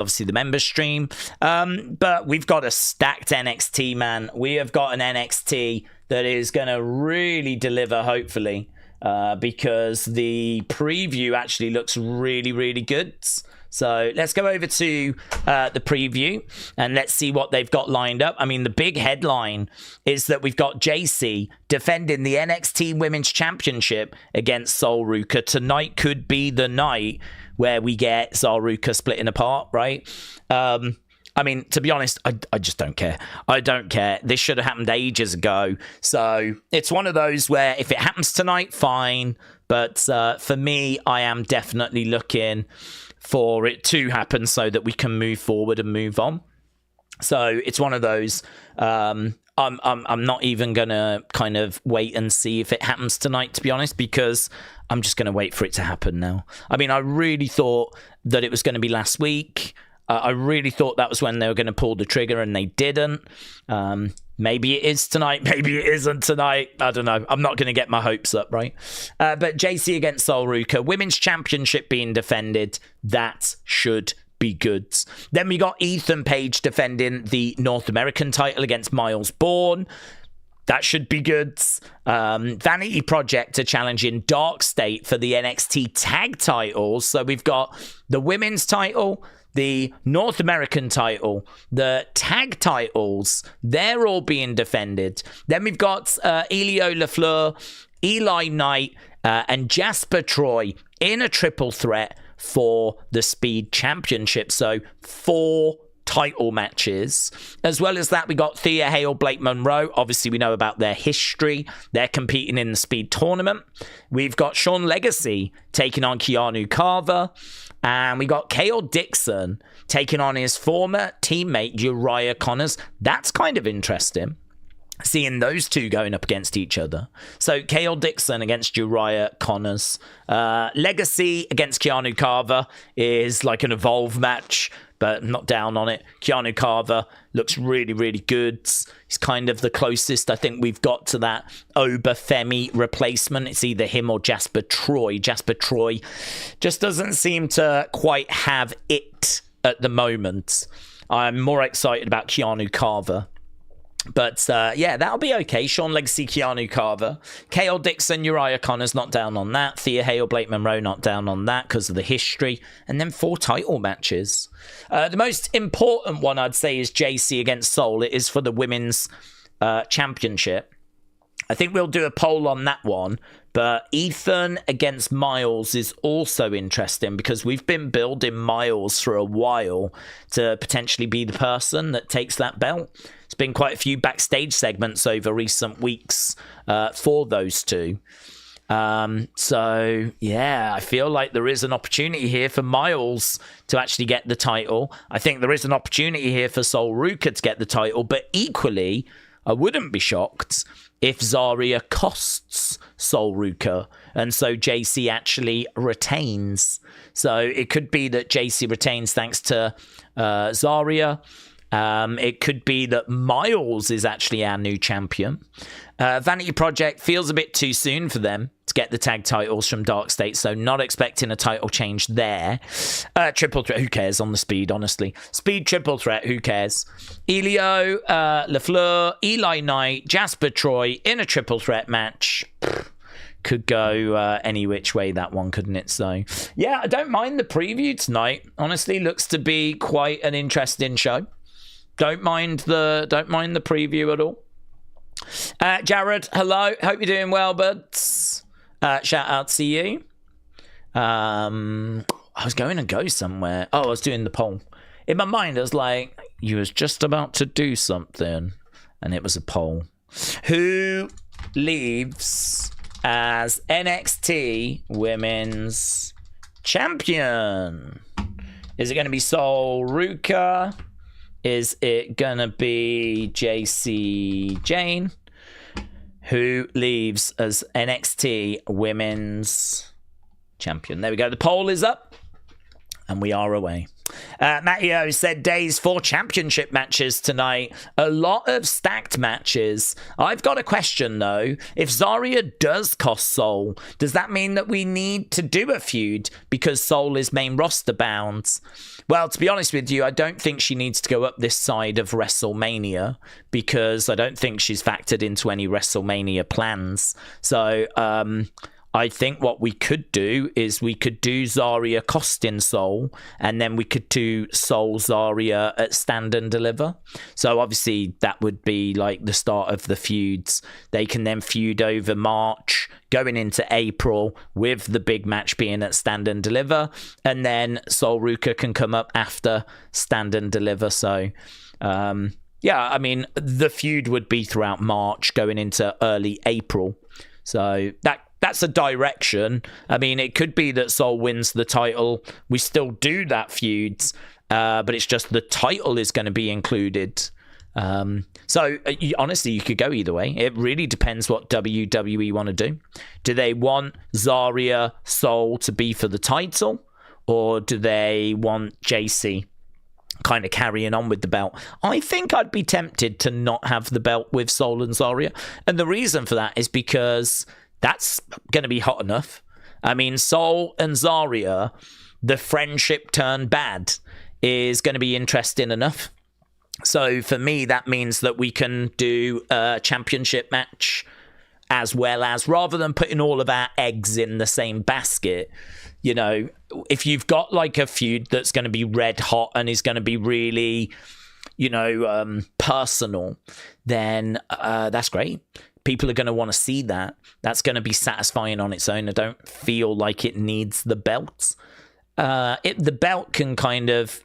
obviously the members stream. But we've got a stacked NXT, man. We have got an NXT that is going to really deliver, hopefully, because the preview actually looks really, really good. So let's go over to the preview and let's see what they've got lined up. I mean, the big headline is that we've got JC defending the NXT Women's Championship against Sol Ruka. Tonight could be the night where we get Sol Ruka splitting apart, right? I mean, to be honest, I just don't care. I don't care. This should have happened ages ago. So it's one of those where if it happens tonight, fine. But for me, I am definitely looking for it to happen so that we can move forward and move on. So it's one of those. I'm not even gonna kind of wait and see if it happens tonight, to be honest, because I'm just gonna wait for it to happen now. I mean, I really thought that it was going to be last week. I really thought that was when they were going to pull the trigger, and they didn't. Maybe it is tonight. Maybe it isn't tonight. I don't know. I'm not going to get my hopes up, right? But JC against Sol Ruka. Women's Championship being defended. That should be good. Then we got Ethan Page defending the North American title against Miles Bourne. That should be good. Vanity Project are challenging Dark State for the NXT tag titles. So we've got the women's title, the North American title, the tag titles, they're all being defended. Then we've got Elio LaFleur, Eli Knight, and Jasper Troy in a triple threat for the Speed Championship. So 4 title matches. As well as that, we got Thea Hale, Blake Monroe. Obviously, we know about their history. They're competing in the Speed Tournament. We've got Sean Legacy taking on Keanu Carver. And we got Kale Dixon taking on his former teammate, Uriah Connors. That's kind of interesting, seeing those two going up against each other. So Kale Dixon against Uriah Connors. Legacy against Keanu Carver is like an Evolve match, but I'm not down on it. Keanu Carver looks really, really good. He's kind of the closest I think we've got to that Oba-Femi replacement. It's either him or Jasper Troy. Jasper Troy just doesn't seem to quite have it at the moment. I'm more excited about Keanu Carver. But yeah, that'll be okay. Sean Legacy, Keanu Carver. Kale Dixon, Uriah Connors, not down on that. Thea Hale, Blake Monroe, not down on that because of the history. And then 4 title matches. The most important one, I'd say, is JC against Sol. It is for the women's championship. I think we'll do a poll on that one. But Ethan against Miles is also interesting because we've been building Miles for a while to potentially be the person that takes that belt. There's been quite a few backstage segments over recent weeks for those two. So, yeah, I feel like there is an opportunity here for Miles to actually get the title. I think there is an opportunity here for Sol Ruka to get the title, but equally, I wouldn't be shocked if Zarya costs Sol Ruka, and so JC actually retains. So it could be that JC retains thanks to Zarya. It could be that Miles is actually our new champion. Vanity Project feels a bit too soon for them to get the tag titles from Dark State, so not expecting a title change there. Triple threat, who cares on the Speed, honestly? Speed triple threat, who cares? Elio, LaFleur, Eli Knight, Jasper Troy in a triple threat match. Could go any which way, that one, couldn't it? So, yeah, I don't mind the preview tonight. Honestly, looks to be quite an interesting show. Don't mind the preview at all. Jared, hello. Hope you're doing well, buds. Shout out to you. I was going to go somewhere. Oh, I was doing the poll. In my mind, I was like, you was just about to do something. And it was a poll. Who leaves as NXT Women's Champion? Is it going to be Sol Ruka? Is it going to be JC Jane? Who leaves as NXT Women's Champion? There we go. The poll is up. And we are away. Matteo said Daze 4 championship matches tonight. A lot of stacked matches. I've got a question though. If Zarya does cost Soul, does that mean that we need to do a feud because Soul is main roster bound? Well, to be honest with you, I don't think she needs to go up this side of WrestleMania because I don't think she's factored into any WrestleMania plans. So, I think what we could do is we could do Zarya costing Soul, and then we could do Soul Zarya at Stand and Deliver. So obviously that would be like the start of the feuds. They can then feud over March, going into April, with the big match being at Stand and Deliver, and then Soul Ruka can come up after Stand and Deliver. So yeah, I mean, the feud would be throughout March going into early April. So that's a direction. I mean, it could be that Soul wins the title. We still do that feud, but it's just the title is going to be included. Honestly, you could go either way. It really depends what WWE want to do. Do they want Zarya Soul to be for the title, or do they want JC kind of carrying on with the belt? I think I'd be tempted to not have the belt with Soul and Zarya. And the reason for that is because that's going to be hot enough. I mean, Soul and Zarya, the friendship turned bad, is going to be interesting enough. So for me, that means that we can do a championship match as well as, rather than putting all of our eggs in the same basket, you know, if you've got like a feud that's going to be red hot and is going to be really, you know, personal, then that's great. People are going to want to see that. That's going to be satisfying on its own. I don't feel like it needs the belt. The belt can kind of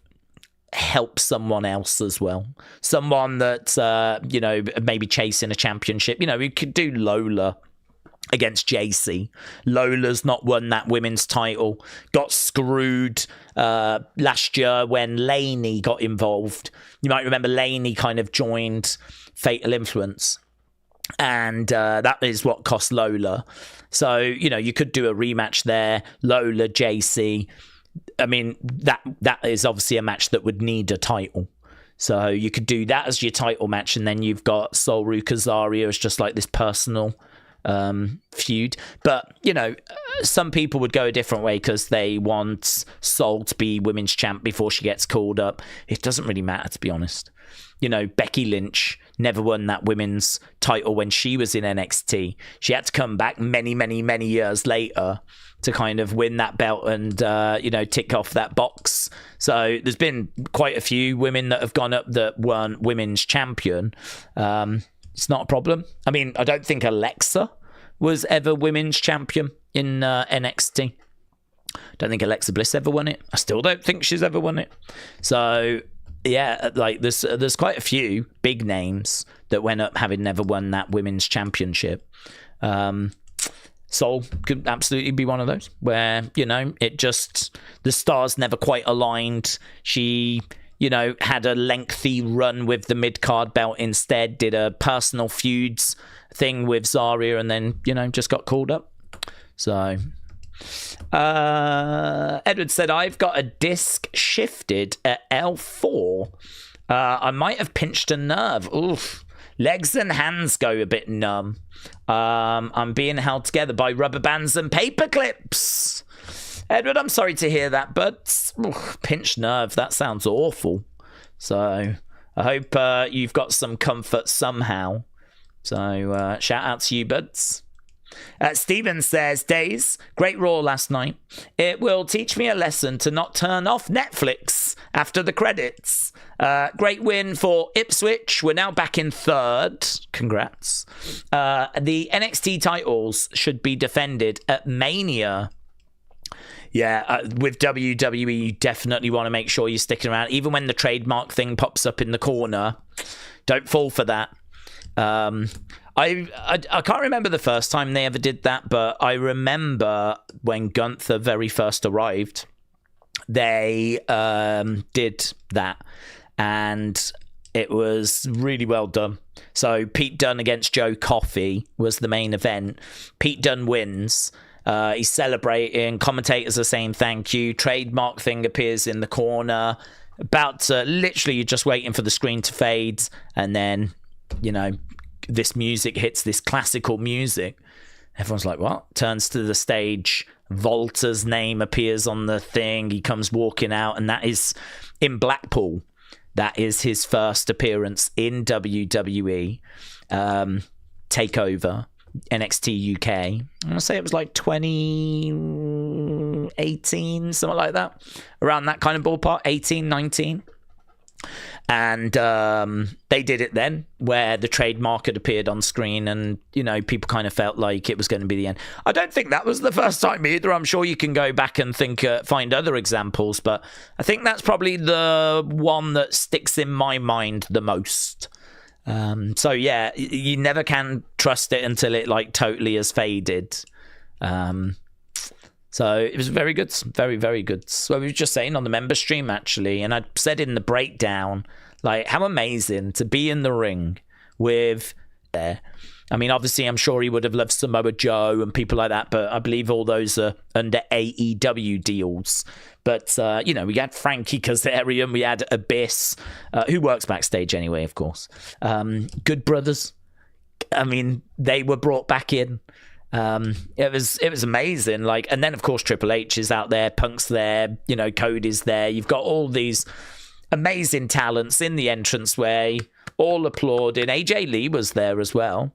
help someone else as well. Someone that, you know, maybe chasing a championship. You know, we could do Lola against JC. Lola's not won that women's title. Got screwed last year when Laney got involved. You might remember Laney kind of joined Fatal Influence. And that is what cost Lola. So, you know, you could do a rematch there. Lola, JC. I mean, that is obviously a match that would need a title. So you could do that as your title match. And then you've got Soul Ruka Zarya as just like this personal feud. But, you know, some people would go a different way because they want Soul to be women's champ before she gets called up. It doesn't really matter, to be honest. You know, Becky Lynch never won that women's title when she was in NXT. She had to come back many, many, many years later to kind of win that belt and, you know, tick off that box. So there's been quite a few women that have gone up that weren't women's champion. It's not a problem. I mean, I don't think Alexa was ever women's champion in NXT. Don't think Alexa Bliss ever won it. I still don't think she's ever won it. So yeah, like there's quite a few big names that went up having never won that women's championship. Soul could absolutely be one of those where, you know, it just, the stars never quite aligned. She, you know, had a lengthy run with the mid-card belt instead, did a personal feuds thing with Zarya, and then, you know, just got called up. So Edward said, I've got a disc shifted at L4. I might have pinched a nerve. Oof. Legs and hands go a bit numb. I'm being held together by rubber bands and paper clips. Edward, I'm sorry to hear that, but pinched nerve, that sounds awful. So I hope you've got some comfort somehow. So shout out to you, buds. Steven says, Daze, great Raw last night. It will teach me a lesson to not turn off Netflix after the credits. Great win for Ipswich. We're now back in third. Congrats. The NXT titles should be defended at Mania. Yeah, with WWE, you definitely want to make sure you're sticking around. Even when the trademark thing pops up in the corner, don't fall for that. I can't remember the first time they ever did that, but I remember when Gunther very first arrived, they did that, and it was really well done. So Pete Dunne against Joe Coffey was the main event. Pete Dunne wins, He's celebrating. Commentators are saying thank you. Trademark thing appears in the corner. About to, literally, you're just waiting for the screen to fade. And then, you know, this music hits, this classical music. Everyone's like, what? Turns to the stage. Volta's name appears on the thing. He comes walking out, and that is in Blackpool. That is his first appearance in WWE. Takeover, NXT UK. I'm going to say it was like 2018, something like that. Around that kind of ballpark, 18, 19. And they did it then, where the trademark had appeared on screen, and, you know, people kind of felt like it was going to be the end. I don't think that was the first time either. I'm sure you can go back and find other examples, but I think that's probably the one that sticks in my mind the most. So yeah, you never can trust it until it like totally has faded. So it was very good, very, very good. So I was just saying on the member stream, actually, and I said in the breakdown, like, how amazing to be in the ring with there. I mean, obviously, I'm sure he would have loved Samoa Joe and people like that, but I believe all those are under AEW deals. But, you know, we had Frankie Kazarian, we had Abyss, who works backstage anyway, of course. Good Brothers. I mean, they were brought back in. It was amazing. Like, and then of course Triple H is out there, Punk's there, you know, Cody's there. You've got all these amazing talents in the entranceway, all applauding. AJ Lee was there as well.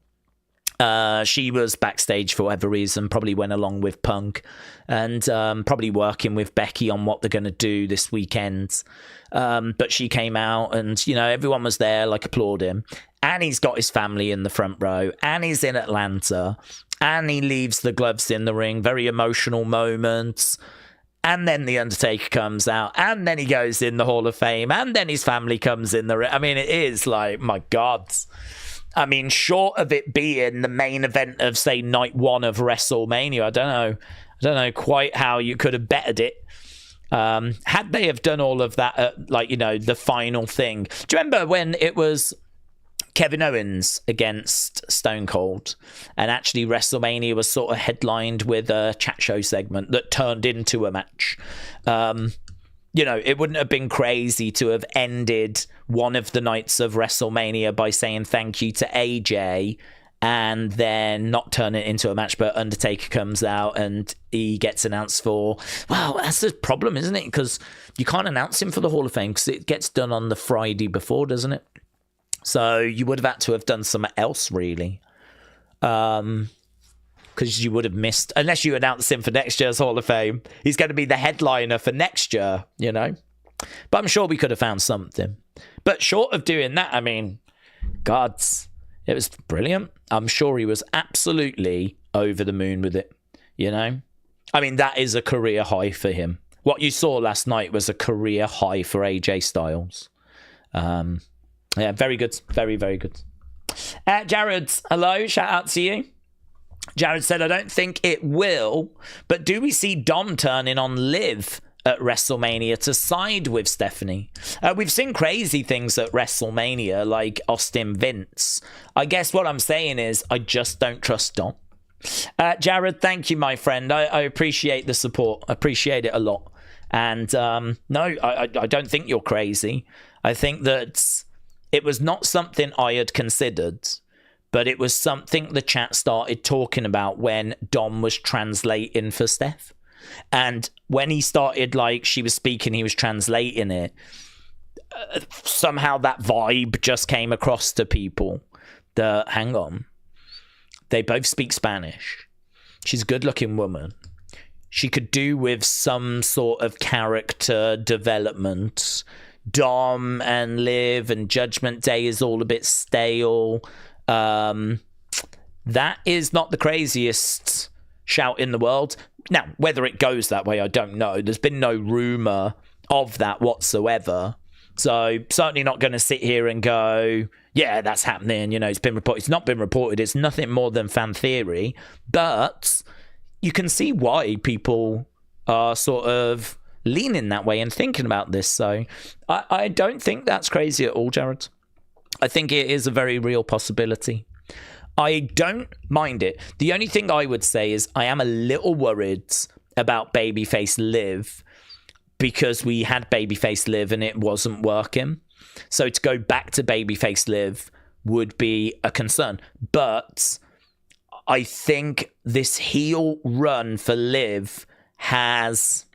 She was backstage for whatever reason, probably went along with Punk, and probably working with Becky on what they're going to do this weekend. But she came out, and, you know, everyone was there, like, applauding. And he's got his family in the front row, and he's in Atlanta, and he leaves the gloves in the ring. Very emotional moments. And then The Undertaker comes out, and then he goes in the Hall of Fame, and then his family comes in the ring. I mean, it is like, my God. I mean, short of it being the main event of, say, night one of WrestleMania, I don't know quite how you could have bettered it. Had they have done all of that at, like, you know, the final thing. Do you remember when it was Kevin Owens against Stone Cold, and actually WrestleMania was sort of headlined with a chat show segment that turned into a match? You know, it wouldn't have been crazy to have ended one of the nights of WrestleMania by saying thank you to AJ and then not turn it into a match, but Undertaker comes out and he gets announced for... Well, that's the problem, isn't it? Because you can't announce him for the Hall of Fame because it gets done on the Friday before, doesn't it? So you would have had to have done something else, really. Because you would have missed... Unless you announce him for next year's Hall of Fame. He's going to be the headliner for next year, you know? But I'm sure we could have found something. But short of doing that, I mean, gods, it was brilliant. I'm sure he was absolutely over the moon with it, you know? I mean, that is a career high for him. What you saw last night was a career high for AJ Styles. Yeah, very good. Very, very good. Jared, hello. Shout out to you. Jared said, I don't think it will, but do we see Dom turning on Liv at WrestleMania to side with Stephanie? We've seen crazy things at WrestleMania, like Austin Vince. I guess what I'm saying is I just don't trust Dom. Jared, thank you, my friend. I appreciate the support. I appreciate it a lot. And no, I don't think you're crazy. I think that it was not something I had considered, but it was something the chat started talking about when Dom was translating for Steph. And when he started, like, she was speaking, he was translating it. Somehow that vibe just came across to people that, hang on, they both speak Spanish. She's a good-looking woman. She could do with some sort of character development. Dom and Liv and Judgment Day is all a bit stale. That is not the craziest shout in the world. Now, whether it goes that way, I don't know. There's been no rumor of that whatsoever. So certainly not going to sit here and go, yeah, that's happening. You know, it's been reported. It's not been reported. It's nothing more than fan theory. But you can see why people are sort of leaning that way and thinking about this. So I don't think that's crazy at all, Jared. I think it is a very real possibility. I don't mind it. The only thing I would say is I am a little worried about Babyface Liv, because we had Babyface Liv and it wasn't working. So to go back to Babyface Liv would be a concern. But I think this heel run for Liv has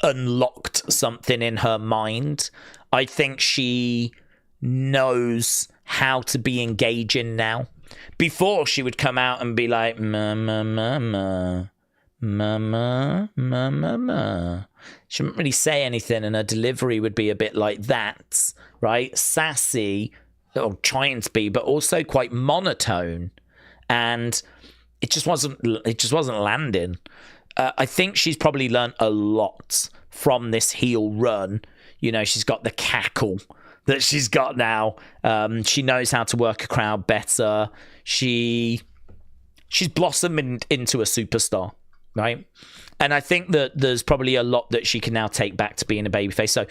unlocked something in her mind. I think she knows how to be engaging now. Before, she would come out and be like, ma, ma, ma, ma, ma, ma, ma, ma, ma. She wouldn't really say anything, and her delivery would be a bit like that, right? Sassy, or trying to be, but also quite monotone. And it just wasn't landing. I think she's probably learned a lot from this heel run. You know, she's got the cackle that she's got now. She knows how to work a crowd better. She's blossomed into a superstar, right? And I think that there's probably a lot that she can now take back to being a babyface. So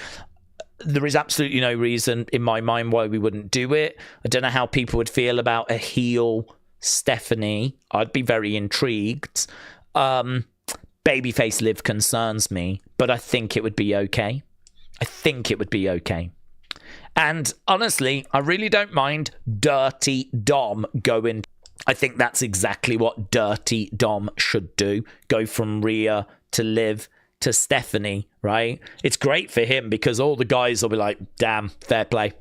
there is absolutely no reason in my mind why we wouldn't do it. I don't know how people would feel about a heel Stephanie. I'd be very intrigued. Babyface Liv concerns me, but I think it would be okay. And honestly, I really don't mind Dirty Dom going. I think that's exactly what Dirty Dom should do. Go from Rhea to Liv to Stephanie, right? It's great for him because all the guys will be like, damn, fair play.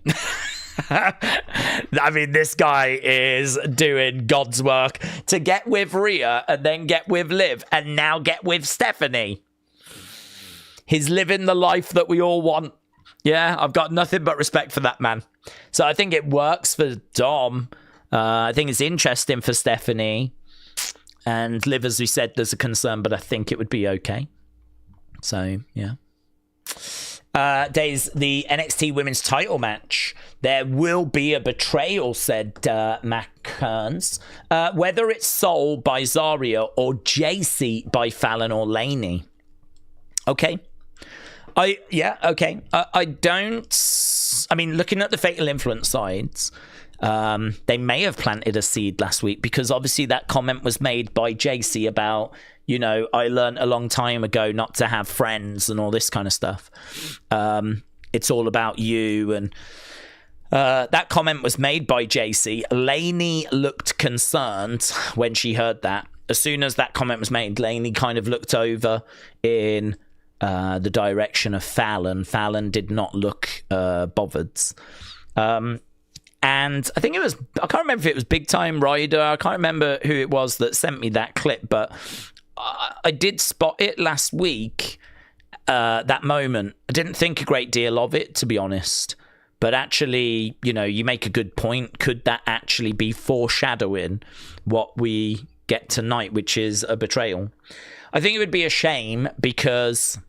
I mean, this guy is doing God's work to get with Rhea and then get with Liv and now get with Stephanie. He's living the life that we all want. Yeah, I've got nothing but respect for that man. So I think it works for Dom. I think it's interesting for Stephanie. And Liv, as we said, there's a concern, but I think it would be okay. So, yeah. Daze, the NXT Women's title match. There will be a betrayal, said Matt Kearns. Whether it's Soul by Zarya or JC by Fallon or Laney. Okay. Okay. I mean, looking at the Fatal Influence sides, they may have planted a seed last week because obviously that comment was made by JC about, you know, I learned a long time ago not to have friends and all this kind of stuff. It's all about you. And that comment was made by JC. Laney looked concerned when she heard that. As soon as that comment was made, Laney kind of looked over in the direction of Fallon. Fallon did not look bothered. And I think I can't remember if it was Big Time Rider. I can't remember who it was that sent me that clip, but I did spot it last week, that moment. I didn't think a great deal of it, to be honest. But actually, you know, you make a good point. Could that actually be foreshadowing what we get tonight, which is a betrayal? I think it would be a shame because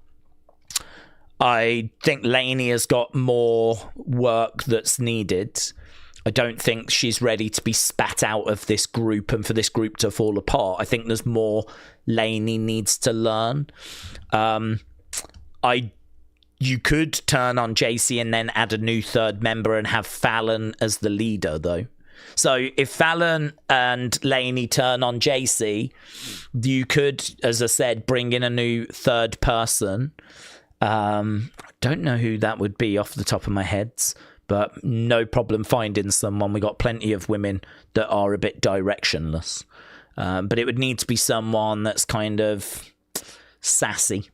I think Laney has got more work that's needed. I don't think she's ready to be spat out of this group and for this group to fall apart. I think there's more Laney needs to learn. You could turn on JC and then add a new third member and have Fallon as the leader, though. So if Fallon and Laney turn on JC, you could, as I said, bring in a new third person. I don't know who that would be off the top of my head, but no problem finding someone. We got plenty of women that are a bit directionless. But it would need to be someone that's kind of sassy.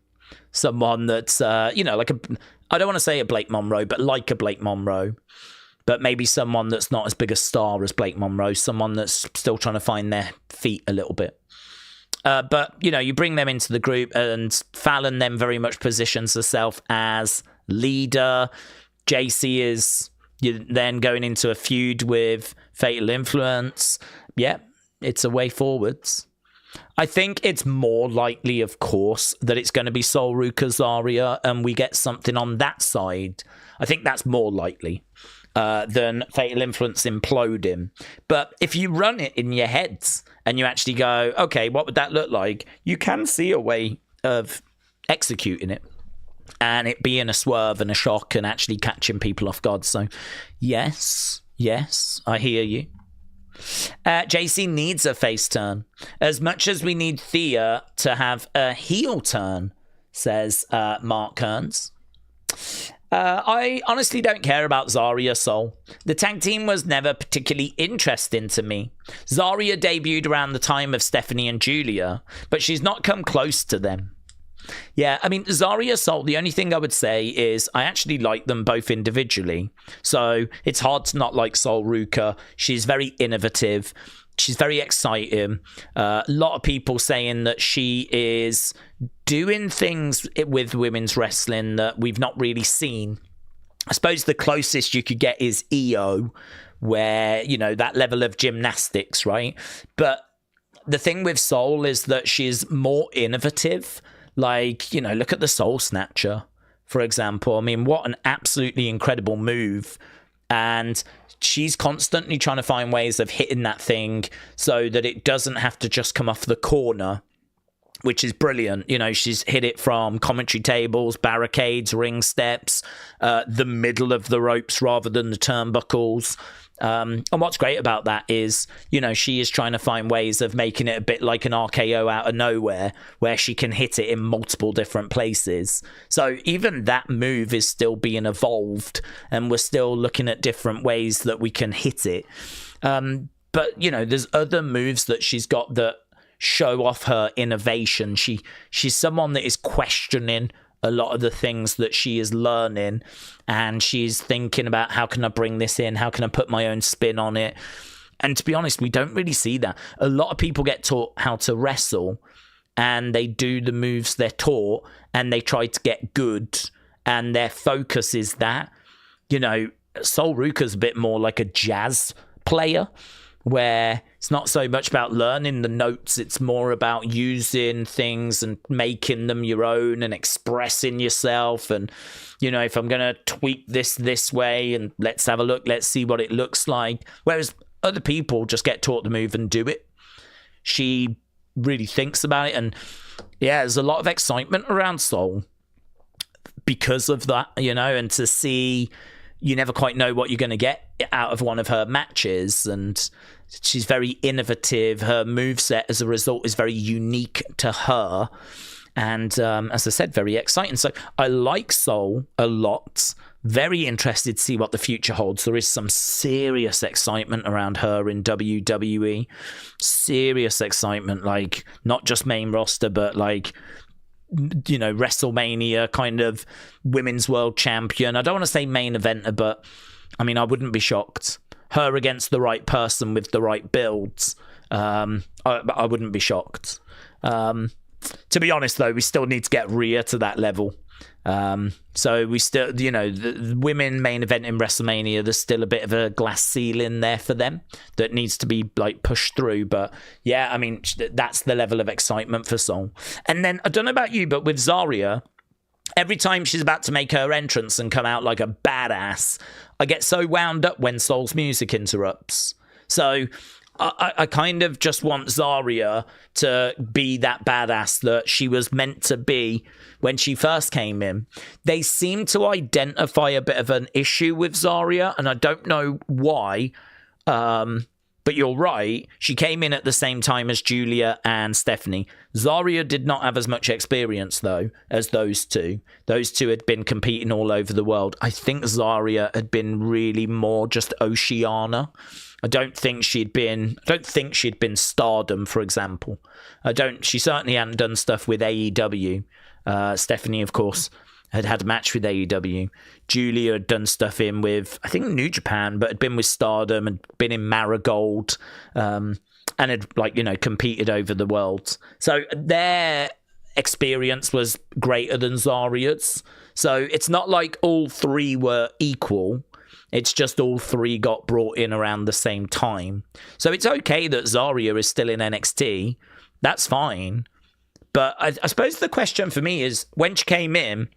Someone that's, like I don't want to say a Blake Monroe, but like a Blake Monroe. But maybe someone that's not as big a star as Blake Monroe. Someone that's still trying to find their feet a little bit. But, you know, you bring them into the group and Fallon then very much positions herself as leader. JC is then going into a feud with Fatal Influence. Yeah, it's a way forwards. I think it's more likely, of course, that it's going to be Sol Ruka Zarya and we get something on that side. I think that's more likely than Fatal Influence imploding. But if you run it in your heads and you actually go, okay, what would that look like? You can see a way of executing it and it being a swerve and a shock and actually catching people off guard. So yes, I hear you. JC needs a face turn as much as we need Thea to have a heel turn, says Mark Kearns. I honestly don't care about Zarya Soul. The tag team was never particularly interesting to me. Zarya debuted around the time of Stephanie and Julia, but she's not come close to them. Yeah, I mean, Zarya Soul, the only thing I would say is I actually like them both individually. So it's hard to not like Sol Ruka. She's very innovative. She's very exciting. A lot of people saying that she is doing things with women's wrestling that we've not really seen. I suppose the closest you could get is EO, where, you know, that level of gymnastics, right? But the thing with Soul is that she's more innovative. Like, you know, look at the Soul Snatcher, for example. I mean, what an absolutely incredible move. And she's constantly trying to find ways of hitting that thing so that it doesn't have to just come off the corner, which is brilliant. You know, she's hit it from commentary tables, barricades, ring steps, the middle of the ropes rather than the turnbuckles. And what's great about that is, you know, she is trying to find ways of making it a bit like an RKO out of nowhere, where she can hit it in multiple different places. So even that move is still being evolved, and we're still looking at different ways that we can hit it. But, you know, there's other moves that she's got that show off her innovation. She's someone that is questioning a lot of the things that she is learning, and she's thinking about, how can I bring this in? How can I put my own spin on it? And to be honest, we don't really see that. A lot of people get taught how to wrestle, and they do the moves they're taught, and they try to get good, and their focus is that. You know, Sol Ruka's a bit more like a jazz player, where it's not so much about learning the notes, it's more about using things and making them your own and expressing yourself. And, you know, if I'm going to tweak this way, and let's have a look, let's see what it looks like. Whereas other people just get taught the move and do it. She really thinks about it. And yeah, there's a lot of excitement around Soul because of that, you know, and to see, you never quite know what you're going to get out of one of her matches. And she's very innovative. Her moveset, as a result, is very unique to her. And as I said, very exciting. So I like Soul a lot. Very interested to see what the future holds. There is some serious excitement around her in WWE. Serious excitement, like not just main roster, but like, you know, WrestleMania kind of women's world champion. I don't want to say main eventer, but I mean, I wouldn't be shocked. Her against the right person with the right builds. I wouldn't be shocked. To be honest, though, we still need to get Rhea to that level. So we still, you know, the women main event in WrestleMania, there's still a bit of a glass ceiling there for them that needs to be like pushed through. But yeah, I mean, that's the level of excitement for Soul. And then I don't know about you, but with Zarya, every time she's about to make her entrance and come out like a badass, I get so wound up when Soul's music interrupts. So I kind of just want Zarya to be that badass that she was meant to be when she first came in. They seem to identify a bit of an issue with Zarya, and I don't know why. But you're right. She came in at the same time as Julia and Stephanie. Zarya did not have as much experience, though, as those two. Those two had been competing all over the world. I think Zarya had been really more just Oceania. I don't think she'd been Stardom, for example. She certainly hadn't done stuff with AEW. Stephanie, of course, had a match with AEW. Julia had done stuff with, I think, New Japan, but had been with Stardom and been in Marigold, and had, like, you know, competed over the world. So their experience was greater than Zarya's. So it's not like all three were equal. It's just all three got brought in around the same time. So it's okay that Zarya is still in NXT. That's fine. But I suppose the question for me is, when she came in,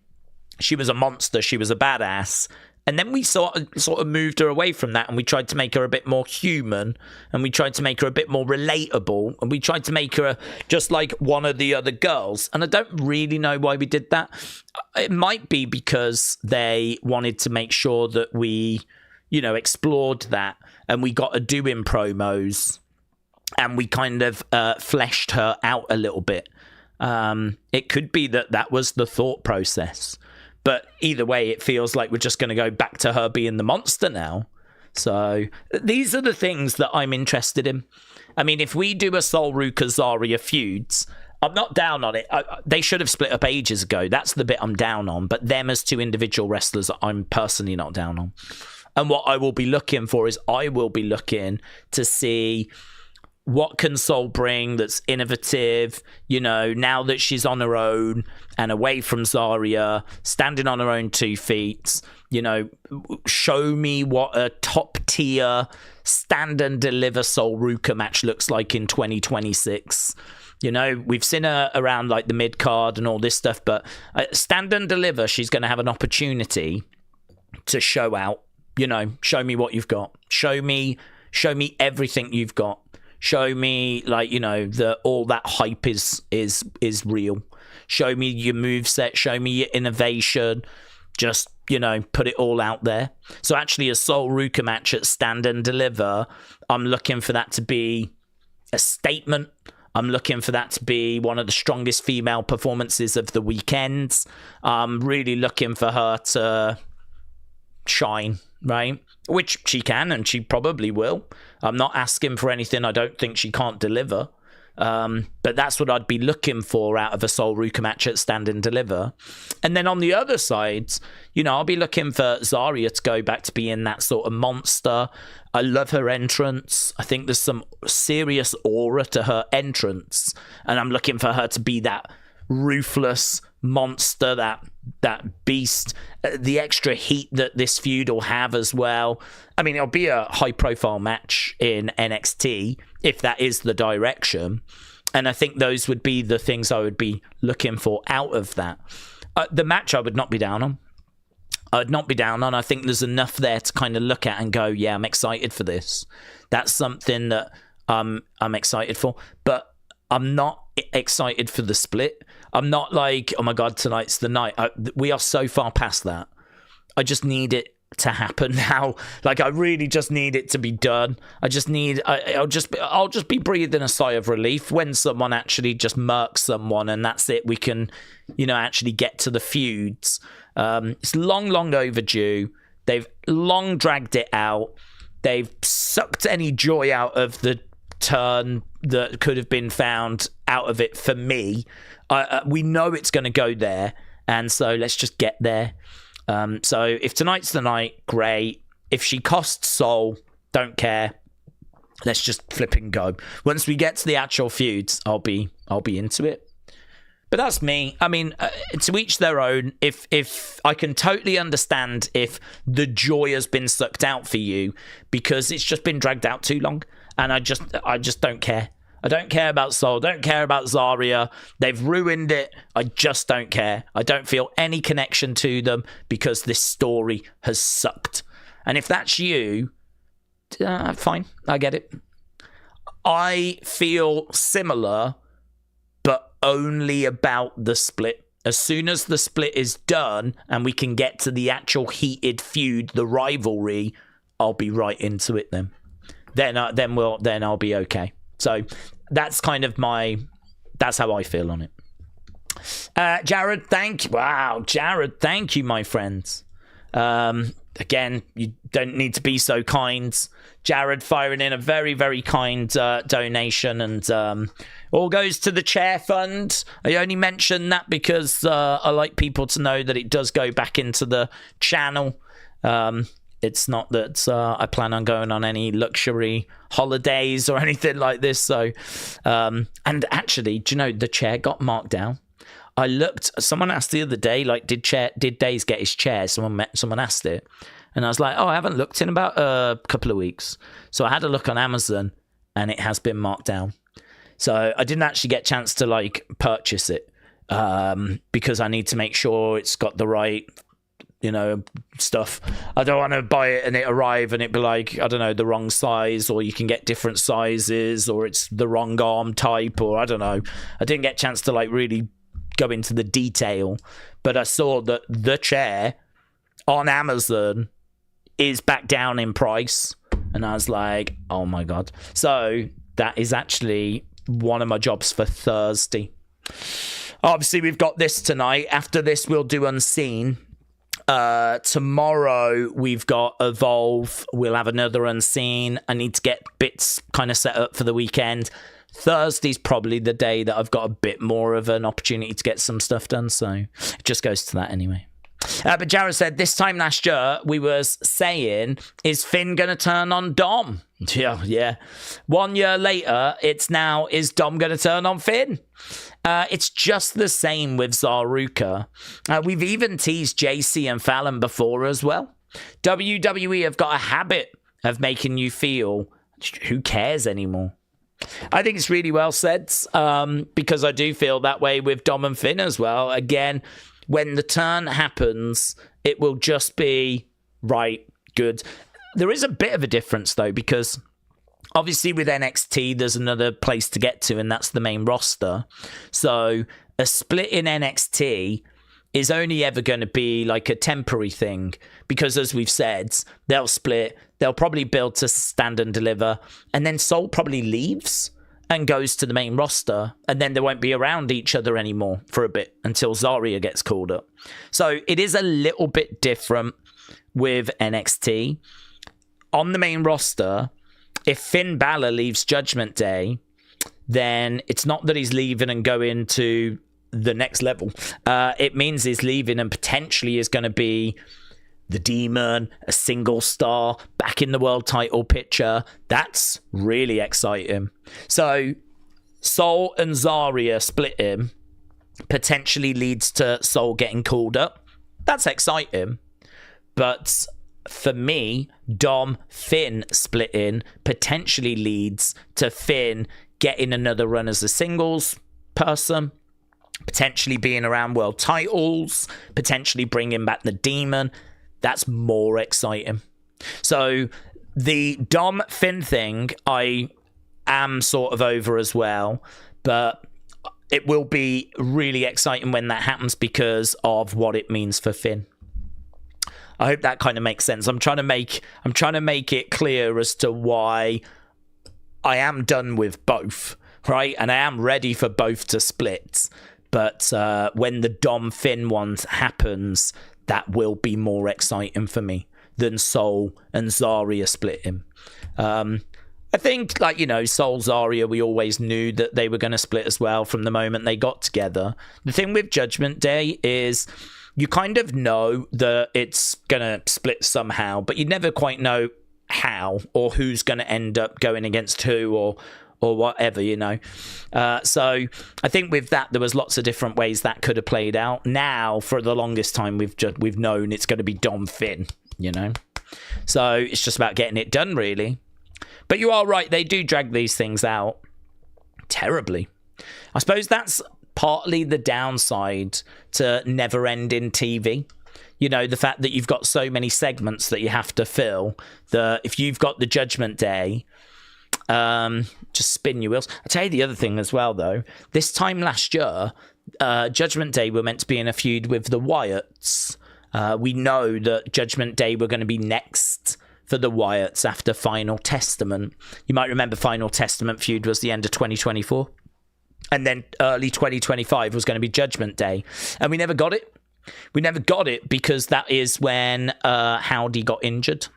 she was a monster. She was a badass. And then we sort of moved her away from that, and we tried to make her a bit more human, and we tried to make her a bit more relatable, and we tried to make her just like one of the other girls. And I don't really know why we did that. It might be because they wanted to make sure that we, explored that, and we got her doing promos, and we kind of fleshed her out a little bit. It could be that was the thought process. But either way, it feels like we're just going to go back to her being the monster now. So these are the things that I'm interested in. I mean, if we do a Sol Ruka Zarya feuds, I'm not down on it. They should have split up ages ago. That's the bit I'm down on. But them as two individual wrestlers, I'm personally not down on. And what I will be looking for is I will be looking to see what can Sol bring that's innovative, now that she's on her own and away from Zarya, standing on her own 2 feet, show me what a top tier stand and deliver Sol Ruka match looks like in 2026. We've seen her around like the mid card and all this stuff, but stand and deliver, she's going to have an opportunity to show out, show me what you've got. Show me everything you've got. Show me, all that hype is real. Show me your moveset. Show me your innovation. Just, put it all out there. So actually, a Sol Ruka match at Stand and Deliver, I'm looking for that to be a statement. I'm looking for that to be one of the strongest female performances of the weekend. I'm really looking for her to shine, right? Which she can, and she probably will. I'm not asking for anything I don't think she can't deliver. But that's what I'd be looking for out of a Sol Ruka match at Stand and Deliver. And then on the other side, I'll be looking for Zarya to go back to being that sort of monster. I love her entrance. I think there's some serious aura to her entrance. And I'm looking for her to be that ruthless monster, that beast, the extra heat that this feud will have as well. I mean, it'll be a high profile match in NXT if that is the direction, and I think those would be the things I would be looking for out of that. The match I would not be down on. I think there's enough there to kind of look at and go, yeah, I'm excited for this. That's something that I'm excited for, but I'm not excited for the split. I'm not like, oh my God, tonight's the night. We are so far past that. I just need it to happen now. I really just need it to be done. I'll just be breathing a sigh of relief when someone actually just murks someone, and that's it. We can, actually get to the feuds. It's long overdue. They've long dragged it out. They've sucked any joy out of the turn that could have been found out of it for me. We know it's going to go there, and so let's just get there. So if tonight's the night, great. If she costs Sol, don't care. Let's just flip and go. Once we get to the actual feuds, I'll be into it. But that's me. I mean, to each their own. If I can totally understand if the joy has been sucked out for you because it's just been dragged out too long, and I just don't care. I don't care about Sol. Don't care about Zarya. They've ruined it. I just don't care. I don't feel any connection to them because this story has sucked. And if that's you, fine. I get it. I feel similar, but only about the split. As soon as the split is done and we can get to the actual heated feud, the rivalry, I'll be right into it then. Then I'll be okay. So that's kind of that's how I feel on it. Jared, thank you. Wow, Jared, thank you, my friends. Again, you don't need to be so kind. Jared firing in a very, very kind donation, and all goes to the chair fund. I only mention that because I like people to know that it does go back into the channel. It's not that I plan on going on any luxury holidays or anything like this. So, and actually, do you know, the chair got marked down. I looked, someone asked the other day, did Daze get his chair? Someone asked it. And I was like, I haven't looked in about a couple of weeks. So I had a look on Amazon and it has been marked down. So I didn't actually get a chance to purchase it because I need to make sure it's got the right stuff. I don't want to buy it and it arrive and it be the wrong size, or you can get different sizes, or it's the wrong arm type, or I don't know. I didn't get a chance to really go into the detail, but I saw that the chair on Amazon is back down in price. And I was like, oh my God. So that is actually one of my jobs for Thursday. Obviously, we've got this tonight. After this, we'll do Unseen. Tomorrow, we've got Evolve. We'll have another Unseen. I need to get bits kind of set up for the weekend. Thursday's probably the day that I've got a bit more of an opportunity to get some stuff done. So it just goes to that anyway. But Jared said, this time last year, we was saying, is Finn going to turn on Dom? Yeah. 1 year later, it's now, is Dom going to turn on Finn? It's just the same with Zaruka. We've even teased JC and Fallon before as well. WWE have got a habit of making you feel, who cares anymore? I think it's really well said, because I do feel that way with Dom and Finn as well. Again, when the turn happens, it will just be, right, good. There is a bit of a difference, though, because obviously with NXT, there's another place to get to, and that's the main roster. So a split in NXT is only ever going to be like a temporary thing, because as we've said, they'll split, they'll probably build to Stand and Deliver, and then Soul probably leaves and goes to the main roster, and then they won't be around each other anymore for a bit until Zarya gets called up. So it is a little bit different with NXT. On the main roster, if Finn Balor leaves Judgment Day, then it's not that he's leaving and going to the next level. It means he's leaving and potentially is going to be the Demon, a single star, back in the world title picture. That's really exciting. So Soul and Zarya splitting potentially leads to Soul getting called up. That's exciting. But for me, Dom Finn splitting potentially leads to Finn getting another run as a singles person, potentially being around world titles, potentially bringing back the Demon. That's more exciting. So the Dom Finn thing, I am sort of over as well, but it will be really exciting when that happens because of what it means for Finn. I hope that kind of makes sense. I'm trying to make it clear as to why I am done with both, right? And I am ready for both to split. But when the Dom Finn one happens, that will be more exciting for me than Soul and Zarya splitting. I think, like, Soul, Zarya, we always knew that they were going to split as well from the moment they got together. The thing with Judgment Day is you kind of know that it's going to split somehow, but you never quite know how or who's going to end up going against who or whatever, So I think with that, there was lots of different ways that could have played out. Now, for the longest time, we've known it's going to be Dom Finn, So it's just about getting it done, really. But you are right, they do drag these things out terribly. I suppose that's partly the downside to never-ending TV. The fact that you've got so many segments that you have to fill, that if you've got the Judgment Day, just spin your wheels. I'll tell you the other thing as well, though. This time last year, Judgment Day were meant to be in a feud with the Wyatts. We know that Judgment Day were going to be next for the Wyatts after Final Testament. You might remember Final Testament feud was the end of 2024. And then early 2025 was going to be Judgment Day. And we never got it. We never got it because that is when Howdy got injured.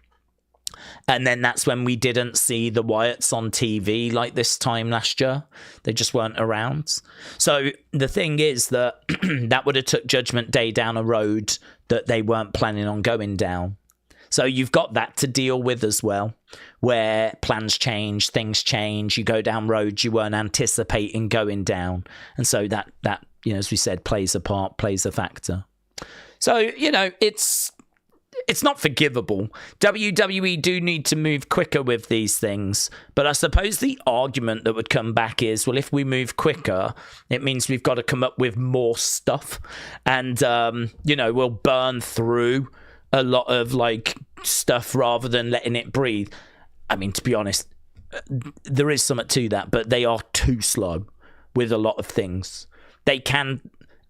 And then that's when we didn't see the Wyatts on TV like this time last year. They just weren't around. So the thing is that that would have took Judgment Day down a road that they weren't planning on going down. So you've got that to deal with as well, where plans change, things change, you go down roads you weren't anticipating going down. And so that as we said, plays a part, plays a factor. So, it's not forgivable. WWE do need to move quicker with these things. But I suppose the argument that would come back is, well, if we move quicker, it means we've got to come up with more stuff. And, we'll burn through a lot of, stuff rather than letting it breathe. I mean, to be honest, there is something to that, but they are too slow with a lot of things. They can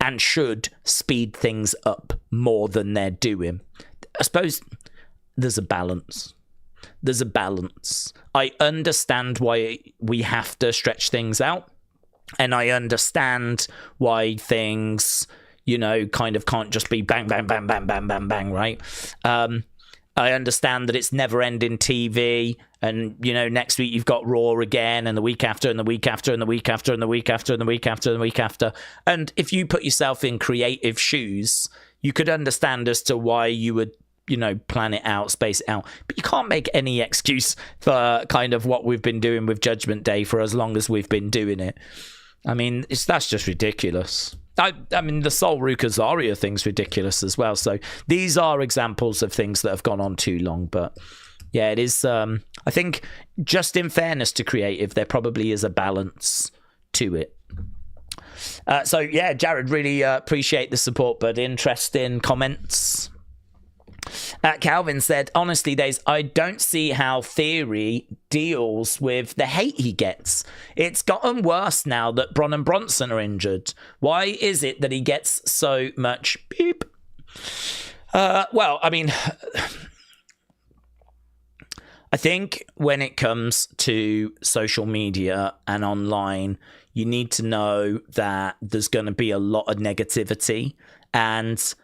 and should speed things up more than they're doing. I suppose there's a balance. There's a balance. I understand why we have to stretch things out. And I understand why things, kind of can't just be bang, bang, bang, bang, bang, bang, bang, right? I understand that it's never-ending TV, and, next week you've got Raw again, and the week after, and the week after, and the week after, and the week after, and the week after, and the week after. And if you put yourself in creative shoes, you could understand as to why you would, plan it out, space it out. But you can't make any excuse for kind of what we've been doing with Judgment Day for as long as we've been doing it. I mean, that's just ridiculous. I mean, the Sol Ruka-Zaria thing's ridiculous as well. So these are examples of things that have gone on too long. But yeah, it is. I think just in fairness to creative, there probably is a balance to it. So yeah, Jared, really appreciate the support, but interesting comments. Calvin said, honestly, Daze, I don't see how Theory deals with the hate he gets. It's gotten worse now that Bron and Bronson are injured. Why is it that he gets so much beep? Well, I mean, I think when it comes to social media and online, you need to know that there's going to be a lot of negativity, and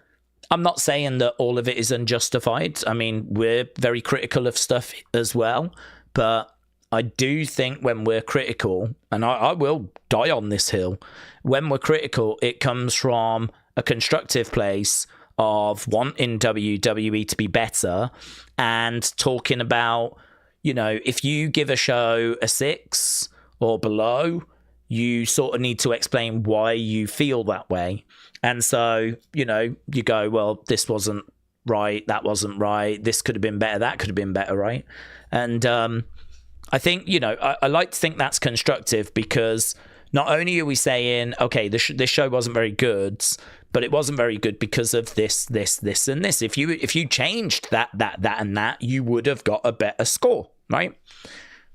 I'm not saying that all of it is unjustified. I mean, we're very critical of stuff as well, but I do think when we're critical, and I will die on this hill, when we're critical, it comes from a constructive place of wanting WWE to be better and talking about, if you give a show a 6 or below, you sort of need to explain why you feel that way. And so, you go, well, this wasn't right, that wasn't right, this could have been better, that could have been better, right? And I think, I like to think that's constructive, because not only are we saying, okay, this show wasn't very good, but it wasn't very good because of this, and this. If you changed that, and that, you would have got a better score, right?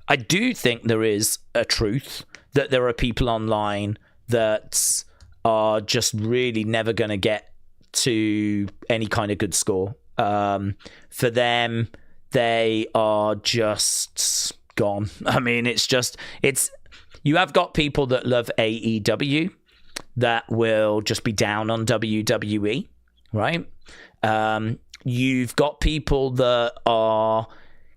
I do think there is a truth that there are people online that are just really never going to get to any kind of good score. For them, they are just gone. I mean, you have got people that love AEW that will just be down on WWE, right? You've got people that are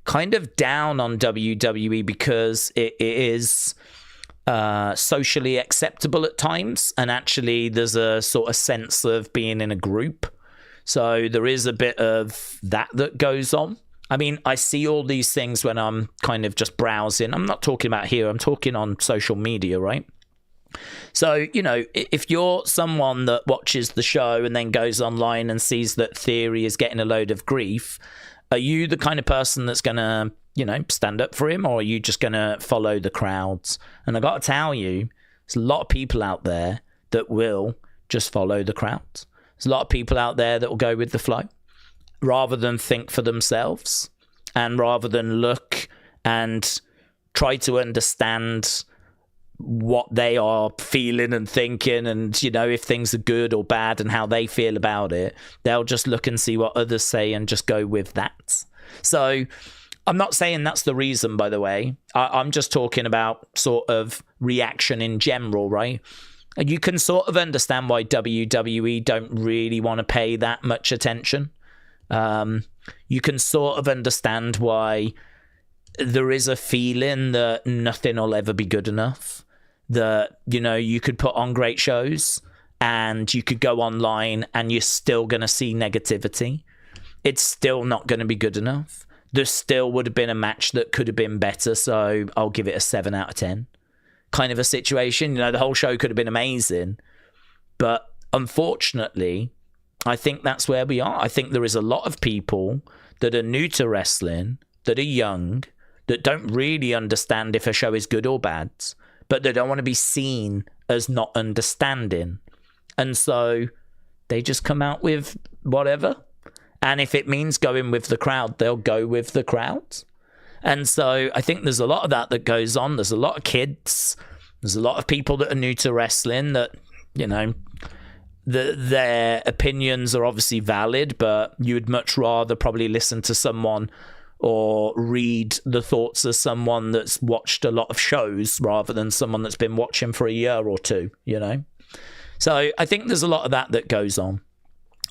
kind of down on WWE because it is socially acceptable at times, and actually there's a sort of sense of being in a group, so there is a bit of that goes on. I mean, I see all these things when I'm kind of just browsing. I'm not talking about here, I'm talking on social media, right? So, if you're someone that watches the show and then goes online and sees that Theory is getting a load of grief, are you the kind of person that's going to, stand up for him, or are you just going to follow the crowds? And I got to tell you, there's a lot of people out there that will just follow the crowds. There's a lot of people out there that will go with the flow rather than think for themselves, and rather than look and try to understand what they are feeling and thinking, and if things are good or bad and how they feel about it. They'll just look and see what others say and just go with that. So I'm not saying that's the reason, by the way. I'm just talking about sort of reaction in general, right? You can sort of understand why WWE don't really want to pay that much attention. You can sort of understand why there is a feeling that nothing will ever be good enough. That, you could put on great shows and you could go online and you're still going to see negativity. It's still not going to be good enough. There still would have been a match that could have been better, so I'll give it a 7 out of 10 kind of a situation. The whole show could have been amazing, but unfortunately, I think that's where we are. I think there is a lot of people that are new to wrestling, that are young, that don't really understand if a show is good or bad, but they don't want to be seen as not understanding. And so they just come out with whatever. And if it means going with the crowd, they'll go with the crowd. And so I think there's a lot of that goes on. There's a lot of kids. There's a lot of people that are new to wrestling that, their opinions are obviously valid, but you would much rather probably listen to someone or read the thoughts of someone that's watched a lot of shows rather than someone that's been watching for a year or two, you know? So I think there's a lot of that goes on.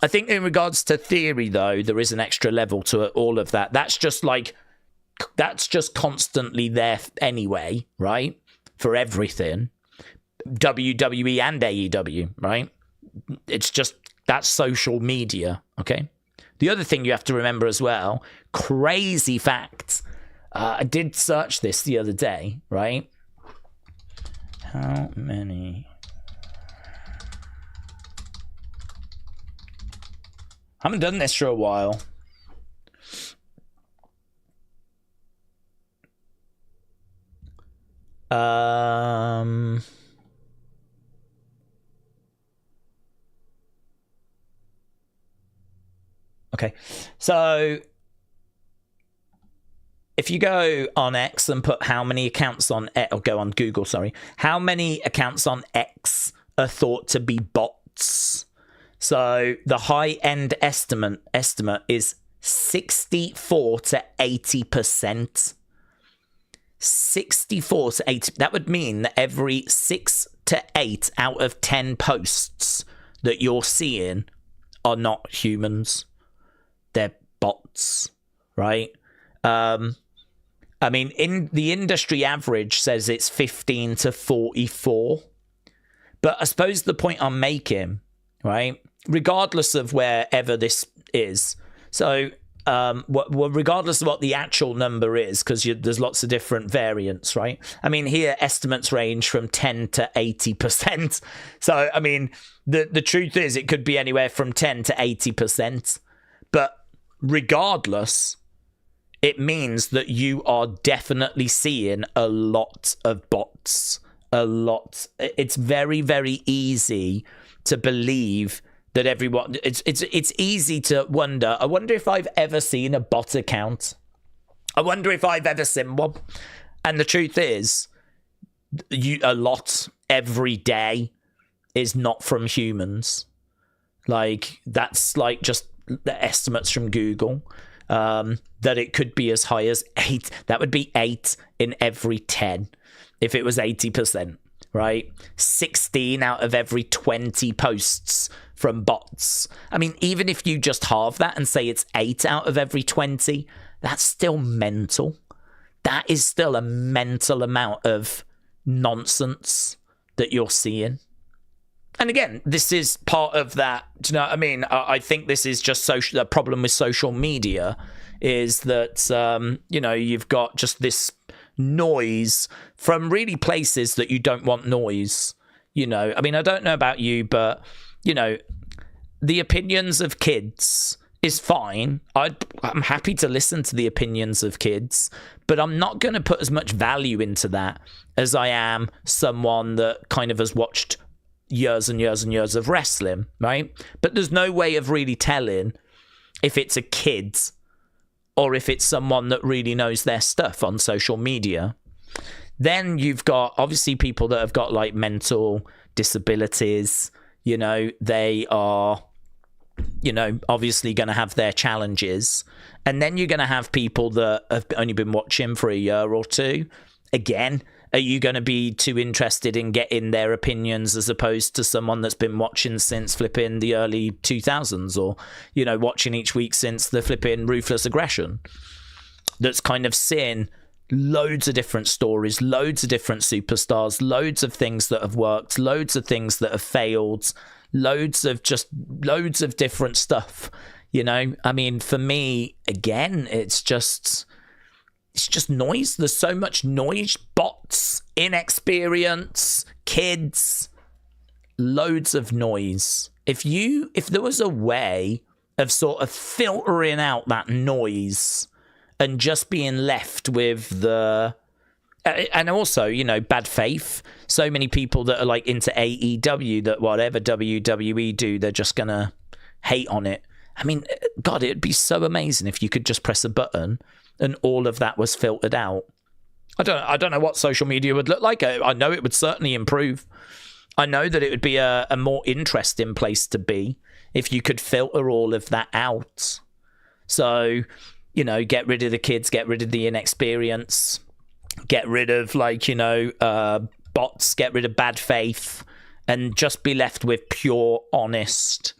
I think in regards to theory, though, there is an extra level to all of that. That's just constantly there anyway, right? For everything. WWE and AEW, right? It's just, that's social media, okay? The other thing you have to remember as well, crazy fact, I did search this the other day, right? How many... I haven't done this for a while. Okay, so if you go on X and put how many accounts on X, or go on Google, sorry, how many accounts on X are thought to be bots? So the high-end estimate is 64 to 80%. 64 to 80. That would mean that every 6 to 8 out of 10 posts that you're seeing are not humans. They're bots, right? I mean, in the industry average says it's 15 to 44. But I suppose the point I'm making, right, regardless of wherever this is, so regardless of what the actual number is, because there's lots of different variants, right? I mean, here estimates range from 10 to 80%. So, I mean, the truth is it could be anywhere from 10 to 80%. But regardless, it means that you are definitely seeing a lot of bots. A lot. It's very, very easy to believe that everyone... It's easy to wonder. I wonder if I've ever seen a bot account. I wonder if I've ever seen one. And the truth is, a lot every day is not from humans. Like, that's like just the estimates from Google. That it could be as high as 8. That would be 8 in every 10 if it was 80%, right? 16 out of every 20 posts from bots. I mean, even if you just halve that and say it's 8 out of every 20, that's still mental. That is still a mental amount of nonsense that you're seeing. And again, this is part of that. Do you know what I mean? I think this is just the problem with social media is that, you've got just this noise from really places that you don't want noise. You know, I mean, I don't know about you, but, the opinions of kids is fine. I'm happy to listen to the opinions of kids, but I'm not going to put as much value into that as I am someone that kind of has watched years and years and years of wrestling, right? But there's no way of really telling if it's a kid or if it's someone that really knows their stuff on social media. Then you've got obviously people that have got like mental disabilities, they are, obviously going to have their challenges. And then you're going to have people that have only been watching for a year or two. Again, are you going to be too interested in getting their opinions as opposed to someone that's been watching since flipping the early 2000s or, watching each week since the flipping Ruthless Aggression? That's kind of seen loads of different stories, loads of different superstars, loads of things that have worked, loads of things that have failed, loads of different stuff, I mean, for me, again, it's just noise. There's so much noise, bots, inexperience, kids, loads of noise. If there was a way of sort of filtering out that noise and just being left with and also, bad faith. So many people that are like into AEW that whatever WWE do, they're just going to hate on it. I mean, God, it'd be so amazing if you could just press a button and all of that was filtered out. I don't know what social media would look like. I know it would certainly improve. I know that it would be a more interesting place to be if you could filter all of that out. So, you know, get rid of the kids, get rid of the inexperience, get rid of, like, you know, bots, get rid of bad faith, and just be left with pure, honest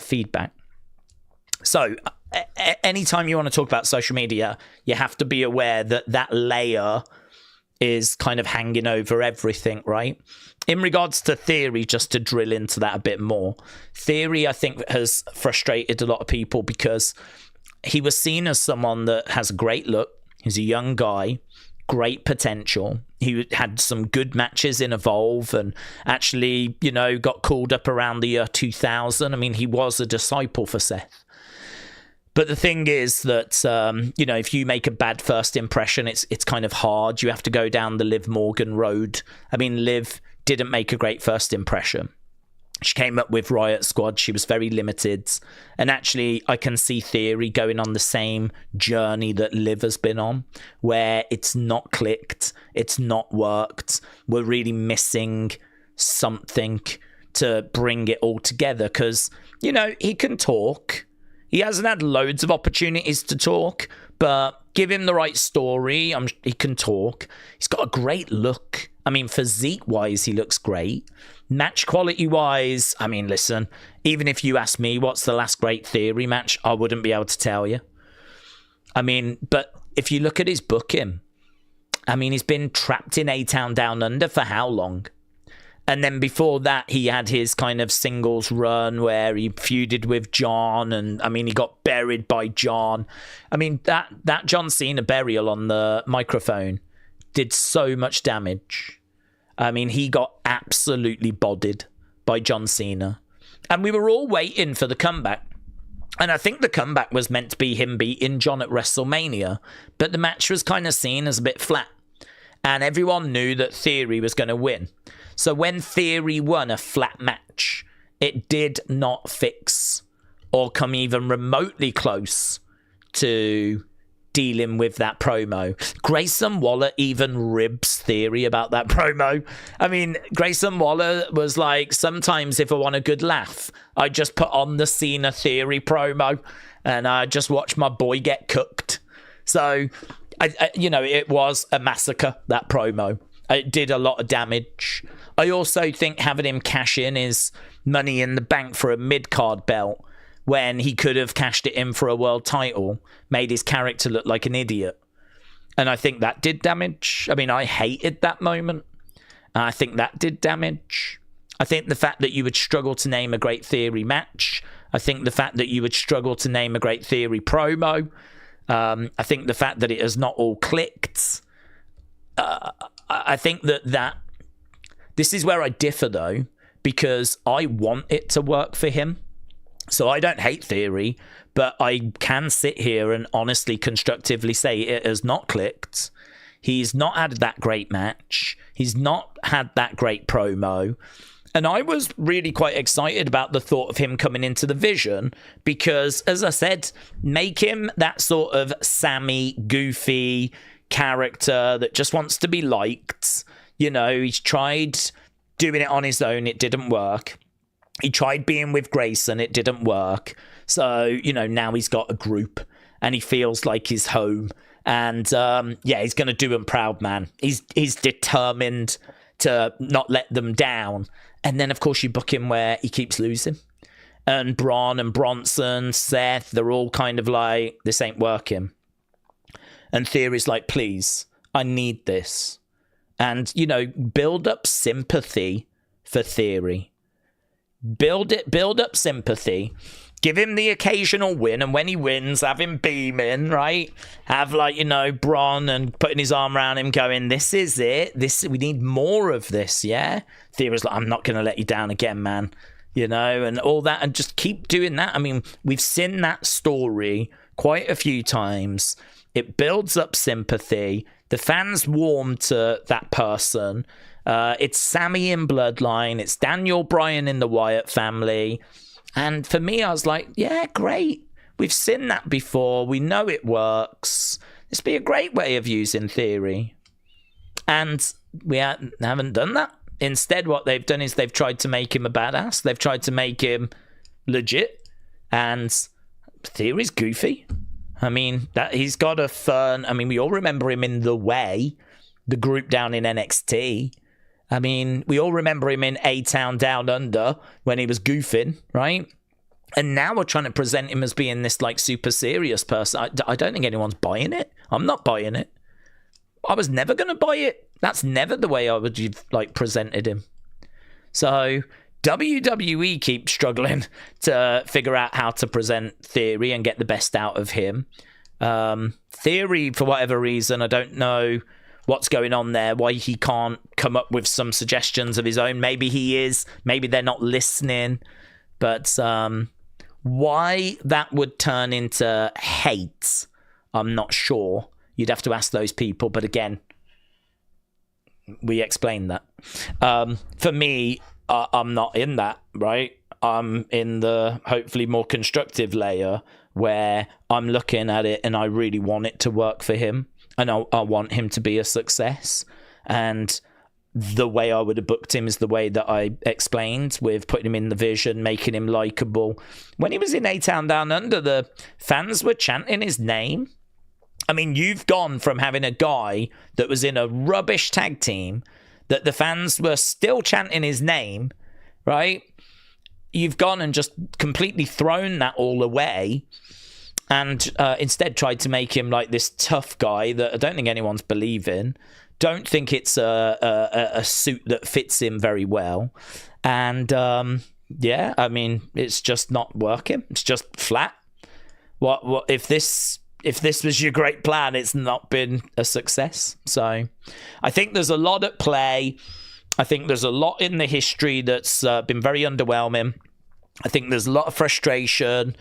feedback. So anytime you want to talk about social media, you have to be aware that that layer is kind of hanging over everything, right? In regards to Theory, just to drill into that a bit more, Theory, I think, has frustrated a lot of people because he was seen as someone that has a great look. He's a young guy, great potential. He had some good matches in Evolve and actually, you know, got called up around the year 2000. I mean, he was a disciple for Seth. But the thing is that, you know, if you make a bad first impression, it's kind of hard. You have to go down the Liv Morgan road. I mean, Liv didn't make a great first impression. She came up with Riot Squad. She was very limited. And actually, I can see Theory going on the same journey that Liv has been on, where it's not clicked, it's not worked. We're really missing something to bring it all together because, you know, he can talk. He hasn't had loads of opportunities to talk, but give him the right story, he can talk. He's got a great look. I mean, physique-wise, he looks great. Match quality-wise, I mean, listen, even if you ask me what's the last great Theory match, I wouldn't be able to tell you. I mean, but if you look at his booking, I mean, he's been trapped in A-Town Down Under for how long? And then before that, he had his kind of singles run where he feuded with John. And, I mean, he got buried by John. I mean, that John Cena burial on the microphone did so much damage. I mean, he got absolutely bodied by John Cena. And we were all waiting for the comeback. And I think the comeback was meant to be him beating John at WrestleMania. But the match was kind of seen as a bit flat. And everyone knew that Theory was going to win. So when Theory won a flat match, it did not fix or come even remotely close to dealing with that promo. Grayson Waller even ribs Theory about that promo. I mean, Grayson Waller was like, sometimes if I want a good laugh, I just put on the Cena Theory promo and I just watch my boy get cooked. So, you know, it was a massacre, that promo. It did a lot of damage. I also think having him cash in his Money in the Bank for a mid-card belt when he could have cashed it in for a world title made his character look like an idiot. And I think that did damage. I mean, I hated that moment. I think that did damage. I think the fact that you would struggle to name a great Theory match. I think the fact that you would struggle to name a great Theory promo. I think the fact that it has not all clicked. I think that this is where I differ, though, because I want it to work for him. So I don't hate Theory, but I can sit here and honestly, constructively say it has not clicked. He's not had that great match. He's not had that great promo. And I was really quite excited about the thought of him coming into the Vision because, as I said, make him that sort of Sammy, goofy character that just wants to be liked. You know, he's tried doing it on his own. It didn't work. He tried being with Grayson. It didn't work. So, you know, now he's got a group and he feels like he's home. And, yeah, he's going to do them proud, man. He's determined to not let them down. And then, of course, you book him where he keeps losing. And Braun and Bronson, Seth, they're all kind of like, this ain't working. And Theory's like, please, I need this. And, you know, build up sympathy for Theory. Build up sympathy. Give him the occasional win, and when he wins, have him beaming, right? Have, like, you know, Braun and putting his arm around him going, this is it. We need more of this, yeah? Theory's like, I'm not going to let you down again, man. You know, and all that, and just keep doing that. I mean, we've seen that story quite a few times. It builds up sympathy. The fans warm to that person. It's Sammy in Bloodline. It's Daniel Bryan in the Wyatt family. And for me, I was like, yeah, great. We've seen that before. We know it works. This would be a great way of using Theory. And we haven't done that. Instead, what they've done is they've tried to make him a badass. They've tried to make him legit. And Theory's goofy. I mean, that he's got a fun... I mean, we all remember him in The Way, the group down in NXT. I mean, we all remember him in A-Town Down Under when he was goofing, right? And now we're trying to present him as being this, like, super serious person. I don't think anyone's buying it. I'm not buying it. I was never going to buy it. That's never the way I would have, like, presented him. So WWE keeps struggling to figure out how to present Theory and get the best out of him. Theory, for whatever reason, I don't know what's going on there, why he can't come up with some suggestions of his own. Maybe he is. Maybe they're not listening. But why that would turn into hate, I'm not sure. You'd have to ask those people. But again, we explained that. For me, I'm not in that, right? I'm in the hopefully more constructive layer where I'm looking at it and I really want it to work for him. And I want him to be a success. And the way I would have booked him is the way that I explained, with putting him in the vision, making him likable. When he was in A-Town Down Under, the fans were chanting his name. I mean, you've gone from having a guy that was in a rubbish tag team that the fans were still chanting his name, right? You've gone and just completely thrown that all away and instead tried to make him like this tough guy that I don't think anyone's believing. Don't think it's a suit that fits him very well. And yeah, I mean, it's just not working. It's just flat. What if this was your great plan, it's not been a success. So I think there's a lot at play. I think there's a lot in the history that's been very underwhelming. I think there's a lot of frustration.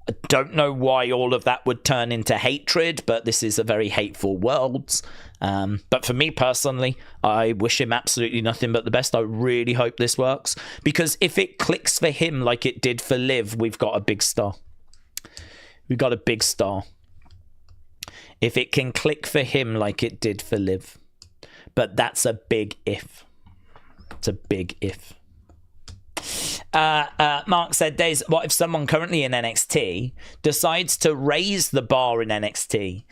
I don't know why all of that would turn into hatred, but this is a very hateful world. But for me personally, I wish him absolutely nothing but the best. I really hope this works, because if it clicks for him like it did for Liv, we've got a big star. We've got a big star. If it can click for him like it did for Liv. But that's a big if. It's a big if. Mark said, Daze, what if someone currently in NXT decides to raise the bar in NXT,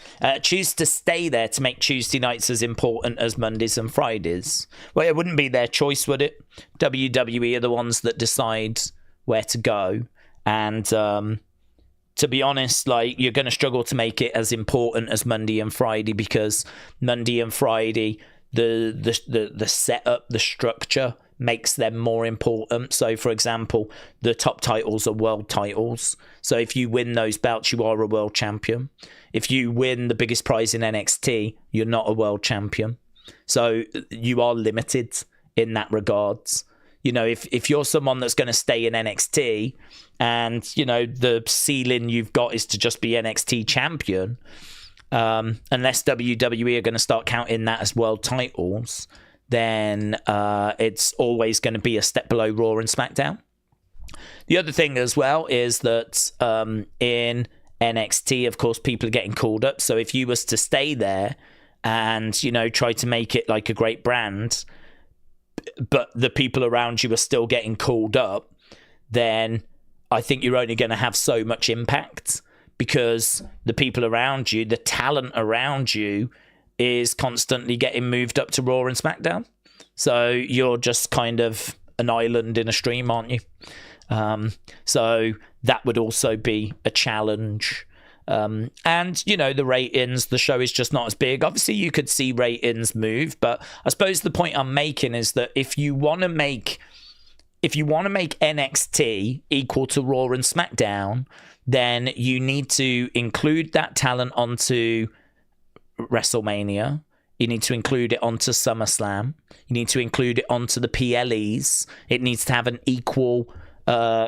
choose to stay there to make Tuesday nights as important as Mondays and Fridays? Well, it wouldn't be their choice, would it? WWE are the ones that decide where to go. And to be honest, like, you're going to struggle to make it as important as Monday and Friday, because Monday and Friday, the setup, the structure makes them more important. So, for example, the top titles are world titles. So if you win those belts, you are a world champion. If you win the biggest prize in NXT, you're not a world champion. So you are limited in that regards. You know, if you're someone that's going to stay in NXT and, you know, the ceiling you've got is to just be NXT champion, unless WWE are going to start counting that as world titles, then it's always going to be a step below Raw and SmackDown. The other thing as well is that in NXT, of course, people are getting called up. So if you was to stay there and, you know, try to make it like a great brand, but the people around you are still getting called up, then I think you're only going to have so much impact, because the people around you, the talent around you, is constantly getting moved up to Raw and SmackDown. So you're just kind of an island in a stream, aren't you? So that would also be a challenge. And, you know, the ratings, the show is just not as big. Obviously, you could see ratings move, but I suppose the point I'm making is that if you want to make NXT equal to Raw and SmackDown, then you need to include that talent onto WrestleMania. You need to include it onto SummerSlam. You need to include it onto the PLEs. It needs to have an equal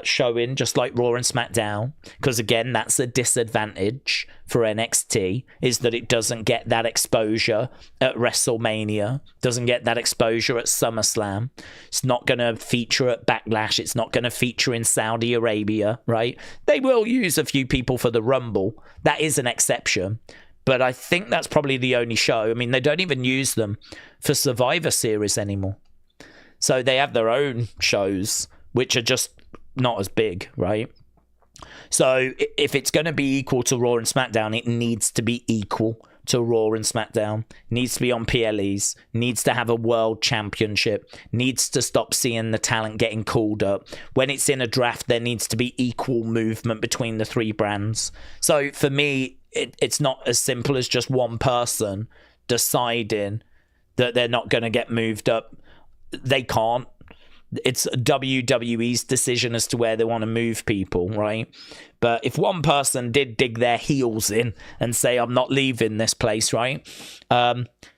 showing, just like Raw and SmackDown, because again, that's a disadvantage for NXT, is that it doesn't get that exposure at WrestleMania, doesn't get that exposure at SummerSlam. It's not going to feature at Backlash. It's not going to feature in Saudi Arabia, right? They will use a few people for the Rumble. That is an exception. But I think that's probably the only show. I mean, they don't even use them for Survivor Series anymore. So they have their own shows, which are just not as big, right? So if it's going to be equal to Raw and SmackDown, it needs to be equal to Raw and SmackDown, needs to be on PLEs, needs to have a world championship, needs to stop seeing the talent getting called up. When it's in a draft, there needs to be equal movement between the three brands. So for me, it's not as simple as just one person deciding that they're not going to get moved up. They can't. It's WWE's decision as to where they want to move people, right? But if one person did dig their heels in and say, I'm not leaving this place, right?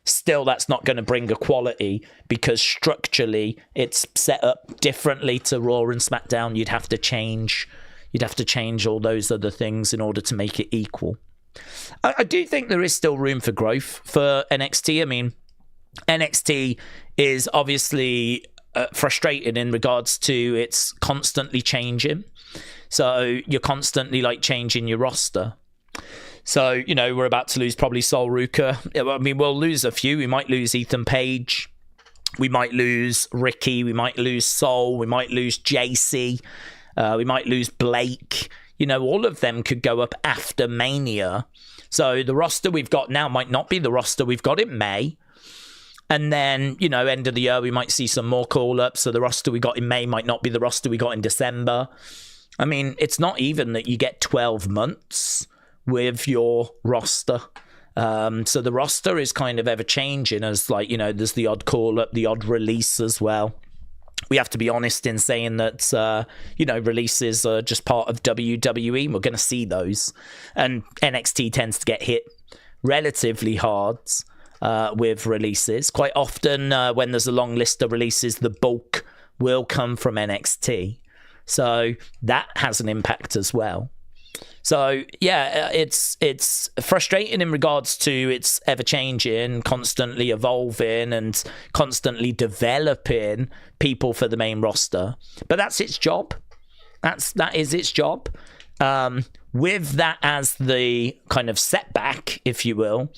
Still, that's not going to bring equality, because structurally it's set up differently to Raw and SmackDown. You'd have to change all those other things in order to make it equal. I do think there is still room for growth for NXT. I mean, NXT is obviously frustrating in regards to it's constantly changing. So you're constantly like changing your roster. So, you know, we're about to lose probably Sol Ruka. I mean, we'll lose a few. We might lose Ethan Page. We might lose Ricky. We might lose Sol. We might lose JC. We might lose Blake. You know, all of them could go up after Mania. So the roster we've got now might not be the roster we've got in May. And then, you know, end of the year, we might see some more call-ups. So the roster we got in May might not be the roster we got in December. I mean, it's not even that you get 12 months with your roster. So the roster is kind of ever-changing as, like, you know, there's the odd call-up, the odd release as well. We have to be honest in saying that, you know, releases are just part of WWE. We're going to see those. And NXT tends to get hit relatively hard with releases. Quite often when there's a long list of releases, the bulk will come from NXT. So that has an impact as well. So yeah, it's frustrating in regards to it's ever changing, constantly evolving and constantly developing people for the main roster. But that's its job. That is its job. With that as the kind of setback, if you will,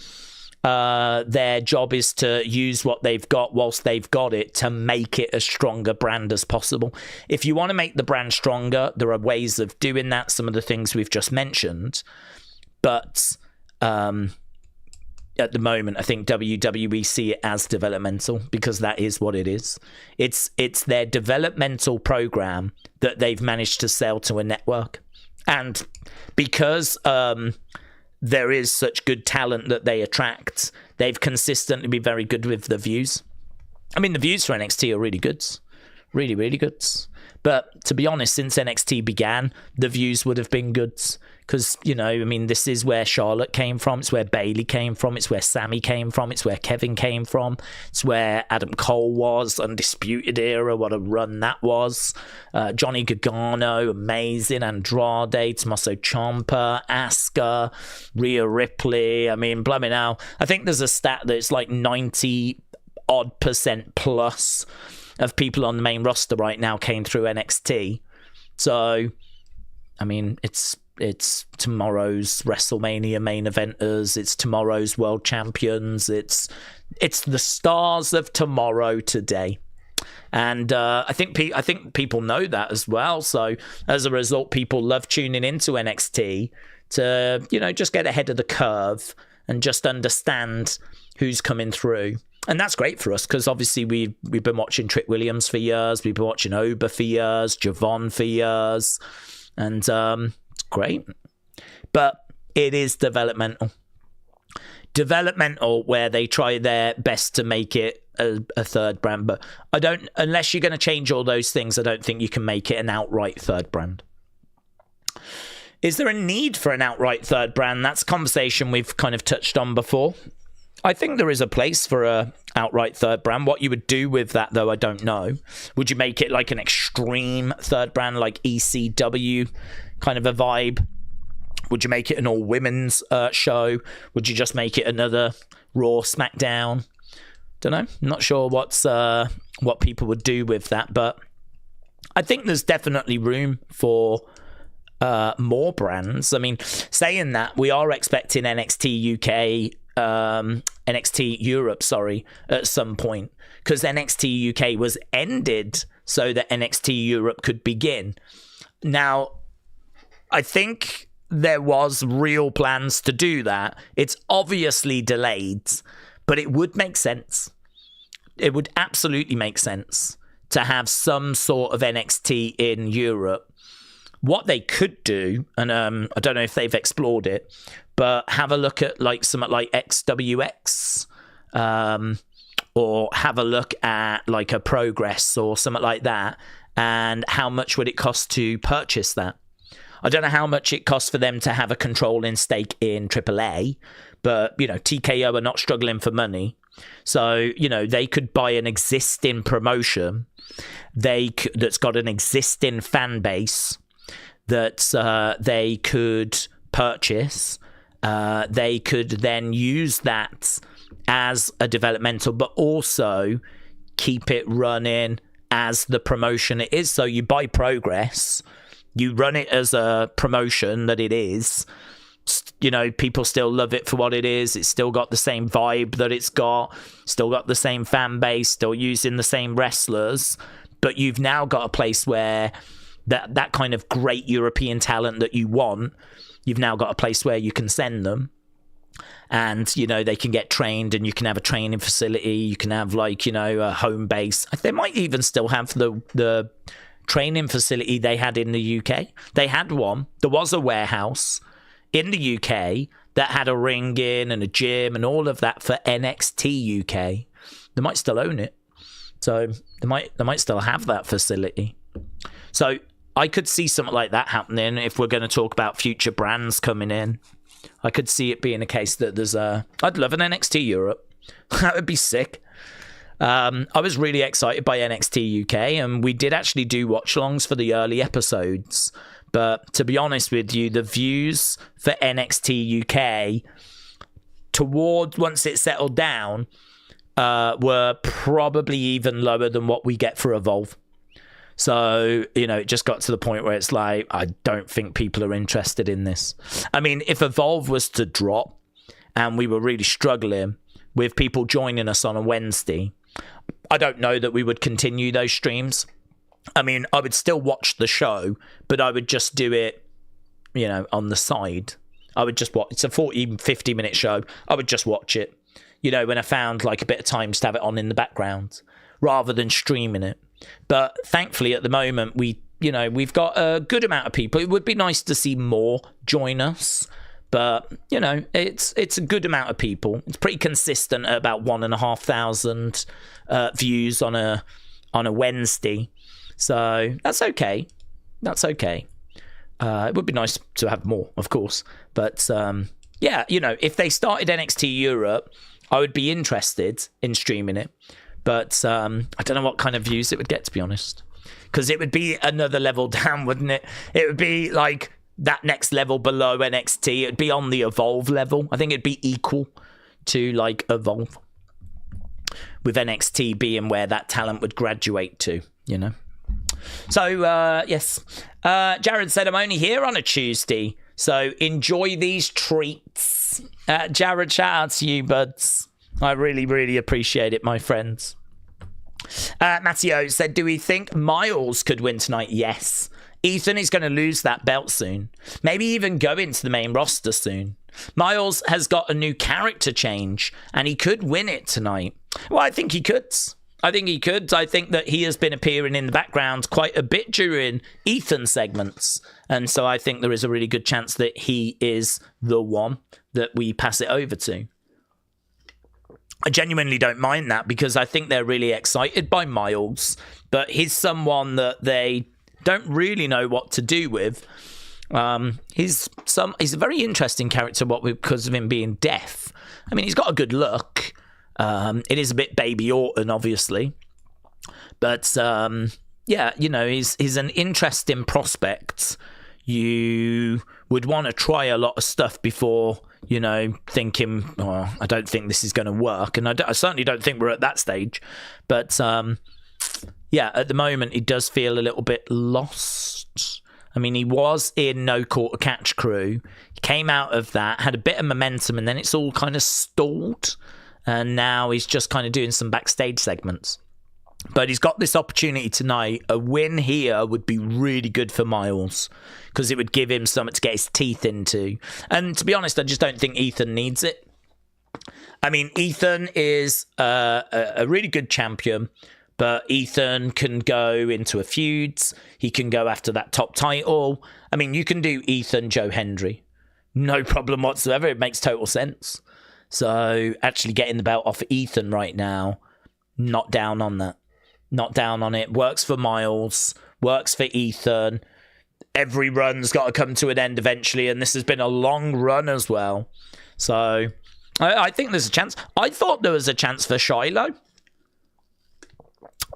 their job is to use what they've got whilst they've got it to make it as strong a brand as possible. If you want to make the brand stronger, there are ways of doing that, some of the things we've just mentioned. But at the moment, I think WWE see it as developmental, because that is what it is. It's their developmental program that they've managed to sell to a network. And because there is such good talent that they attract, they've consistently been very good with the views. I mean, the views for NXT are really good. Really, really good. But to be honest, since NXT began, the views would have been good. Because, you know, I mean, this is where Charlotte came from. It's where Bayley came from. It's where Sammy came from. It's where Kevin came from. It's where Adam Cole was. Undisputed Era, what a run that was. Johnny Gargano, amazing. Andrade, Tommaso Ciampa, Asuka, Rhea Ripley. I mean, blimey now. I think there's a stat that it's like 90% plus of people on the main roster right now came through NXT. So, I mean, it's tomorrow's WrestleMania main eventers. It's tomorrow's world champions. It's the stars of tomorrow today. And I think people know that as well. So as a result, people love tuning into NXT to, you know, just get ahead of the curve and just understand who's coming through. And that's great for us, because obviously we've been watching Trick Williams for years. We've been watching Oba for years, Javon for years. And it's great. But it is developmental. Developmental, where they try their best to make it a third brand. But unless you're going to change all those things, I don't think you can make it an outright third brand. Is there a need for an outright third brand? That's a conversation we've kind of touched on before. I think there is a place for a outright third brand. What you would do with that, though, I don't know. Would you make it like an extreme third brand, like ECW kind of a vibe? Would you make it an all-women's show? Would you just make it another Raw, SmackDown? Don't know. I'm not sure what people would do with that, but I think there's definitely room for more brands. I mean, saying that, we are expecting NXT UK NXT Europe, at some point, because NXT UK was ended so that NXT Europe could begin. Now, I think there was real plans to do that. It's obviously delayed, but it would make sense. It would absolutely make sense to have some sort of NXT in Europe. What they could do, and I don't know if they've explored it, but have a look at like something like XWX, or have a look at like a Progress or something like that, and how much would it cost to purchase that? I don't know how much it costs for them to have a controlling stake in AAA, but, you know, TKO are not struggling for money. So, you know, they could buy an existing promotion that's got an existing fan base that they could purchase. They could then use that as a developmental, but also keep it running as the promotion it is. So you buy Progress, you run it as a promotion that it is. You know, people still love it for what it is. It's still got the same vibe that it's got, still got the same fan base, still using the same wrestlers. But you've now got a place where that kind of great European talent that you want, you've now got a place where you can send them. And, you know, they can get trained, and you can have a training facility. You can have, like, you know, a home base. They might even still have the training facility they had in the UK. They had one. There was a warehouse in the UK that had a ring in and a gym and all of that for NXT UK. They might still own it. So they might still have that facility. So I could see something like that happening if we're going to talk about future brands coming in. I could see it being a case that I'd love an NXT Europe. That would be sick. I was really excited by NXT UK, and we did actually do watch-alongs for the early episodes. But to be honest with you, the views for NXT UK once it settled down were probably even lower than what we get for Evolve. So, you know, it just got to the point where it's like, I don't think people are interested in this. I mean, if Evolve was to drop and we were really struggling with people joining us on a Wednesday, I don't know that we would continue those streams. I mean, I would still watch the show, but I would just do it, you know, on the side. I would just watch. It's a 40, 50-minute show. I would just watch it, you know, when I found like a bit of time to have it on in the background rather than streaming it. But thankfully, at the moment, we've got a good amount of people. It would be nice to see more join us, but, you know, it's a good amount of people. It's pretty consistent at about 1,500 views on a Wednesday. So that's okay. That's okay. It would be nice to have more, of course. But, yeah, you know, if they started NXT Europe, I would be interested in streaming it. But I don't know what kind of views it would get, to be honest. Because it would be another level down, wouldn't it? It would be like that next level below NXT. It would be on the Evolve level. I think it'd be equal to, like, Evolve. With NXT being where that talent would graduate to, you know. So, yes. Jared said, I'm only here on a Tuesday, so enjoy these treats. Jared, shout out to you, buds. I really, really appreciate it, my friends. Matteo said, do we think Miles could win tonight? Yes. Ethan is going to lose that belt soon. Maybe even go into the main roster soon. Miles has got a new character change, and he could win it tonight. Well, I think he could. I think that he has been appearing in the background quite a bit during Ethan's segments. And so I think there is a really good chance that he is the one that we pass it over to. I genuinely don't mind that, because I think they're really excited by Miles, but he's someone that they don't really know what to do with. He's a very interesting character, because of him being deaf. I mean, he's got a good look. It is a bit Baby Orton, obviously, but yeah, you know, he's an interesting prospect. You would want to try a lot of stuff before, you know, thinking, oh, I don't think this is going to work. And I certainly don't think we're at that stage. But, yeah, at the moment, he does feel a little bit lost. I mean, he was in No Quarter Catch Crew. He came out of that, had a bit of momentum, and then it's all kind of stalled. And now he's just kind of doing some backstage segments. But he's got this opportunity tonight. A win here would be really good for Miles because it would give him something to get his teeth into. And to be honest, I just don't think Ethan needs it. I mean, Ethan is a really good champion, but Ethan can go into a feuds. He can go after that top title. I mean, you can do Ethan, Joe Hendry. No problem whatsoever. It makes total sense. So actually getting the belt off Ethan right now, not down on that. Not down on it. Works for Miles. Works for Ethan. Every run's got to come to an end eventually, and this has been a long run as well. So I think there's a chance. I thought there was a chance for Shiloh.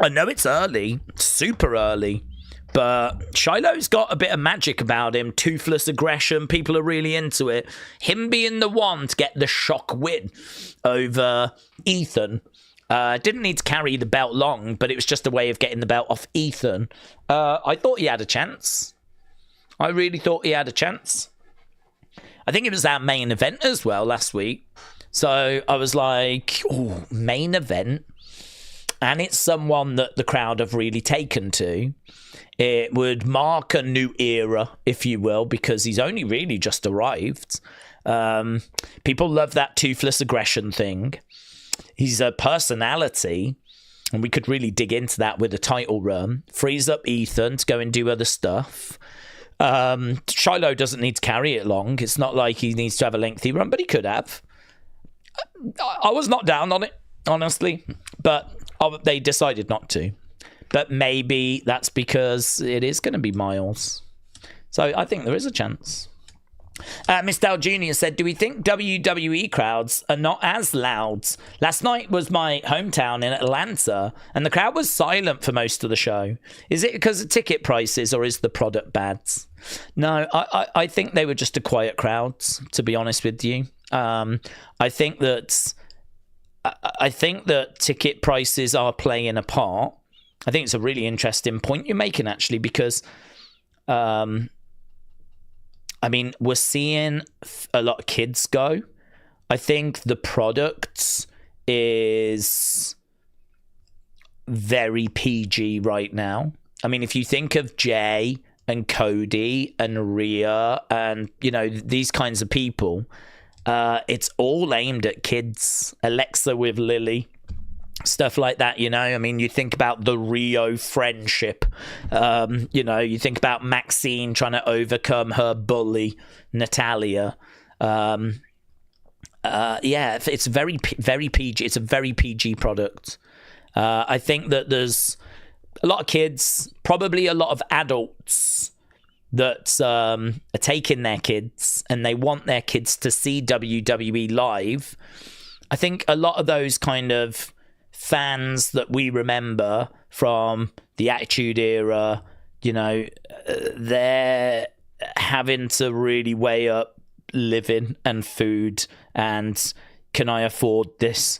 I know it's early, super early, but Shiloh's got a bit of magic about him. Toothless aggression. People are really into it. Him being the one to get the shock win over Ethan. Didn't need to carry the belt long, but it was just a way of getting the belt off Ethan. I thought he had a chance. I really thought he had a chance. I think it was our main event as well last week. So I was like, oh, main event. And it's someone that the crowd have really taken to. It would mark a new era, if you will, because he's only really just arrived. People love that toothless aggression thing. He's a personality, and we could really dig into that with a title run. Frees up Ethan to go and do other stuff. Shiloh doesn't need to carry it long. It's not like he needs to have a lengthy run, but he could have. I was not down on it, honestly, but they decided not to. But maybe that's because it is going to be Miles. So I think there is a chance. Miss Dal Jr. said, do we think WWE crowds are not as loud? Last night was my hometown in Atlanta, and the crowd was silent for most of the show. Is it because of ticket prices, or is the product bad? No, I think they were just a quiet crowd, to be honest with you. I think that ticket prices are playing a part. I think it's a really interesting point you're making, actually, because I mean, we're seeing a lot of kids go. I think the product is very PG right now. I mean, if you think of Jay and Cody and Rhea and, you know, these kinds of people, it's all aimed at kids. Alexa with Lily. Stuff like that, you know. I mean, you think about the Rio friendship. You know, you think about Maxine trying to overcome her bully, Natalia. Yeah, it's very PG. It's a very PG product. I think that there's a lot of kids, probably a lot of adults that are taking their kids and they want their kids to see WWE live. I think a lot of those kind of fans that we remember from the Attitude Era, you know, they're having to really weigh up living and food and can I afford this?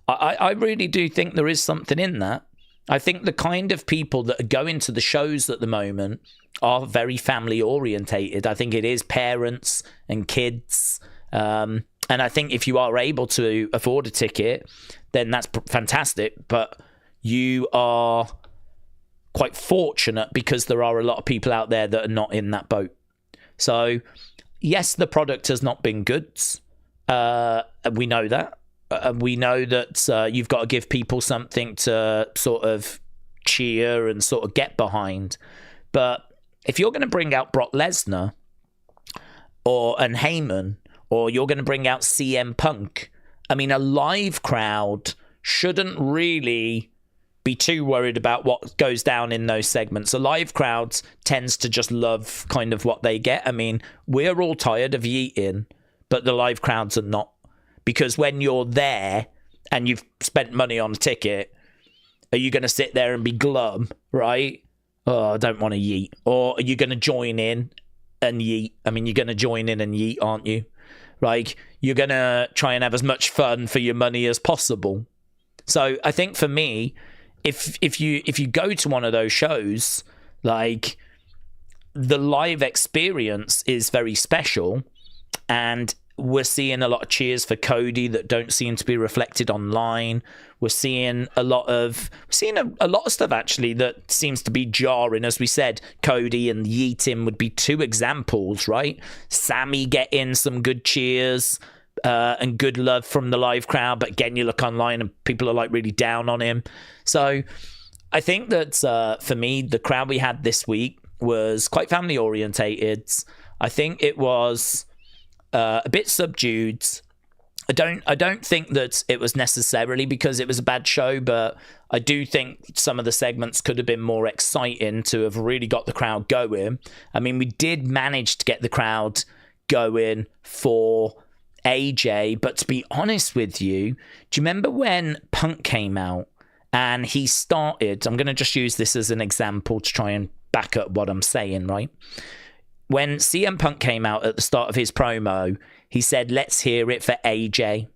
I really do think there is something in that. I think the kind of people that are going to the shows at the moment are very family orientated. I think it is parents and kids. And I think if you are able to afford a ticket, then that's fantastic. But you are quite fortunate because there are a lot of people out there that are not in that boat. So, yes, the product has not been good. We know that. We know that you've got to give people something to sort of cheer and sort of get behind. But if you're going to bring out Brock Lesnar and Heyman, or you're going to bring out CM Punk, I mean, a live crowd shouldn't really be too worried about what goes down in those segments. A live crowd tends to just love kind of what they get. I mean, we're all tired of yeeting, but the live crowds are not. Because when you're there and you've spent money on a ticket, are you going to sit there and be glum, right? Oh, I don't want to yeet. Or are you going to join in and yeet? I mean, you're going to join in and yeet, aren't you? Like, you're going to try and have as much fun for your money as possible. So I think for me, if you go to one of those shows, like, the live experience is very special. And we're seeing a lot of cheers for Cody that don't seem to be reflected online. We're seeing a lot of stuff actually that seems to be jarring. As we said, Cody and Yeetin would be two examples, right? Sammy getting some good cheers and good love from the live crowd, but again, you look online and people are like really down on him. So I think that for me, the crowd we had this week was quite family orientated. I think it was a bit subdued. I don't think that it was necessarily because it was a bad show, but I do think some of the segments could have been more exciting to have really got the crowd going. I mean, we did manage to get the crowd going for AJ, but to be honest with you, do you remember when Punk came out and he started, I'm going to just use this as an example to try and back up what I'm saying, right? When CM Punk came out at the start of his promo, he said, "Let's hear it for AJ."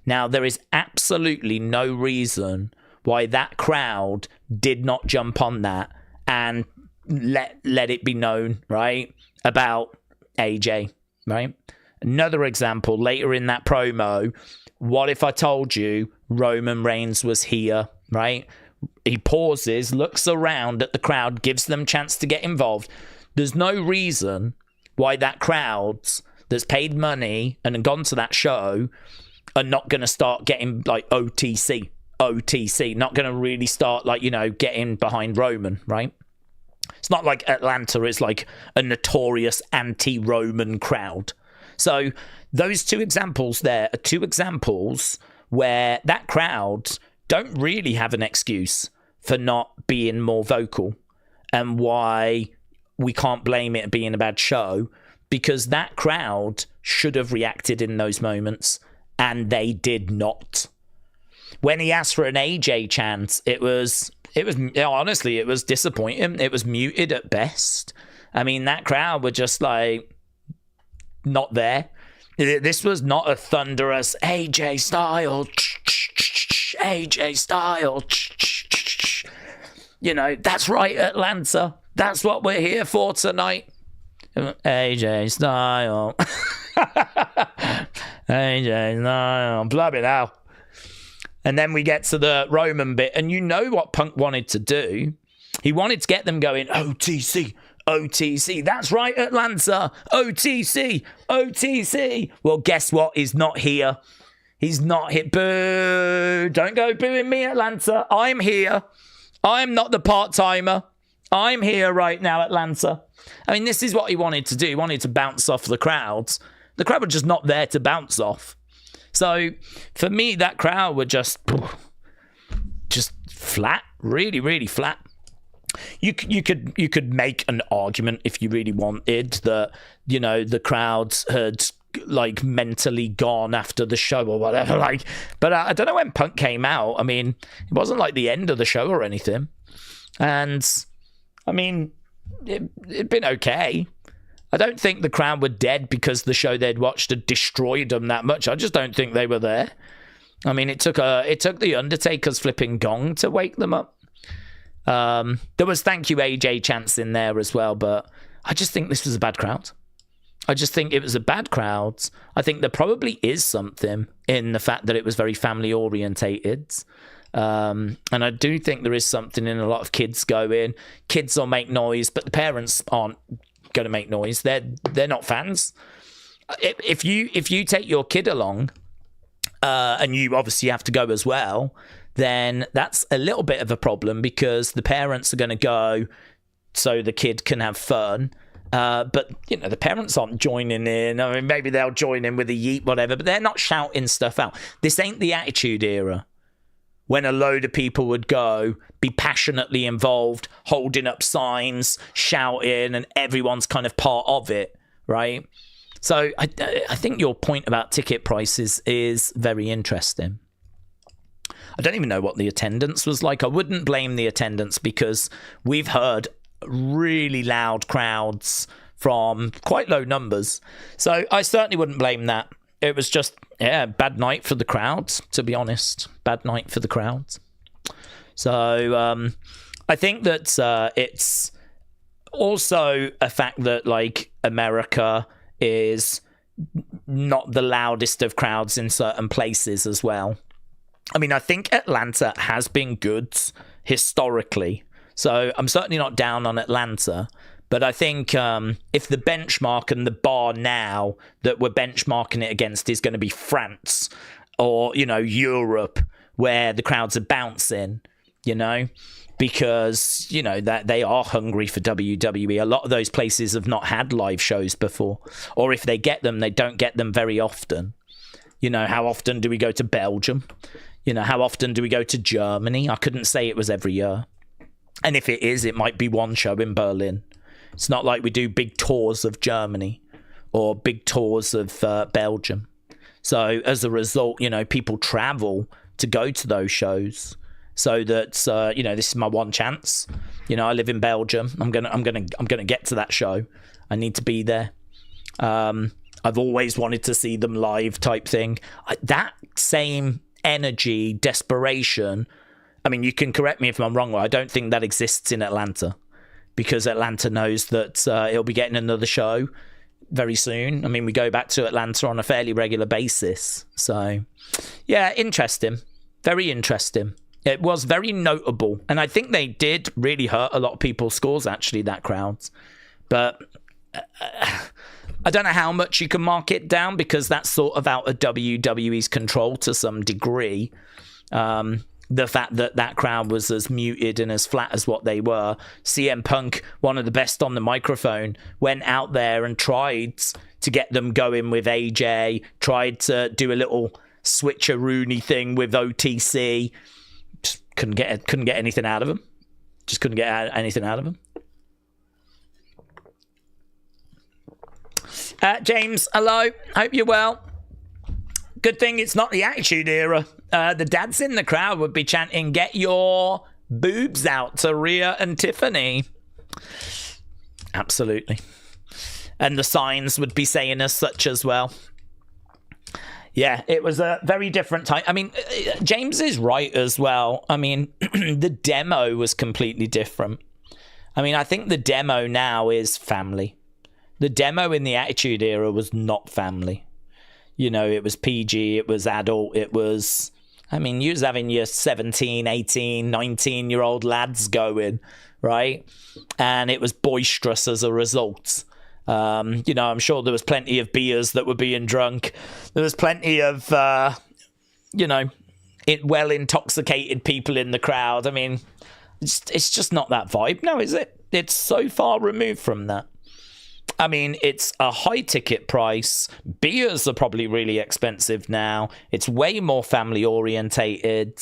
Now, there is absolutely no reason why that crowd did not jump on that and let it be known, right, about AJ, right? Another example, later in that promo, what if I told you Roman Reigns was here, right? He pauses, looks around at the crowd, gives them a chance to get involved. There's no reason why that crowd that's paid money and gone to that show are not going to start getting like OTC, not going to really start like, you know, getting behind Roman, right? It's not like Atlanta is like a notorious anti-Roman crowd. So those two examples there are two examples where that crowd don't really have an excuse for not being more vocal, and why we can't blame it being a bad show, because that crowd should have reacted in those moments and they did not. When he asked for an AJ chant, it was honestly, it was disappointing. It was muted at best. I mean, that crowd were just like not there. This was not a thunderous AJ style, AJ style. You know, that's right, Atlanta. That's what we're here for tonight. AJ style. AJ style. Bloody hell. And then we get to the Roman bit, and you know what Punk wanted to do. He wanted to get them going, OTC, OTC. That's right, Atlanta. OTC, OTC. Well, guess what? He's not here. He's not here. Boo. Don't go booing me, Atlanta. I'm here. I'm not the part-timer. I'm here right now, Atlanta. I mean, this is what he wanted to do. He wanted to bounce off the crowds. The crowd were just not there to bounce off. So, for me, that crowd were just flat. Really, really flat. You could make an argument if you really wanted that, you know, the crowds had like mentally gone after the show or whatever, like, but I don't know when Punk came out. I mean, it wasn't like the end of the show or anything, and I mean, it'd been okay. I don't think the crowd were dead because the show they'd watched had destroyed them that much. I just don't think they were there. I mean, it took the Undertaker's flipping gong to wake them up. There was thank you AJ chants in there as well, but I just think this was a bad crowd. I just think it was a bad crowd. I think there probably is something in the fact that it was very family orientated. And I do think there is something in a lot of kids going. Kids will make noise, but the parents aren't going to make noise. They're not fans. If you take your kid along, and you obviously have to go as well, then that's a little bit of a problem because the parents are going to go so the kid can have fun. But, you know, the parents aren't joining in. I mean, maybe they'll join in with a yeet, whatever, but they're not shouting stuff out. This ain't the Attitude Era when a load of people would go, be passionately involved, holding up signs, shouting, and everyone's kind of part of it, right? So I think your point about ticket prices is very interesting. I don't even know what the attendance was like. I wouldn't blame the attendance because we've heard really loud crowds from quite low numbers. So I certainly wouldn't blame that. It was just, bad night for the crowds, to be honest. Bad night for the crowds. So I think that it's also a fact that, like, America is not the loudest of crowds in certain places as well. I mean, I think Atlanta has been good historically, so I'm certainly not down on Atlanta. But I think if the benchmark and the bar now that we're benchmarking it against is going to be France or, Europe, where the crowds are bouncing, because, that they are hungry for WWE. A lot of those places have not had live shows before, or if they get them, they don't get them very often. How often do we go to Belgium? How often do we go to Germany? I couldn't say it was every year. And if it is, it might be one show in Berlin. It's not like we do big tours of Germany or big tours of Belgium. So as a result, people travel to go to those shows. So that this is my one chance. I live in Belgium. I'm gonna get to that show. I need to be there. I've always wanted to see them live, type thing. That same energy, desperation. I mean, you can correct me if I'm wrong. I don't think that exists in Atlanta, because Atlanta knows that it'll be getting another show very soon. I mean, we go back to Atlanta on a fairly regular basis. So, yeah, interesting. Very interesting. It was very notable. And I think they did really hurt a lot of people's scores, actually, that crowd. But I don't know how much you can mark it down, because that's sort of out of WWE's control to some degree. The fact that crowd was as muted and as flat as what they were. CM Punk, one of the best on the microphone, went out there and tried to get them going with AJ, tried to do a little switcheroony thing with OTC. Just couldn't get anything out of him. Just couldn't get anything out of him. James, hello. Hope you're well. Good thing it's not the Attitude Era. The dads in the crowd would be chanting, "Get your boobs out" to Rhea and Tiffany. Absolutely. And the signs would be saying as such as well. Yeah, it was a very different time. I mean, James is right as well. I mean, the demo was completely different. I mean, I think the demo now is family. The demo in the Attitude Era was not family. It was PG, it was adult, it was... I mean, you was having your 17, 18, 19-year-old lads going, right? And it was boisterous as a result. I'm sure there was plenty of beers that were being drunk. There was plenty of, well-intoxicated people in the crowd. I mean, it's just not that vibe now, is it? It's so far removed from that. I mean, it's a high ticket price. Beers are probably really expensive now. It's way more family orientated.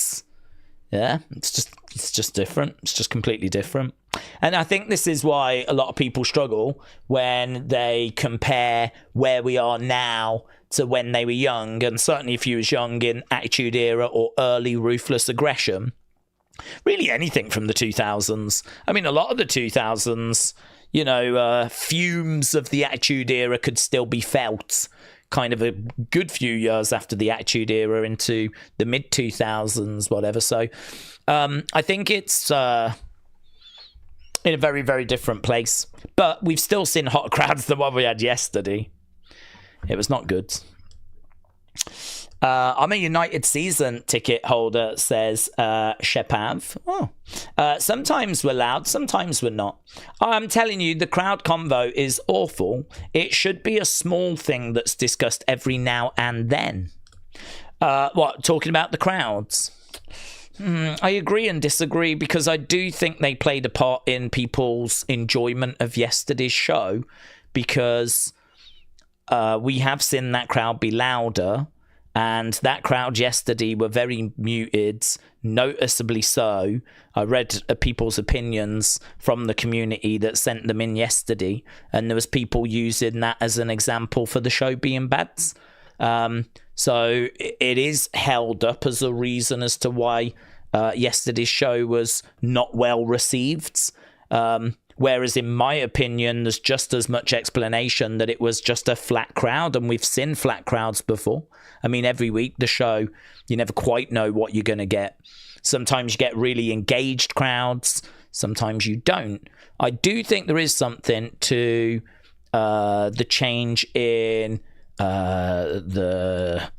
Yeah, it's just different. It's just completely different. And I think this is why a lot of people struggle when they compare where we are now to when they were young. And certainly if you was young in Attitude Era or early Ruthless Aggression, really anything from the 2000s. I mean, a lot of the 2000s, fumes of the Attitude Era could still be felt kind of a good few years after the Attitude Era into the mid-2000s, whatever. So I think it's in a very, very different place. But we've still seen hotter crowds than what we had yesterday. It was not good. I'm a United season ticket holder, says Shepav. Sometimes we're loud, sometimes we're not. I'm telling you, the crowd convo is awful. It should be a small thing that's discussed every now and then. Talking about the crowds? I agree and disagree, because I do think they played a part in people's enjoyment of yesterday's show, because we have seen that crowd be louder. And that crowd yesterday were very muted, noticeably so. I read people's opinions from the community that sent them in yesterday, and there was people using that as an example for the show being bad. So it is held up as a reason as to why yesterday's show was not well received. Whereas in my opinion, there's just as much explanation that it was just a flat crowd, and we've seen flat crowds before. I mean, every week the show, you never quite know what you're going to get. Sometimes you get really engaged crowds, sometimes you don't. I do think there is something to the change in the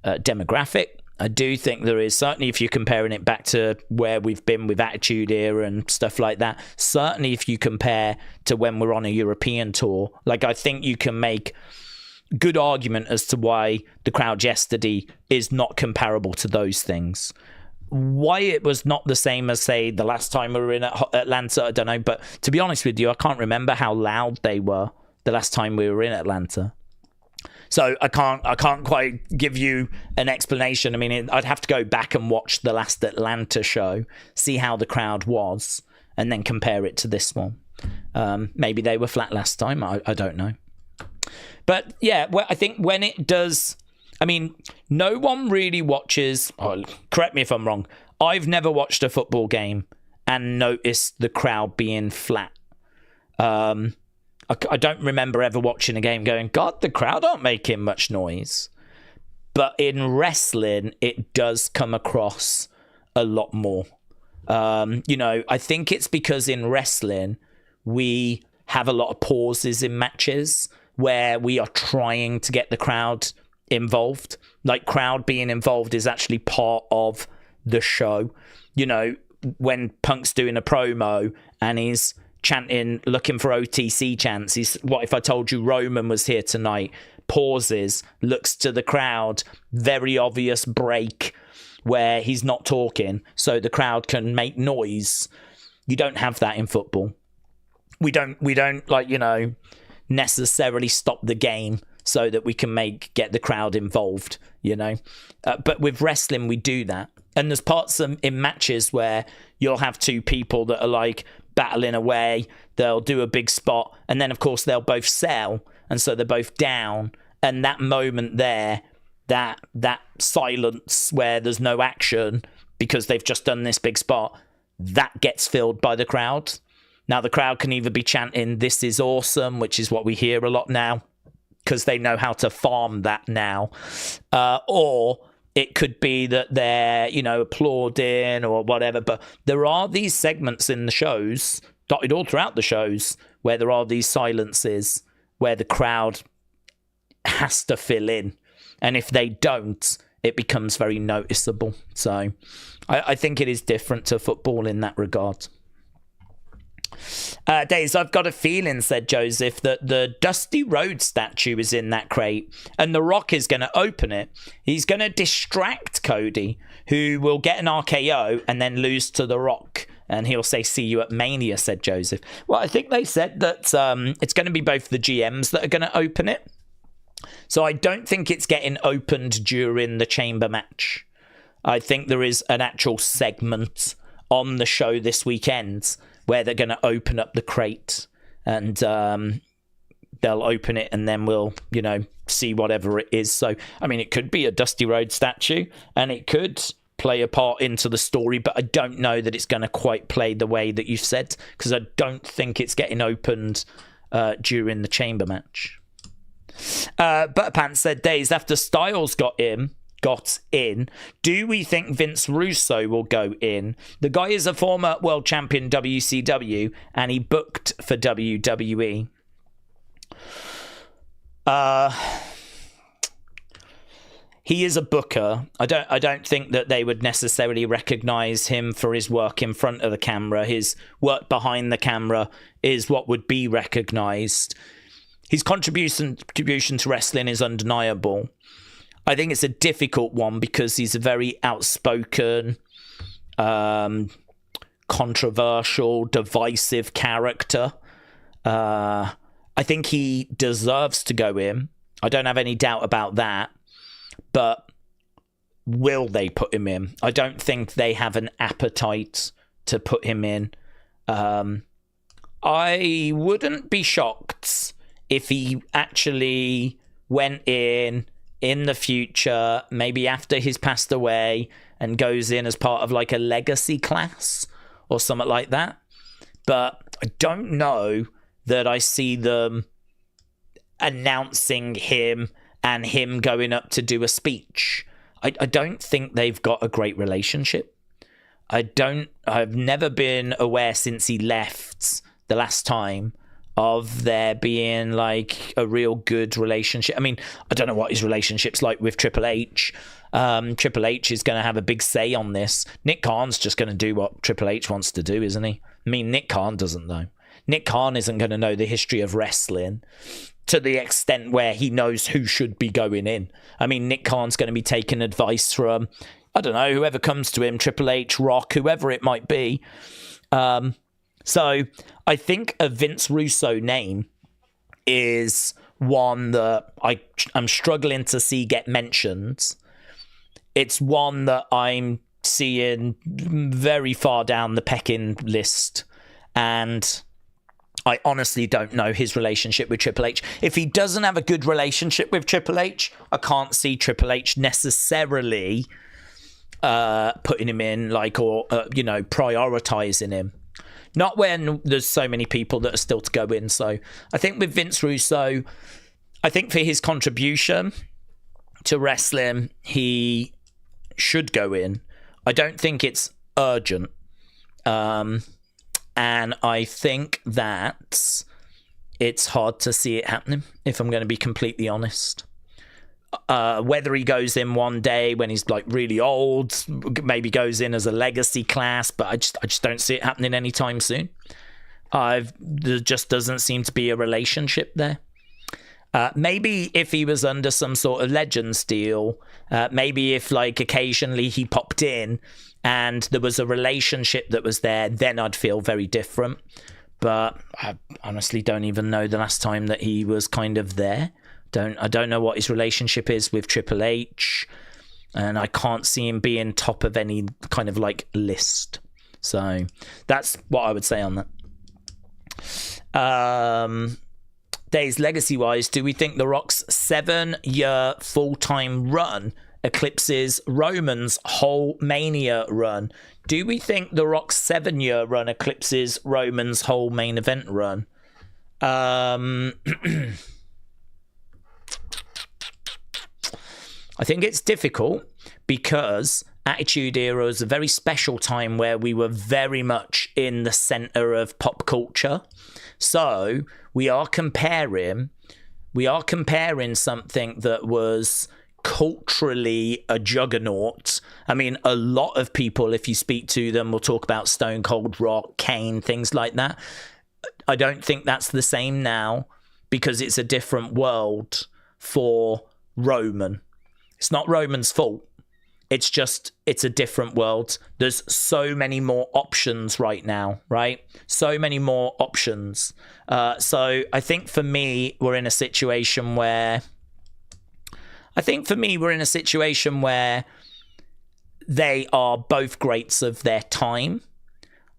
demographic. I do think there is, certainly if you're comparing it back to where we've been with Attitude Era and stuff like that, certainly if you compare to when we're on a European tour, like I think you can make good argument as to why the crowd yesterday is not comparable to those things. Why it was not the same as, say, the last time we were in Atlanta, I don't know. But to be honest with you, I can't remember how loud they were the last time we were in Atlanta. So I can't quite give you an explanation. I mean, I'd have to go back and watch the last Atlanta show, see how the crowd was, and then compare it to this one. Maybe they were flat last time. I don't know. But yeah, I think when it does, I mean, no one really watches, correct me if I'm wrong, I've never watched a football game and noticed the crowd being flat. I don't remember ever watching a game going, God, the crowd aren't making much noise. But in wrestling, it does come across a lot more. I think it's because in wrestling, we have a lot of pauses in matches where we are trying to get the crowd involved. Like, crowd being involved is actually part of the show. When Punk's doing a promo and he's chanting, looking for OTC chants. He's, what if I told you Roman was here tonight? Pauses, looks to the crowd, very obvious break where he's not talking so the crowd can make noise. You don't have that in football. We don't necessarily stop the game so that we can get the crowd involved, but with wrestling we do that. And there's parts in matches where you'll have two people that are like battling away, they'll do a big spot, and then of course they'll both sell, and so they're both down, and that moment there, that silence where there's no action because they've just done this big spot, that gets filled by the crowd. Now the crowd can either be chanting "This is awesome," which is what we hear a lot now because they know how to farm that now, or it could be that they're, applauding or whatever. But there are these segments in the shows, dotted all throughout the shows, where there are these silences where the crowd has to fill in. And if they don't, it becomes very noticeable. So I think it is different to football in that regard. Daze, I've got a feeling, said Joseph, that the Dusty Rhodes statue is in that crate and The Rock is going to open it. He's going to distract Cody, who will get an RKO and then lose to The Rock. And he'll say, "See you at Mania," said Joseph. Well, I think they said that it's going to be both the GMs that are going to open it. So I don't think it's getting opened during the chamber match. I think there is an actual segment on the show this weekend where they're going to open up the crate and they'll open it and then we'll, see whatever it is. So, I mean, it could be a Dusty Rhodes statue and it could play a part into the story, but I don't know that it's going to quite play the way that you've said because I don't think it's getting opened during the chamber match. Butterpants said, Days, after Styles got in, do we think Vince Russo will go in? The guy is a former world champion WCW and he booked for WWE. He is a booker. I don't think that they would necessarily recognize him for his work in front of the camera. His work behind the camera is what would be recognized. His contribution to wrestling is undeniable. I think it's a difficult one because he's a very outspoken, controversial, divisive character. I think he deserves to go in. I don't have any doubt about that. But will they put him in? I don't think they have an appetite to put him in. I wouldn't be shocked if he actually went in the future, maybe after he's passed away, and goes in as part of like a legacy class or something like that. But I don't know that I see them announcing him and him going up to do a speech. I don't think they've got a great relationship. I've never been aware since he left the last time of there being like a real good relationship. I mean, I don't know what his relationship's like with Triple H. Triple H is going to have a big say on this. Nick Khan's just going to do what Triple H wants to do, isn't he? I mean, Nick Khan doesn't know. Nick Khan isn't going to know the history of wrestling to the extent where he knows who should be going in. I mean, Nick Khan's going to be taking advice from, I don't know, whoever comes to him, Triple H, Rock, whoever it might be. So I think a Vince Russo name is one that I'm struggling to see get mentioned. It's one that I'm seeing very far down the pecking list. And I honestly don't know his relationship with Triple H. If he doesn't have a good relationship with Triple H, I can't see Triple H necessarily putting him in, like, or, prioritizing him. Not when there's so many people that are still to go in. So I think with Vince Russo, I think for his contribution to wrestling, he should go in. I don't think it's urgent. And I think that it's hard to see it happening, if I'm going to be completely honest. Whether he goes in one day when he's like really old, maybe goes in as a legacy class, but I just don't see it happening anytime soon. There just doesn't seem to be a relationship there. Maybe if he was under some sort of Legends deal, maybe if like occasionally he popped in and there was a relationship that was there, then I'd feel very different. But I honestly don't even know the last time that he was kind of there. I don't know what his relationship is with Triple H, and I can't see him being top of any kind of like list. So that's what I would say on that. Days legacy wise, do we think The Rock's 7-year full-time run eclipses Roman's whole Mania run? Do we think The Rock's 7-year run eclipses Roman's whole main event run? I think it's difficult because Attitude Era was a very special time where we were very much in the center of pop culture. So we are comparing something that was culturally a juggernaut. I mean, a lot of people, if you speak to them, will talk about Stone Cold Rock, Kane, things like that. I don't think that's the same now because it's a different world for Roman. It's not Roman's fault. It's just, it's a different world. There's so many more options right now, right? So many more options. So I think for me, we're in a situation where they are both greats of their time.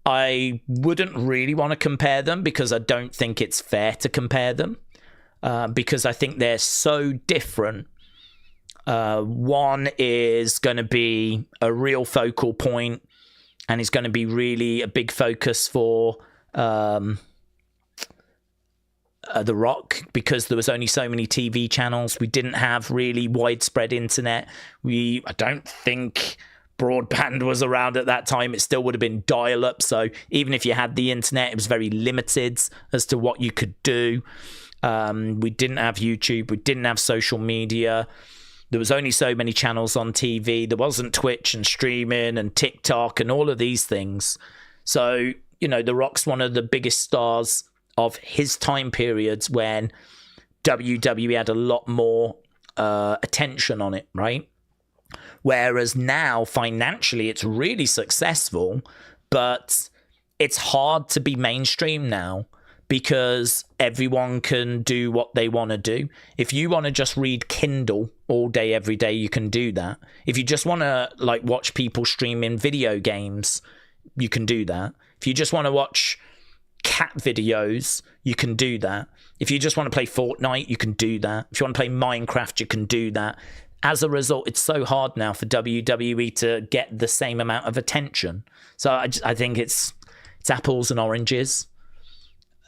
I wouldn't really want to compare them because I don't think it's fair to compare them because I think they're so different. One is going to be a real focal point and is going to be really a big focus for The Rock because there was only so many TV channels. We didn't have really widespread internet. I don't think broadband was around at that time. It still would have been dial-up. So even if you had the internet, it was very limited as to what you could do. We didn't have YouTube. We didn't have social media. There was only so many channels on TV. There wasn't Twitch and streaming and TikTok and all of these things. So, The Rock's one of the biggest stars of his time periods when WWE had a lot more attention on it, right? Whereas now, financially, it's really successful, but it's hard to be mainstream now because everyone can do what they want to do. If you want to just read Kindle all day, every day, you can do that. If you just want to watch people streaming video games, you can do that. If you just want to watch cat videos, you can do that. If you just want to play Fortnite, you can do that. If you want to play Minecraft, you can do that. As a result, it's so hard now for WWE to get the same amount of attention. So I think it's apples and oranges.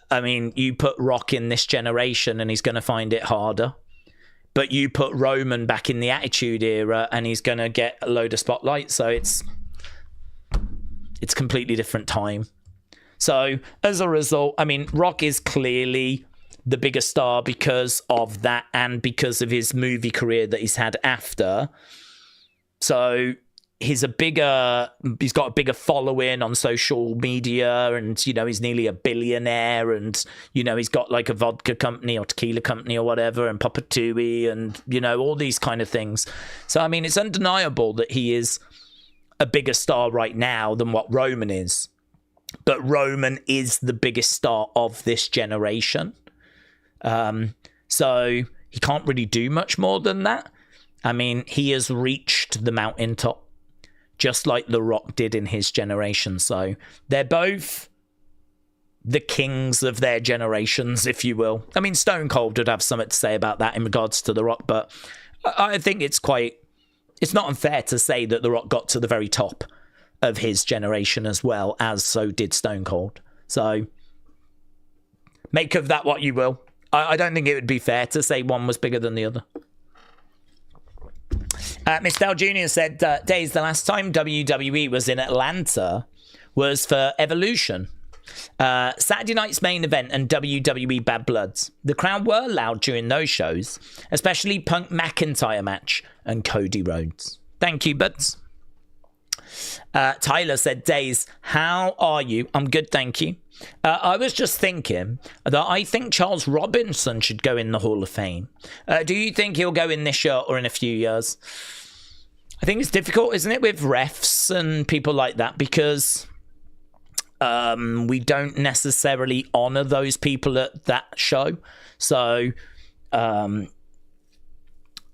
I mean, you put Rock in this generation and he's going to find it harder. But you put Roman back in the Attitude Era and he's going to get a load of spotlight. So it's completely different time. So as a result, I mean, Rock is clearly the bigger star because of that and because of his movie career that he's had after. So he's got a bigger following on social media, and, you know, he's nearly a billionaire, and, you know, he's got like a vodka company or tequila company or whatever, and Papa Tui, and, you know, all these kind of things. So, I mean, it's undeniable that he is a bigger star right now than what Roman is. But Roman is the biggest star of this generation. So he can't really do much more than that. I mean, he has reached the mountaintop, just like The Rock did in his generation. So they're both the kings of their generations, if you will. I mean, Stone Cold would have something to say about that in regards to The Rock, but I think it's not unfair to say that The Rock got to the very top of his generation as well, as so did Stone Cold. So make of that what you will. I don't think it would be fair to say one was bigger than the other. Miss Dell Jr. said, Daze, the last time WWE was in Atlanta was for Evolution. Saturday night's main event and WWE Bad Bloods. The crowd were loud during those shows, especially Punk McIntyre match and Cody Rhodes. Thank you, buds. Tyler said, Daze, how are you? I'm good, thank you. I was just thinking that I think Charles Robinson should go in the Hall of Fame. Do you think he'll go in this year or in a few years? I think it's difficult, isn't it, with refs and people like that, because we don't necessarily honor those people at that show. So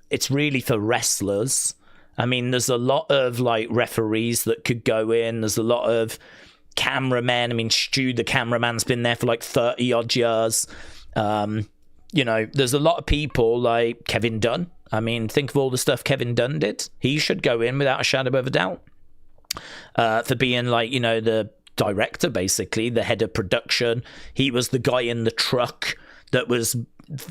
it's really for wrestlers. I mean, there's a lot of like referees that could go in. There's a lot of cameramen. I mean, Stu, the cameraman's been there for like 30 odd years. You know, there's a lot of people like Kevin Dunn. I mean, think of all the stuff Kevin Dunn did. He should go in without a shadow of a doubt for being like, you know, the director, basically, the head of production. He was the guy in the truck that was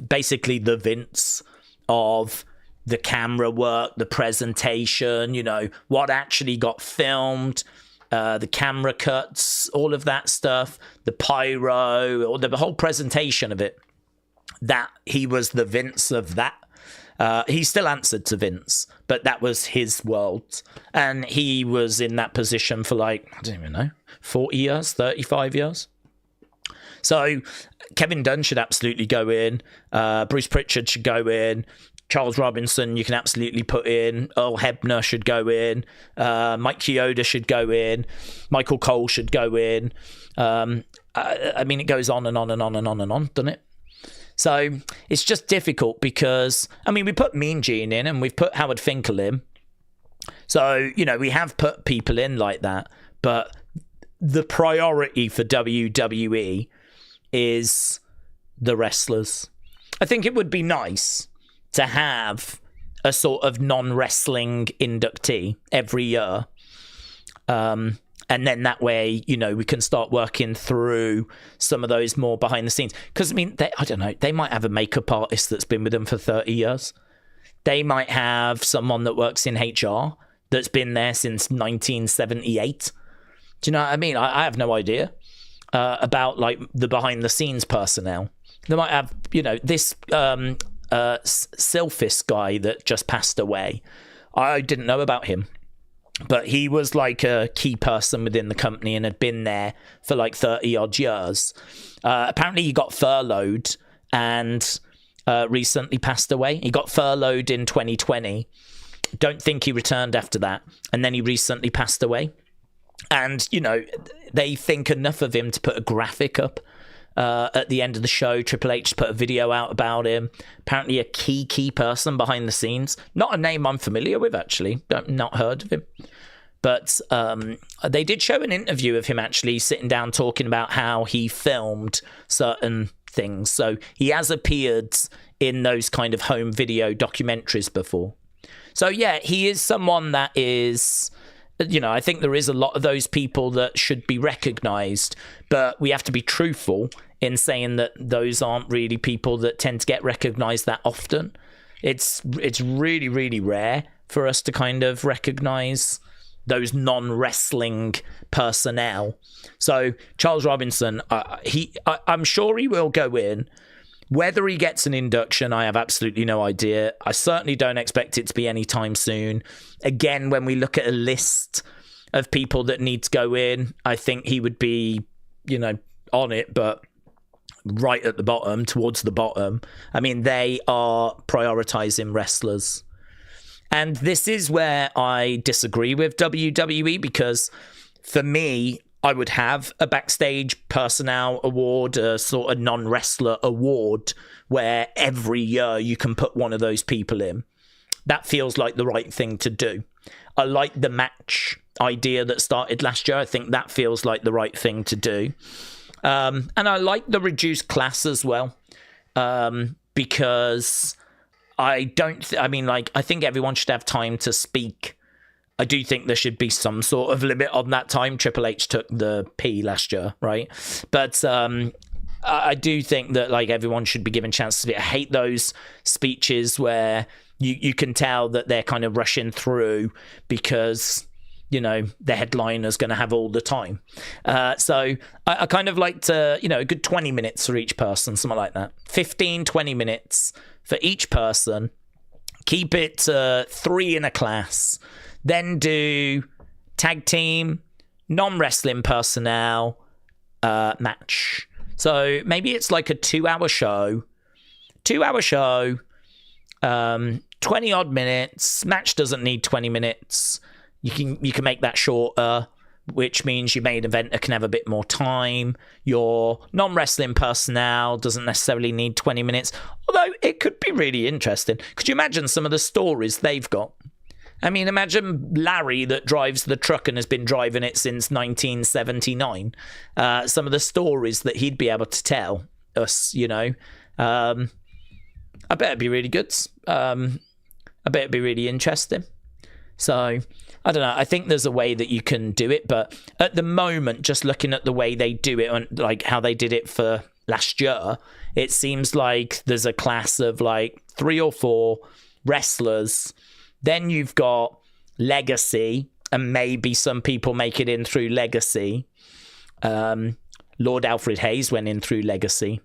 basically the Vince of the camera work, the presentation, you know, what actually got filmed, the camera cuts, all of that stuff, the pyro, or the whole presentation of it. That he was the Vince of that. He still answered to Vince, but that was his world. And he was in that position for like, I don't even know, 40 years, 35 years. So Kevin Dunn should absolutely go in. Bruce Pritchard should go in. Charles Robinson, you can absolutely put in. Earl Hebner should go in. Mike Chioda should go in. Michael Cole should go in. I mean, it goes on and on and on and on and on, doesn't it? So it's just difficult because, I mean, we put Mean Gene in and we've put Howard Finkel in. So, you know, we have put people in like that. But the priority for WWE is the wrestlers. I think it would be nice to have a sort of non-wrestling inductee every year. And then that way, you know, we can start working through some of those more behind the scenes. Because, I mean, I don't know, they might have a makeup artist that's been with them for 30 years. They might have someone that works in HR that's been there since 1978. Do you know what I mean? I have no idea about, like, the behind the scenes personnel. They might have, you know, this Silphis guy that just passed away. I didn't know about him. But he was like a key person within the company and had been there for like 30 odd years. Apparently he got furloughed and recently passed away. He got furloughed in 2020. Don't think he returned after that. And then he recently passed away. And, you know, they think enough of him to put a graphic up at the end of the show. Triple H put a video out about him. Apparently a key person behind the scenes. Not a name I'm familiar with, actually. I've not heard of him. But they did show an interview of him actually sitting down talking about how he filmed certain things. So he has appeared in those kind of home video documentaries before. So yeah, he is someone that is, you know, I think there is a lot of those people that should be recognized, but we have to be truthful in saying that those aren't really people that tend to get recognized that often. It's really, really rare for us to kind of recognize those non-wrestling personnel. So Charles Robinson, I'm sure he will go in. Whether he gets an induction, I have absolutely no idea. I certainly don't expect it to be anytime soon. Again, when we look at a list of people that need to go in, I think he would be, on it, but right at the bottom, towards the bottom. I mean, they are prioritizing wrestlers. And this is where I disagree with WWE, because for me, I would have a backstage personnel award, a sort of non-wrestler award, where every year you can put one of those people in. That feels like the right thing to do. I like the match idea that started last year. I think that feels like the right thing to do. And I like the reduced class as well, because I think everyone should have time to speak. I do think there should be some sort of limit on that time. Triple H took the P last year, right? But I do think that everyone should be given a chance to speak. I hate those speeches where you can tell that they're kind of rushing through because the headliner's going to have all the time. So I kind of like to, a good 20 minutes for each person, something like that. 15, 20 minutes for each person. Keep it 3 in a class. Then do tag team, non-wrestling personnel, match. So maybe it's like a 2-hour show. 2-hour show, 20 odd minutes. Match doesn't need 20 minutes. You can make that shorter, which means your main eventer can have a bit more time. Your non-wrestling personnel doesn't necessarily need 20 minutes, although it could be really interesting. Could you imagine some of the stories they've got? I mean, imagine Larry that drives the truck and has been driving it since 1979. Some of the stories that he'd be able to tell us, I bet it'd be really good. I bet it'd be really interesting. So, I don't know. I think there's a way that you can do it, but at the moment, just looking at the way they do it and how they did it for last year, it seems like there's a class of 3 or 4 wrestlers. Then you've got Legacy, and maybe some people make it in through Legacy. Lord Alfred Hayes went in through Legacy.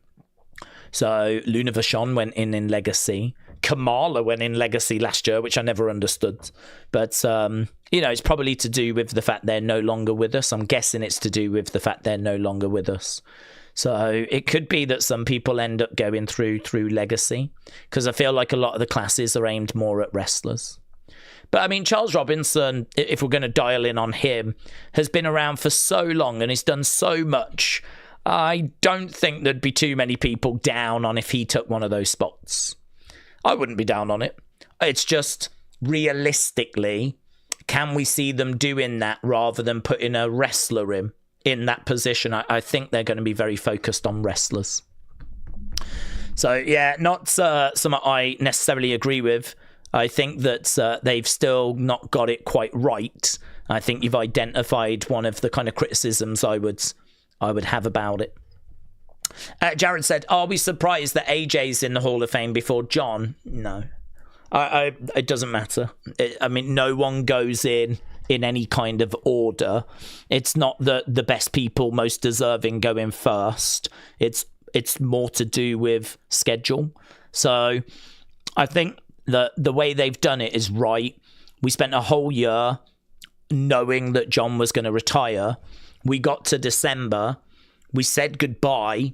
So Luna Vachon went in Legacy. Kamala went in Legacy last year, which I never understood. But, it's probably to do with the fact they're no longer with us. I'm guessing it's to do with the fact they're no longer with us. So it could be that some people end up going through Legacy, because I feel like a lot of the classes are aimed more at wrestlers. But I mean, Charles Robinson, if we're going to dial in on him, has been around for so long and he's done so much. I don't think there'd be too many people down on if he took one of those spots. I wouldn't be down on it. It's just realistically, can we see them doing that rather than putting a wrestler in that position? I think they're going to be very focused on wrestlers. So, yeah, not something I necessarily agree with. I think that they've still not got it quite right. I think you've identified one of the kind of criticisms I would have about it. Jared said, are we surprised that AJ's in the Hall of Fame before John? No. It doesn't matter. No one goes in any kind of order. It's not the best people, most deserving, go in first. It's more to do with schedule. So I think the way they've done it is right. We spent a whole year knowing that John was going to retire. We got to December. We said goodbye.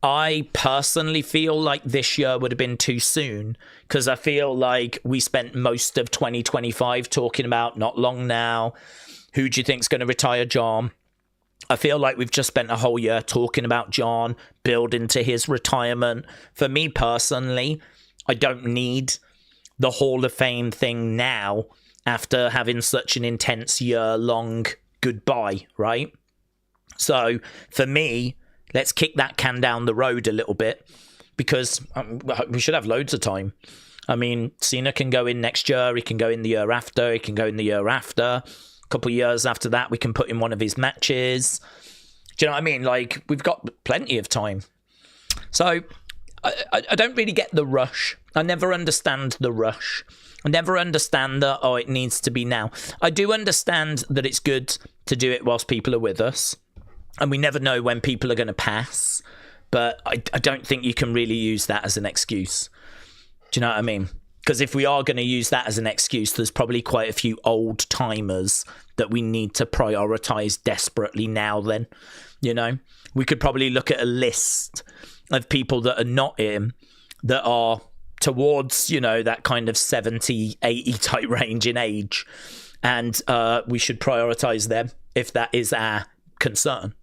I personally feel like this year would have been too soon, because I feel like we spent most of 2025 talking about not long now. Who do you think's going to retire John? I feel like we've just spent a whole year talking about John, building to his retirement. For me personally, I don't need the Hall of Fame thing now after having such an intense year-long goodbye, right? So for me, let's kick that can down the road a little bit, because we should have loads of time. I mean, Cena can go in next year. He can go in the year after. He can go in the year after. A couple of years after that, we can put in one of his matches. Do you know what I mean? Like, we've got plenty of time. So I don't really get the rush. I never understand the rush. I never understand that, oh, it needs to be now. I do understand that it's good to do it whilst people are with us, and we never know when people are going to pass, but I don't think you can really use that as an excuse. Do you know what I mean? Because if we are going to use that as an excuse, there's probably quite a few old timers that we need to prioritize desperately now then. You know, we could probably look at a list of people that are not in, that are towards, you know, that kind of 70, 80 type range in age. And we should prioritize them if that is our concern,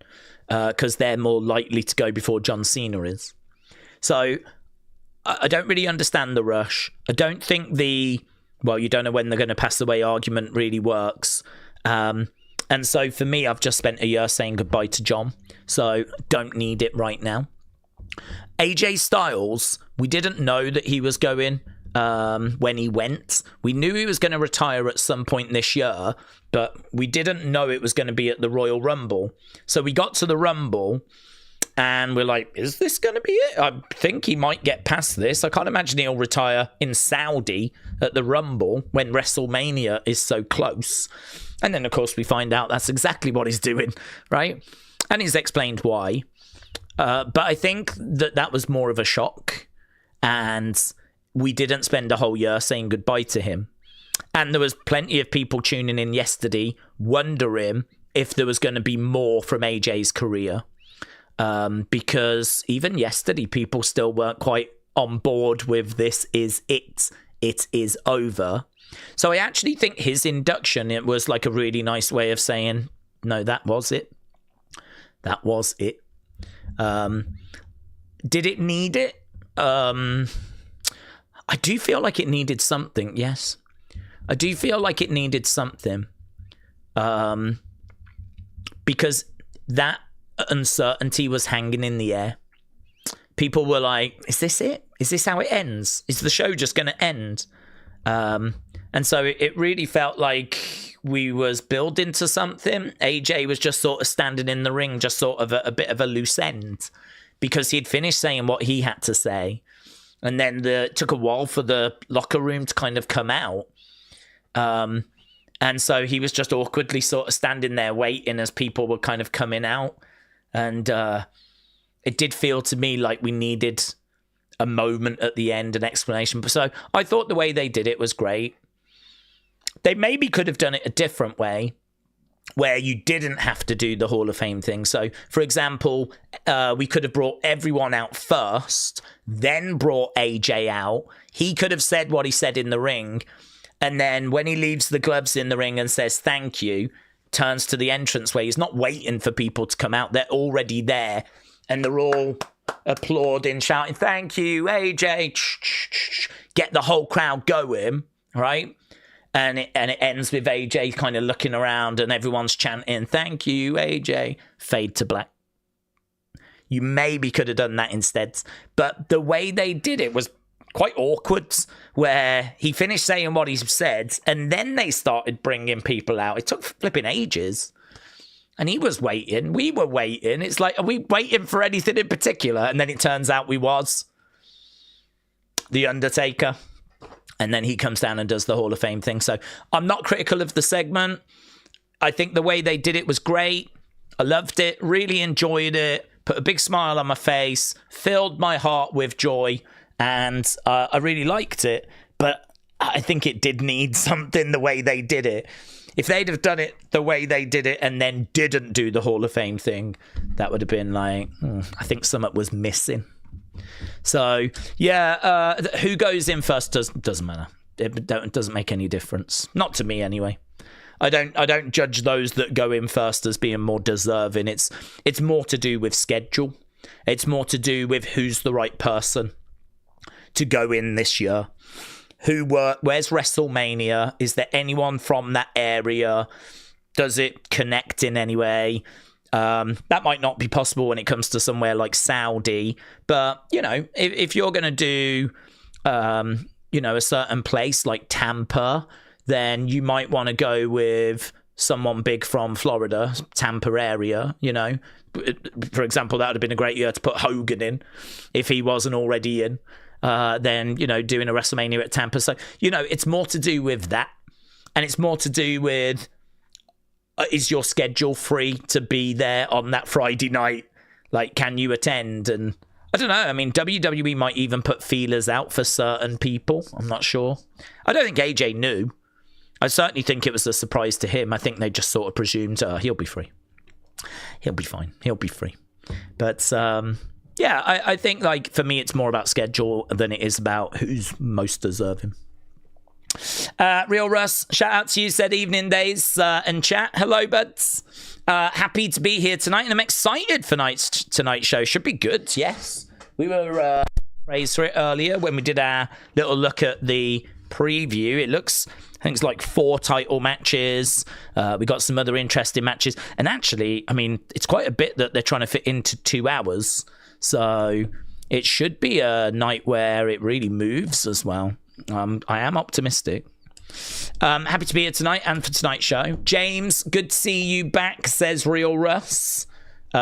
because they're more likely to go before John Cena is. So I don't really understand the rush. I don't think you don't know when they're going to pass away argument really works. And so for me, I've just spent a year saying goodbye to John. So don't need it right now. AJ Styles, we didn't know that he was going when he went. We knew he was going to retire at some point this year, but we didn't know it was going to be at the Royal Rumble. So we got to the Rumble, and we're like, is this going to be it? I think he might get past this. I can't imagine he'll retire in Saudi at the Rumble when WrestleMania is so close. And then, of course, we find out that's exactly what he's doing, right? And he's explained why. But I think that was more of a shock. And we didn't spend a whole year saying goodbye to him. And there was plenty of people tuning in yesterday wondering if there was going to be more from AJ's career. Because even yesterday, people still weren't quite on board with this is it. It is over. So I actually think his induction, it was like a really nice way of saying, no, that was it. That was it. Did it need it? I do feel like it needed something, yes. I do feel like it needed something. Because that uncertainty was hanging in the air. People were like, is this it? Is this how it ends? Is the show just going to end? And so it really felt like we was building to something. AJ was just sort of standing in the ring, just sort of a bit of a loose end, because he'd finished saying what he had to say. And then it took a while for the locker room to kind of come out. And so he was just awkwardly sort of standing there waiting as people were kind of coming out. And it did feel to me like we needed a moment at the end, an explanation. So I thought the way they did it was great. They maybe could have done it a different way, where you didn't have to do the Hall of Fame thing. So, for example, we could have brought everyone out first, then brought AJ out. He could have said what he said in the ring. And then when he leaves the gloves in the ring and says thank you, turns to the entranceway. He's not waiting for people to come out. They're already there. And they're all applauding, shouting, thank you, AJ. Get the whole crowd going, right? And it ends with AJ kind of looking around and everyone's chanting, thank you, AJ. Fade to black. You maybe could have done that instead. But the way they did it was quite awkward, where he finished saying what he said and then they started bringing people out. It took flipping ages. And he was waiting. We were waiting. It's like, are we waiting for anything in particular? And then it turns out we was. The Undertaker. And then he comes down and does the Hall of Fame thing. So I'm not critical of the segment. I think the way they did it was great. I loved it. Really enjoyed it. Put a big smile on my face. Filled my heart with joy. And I really liked it. But I think it did need something the way they did it. If they'd have done it the way they did it and then didn't do the Hall of Fame thing, that would have been like, I think something was missing. So, yeah, who goes in first doesn't matter. It doesn't make any difference. Not to me, anyway. I don't judge those that go in first as being more deserving. It's more to do with schedule. It's more to do with who's the right person to go in this year. Where's WrestleMania? Is there anyone from that area? Does it connect in any way? That might not be possible when it comes to somewhere like Saudi. But, you know, if you're going to do, you know, a certain place like Tampa, then you might want to go with someone big from Florida, Tampa area, you know. For example, that would have been a great year to put Hogan in if he wasn't already in. than, you know, doing a WrestleMania at Tampa. So, you know, it's more to do with that. And it's more to do with, is your schedule free to be there on that Friday night? Like, can you attend? And I don't know. I mean, WWE might even put feelers out for certain people. I'm not sure. I don't think AJ knew. I certainly think it was a surprise to him. I think they just sort of presumed he'll be free. He'll be fine. He'll be free. But yeah, I think, like, for me, it's more about schedule than it is about who's most deserving. Real Russ, shout out to you, said evening days and chat. Hello, buds. Happy to be here tonight, and I'm excited for tonight's show. Should be good, yes. We were praised for it earlier when we did our little look at the preview. It looks, I think it's like 4 title matches. We got some other interesting matches. And actually, I mean, it's quite a bit that they're trying to fit into 2 hours. So it should be a night where it really moves as well. I am optimistic. Happy to be here tonight and for tonight's show. James, good to see you back, says Real Russ.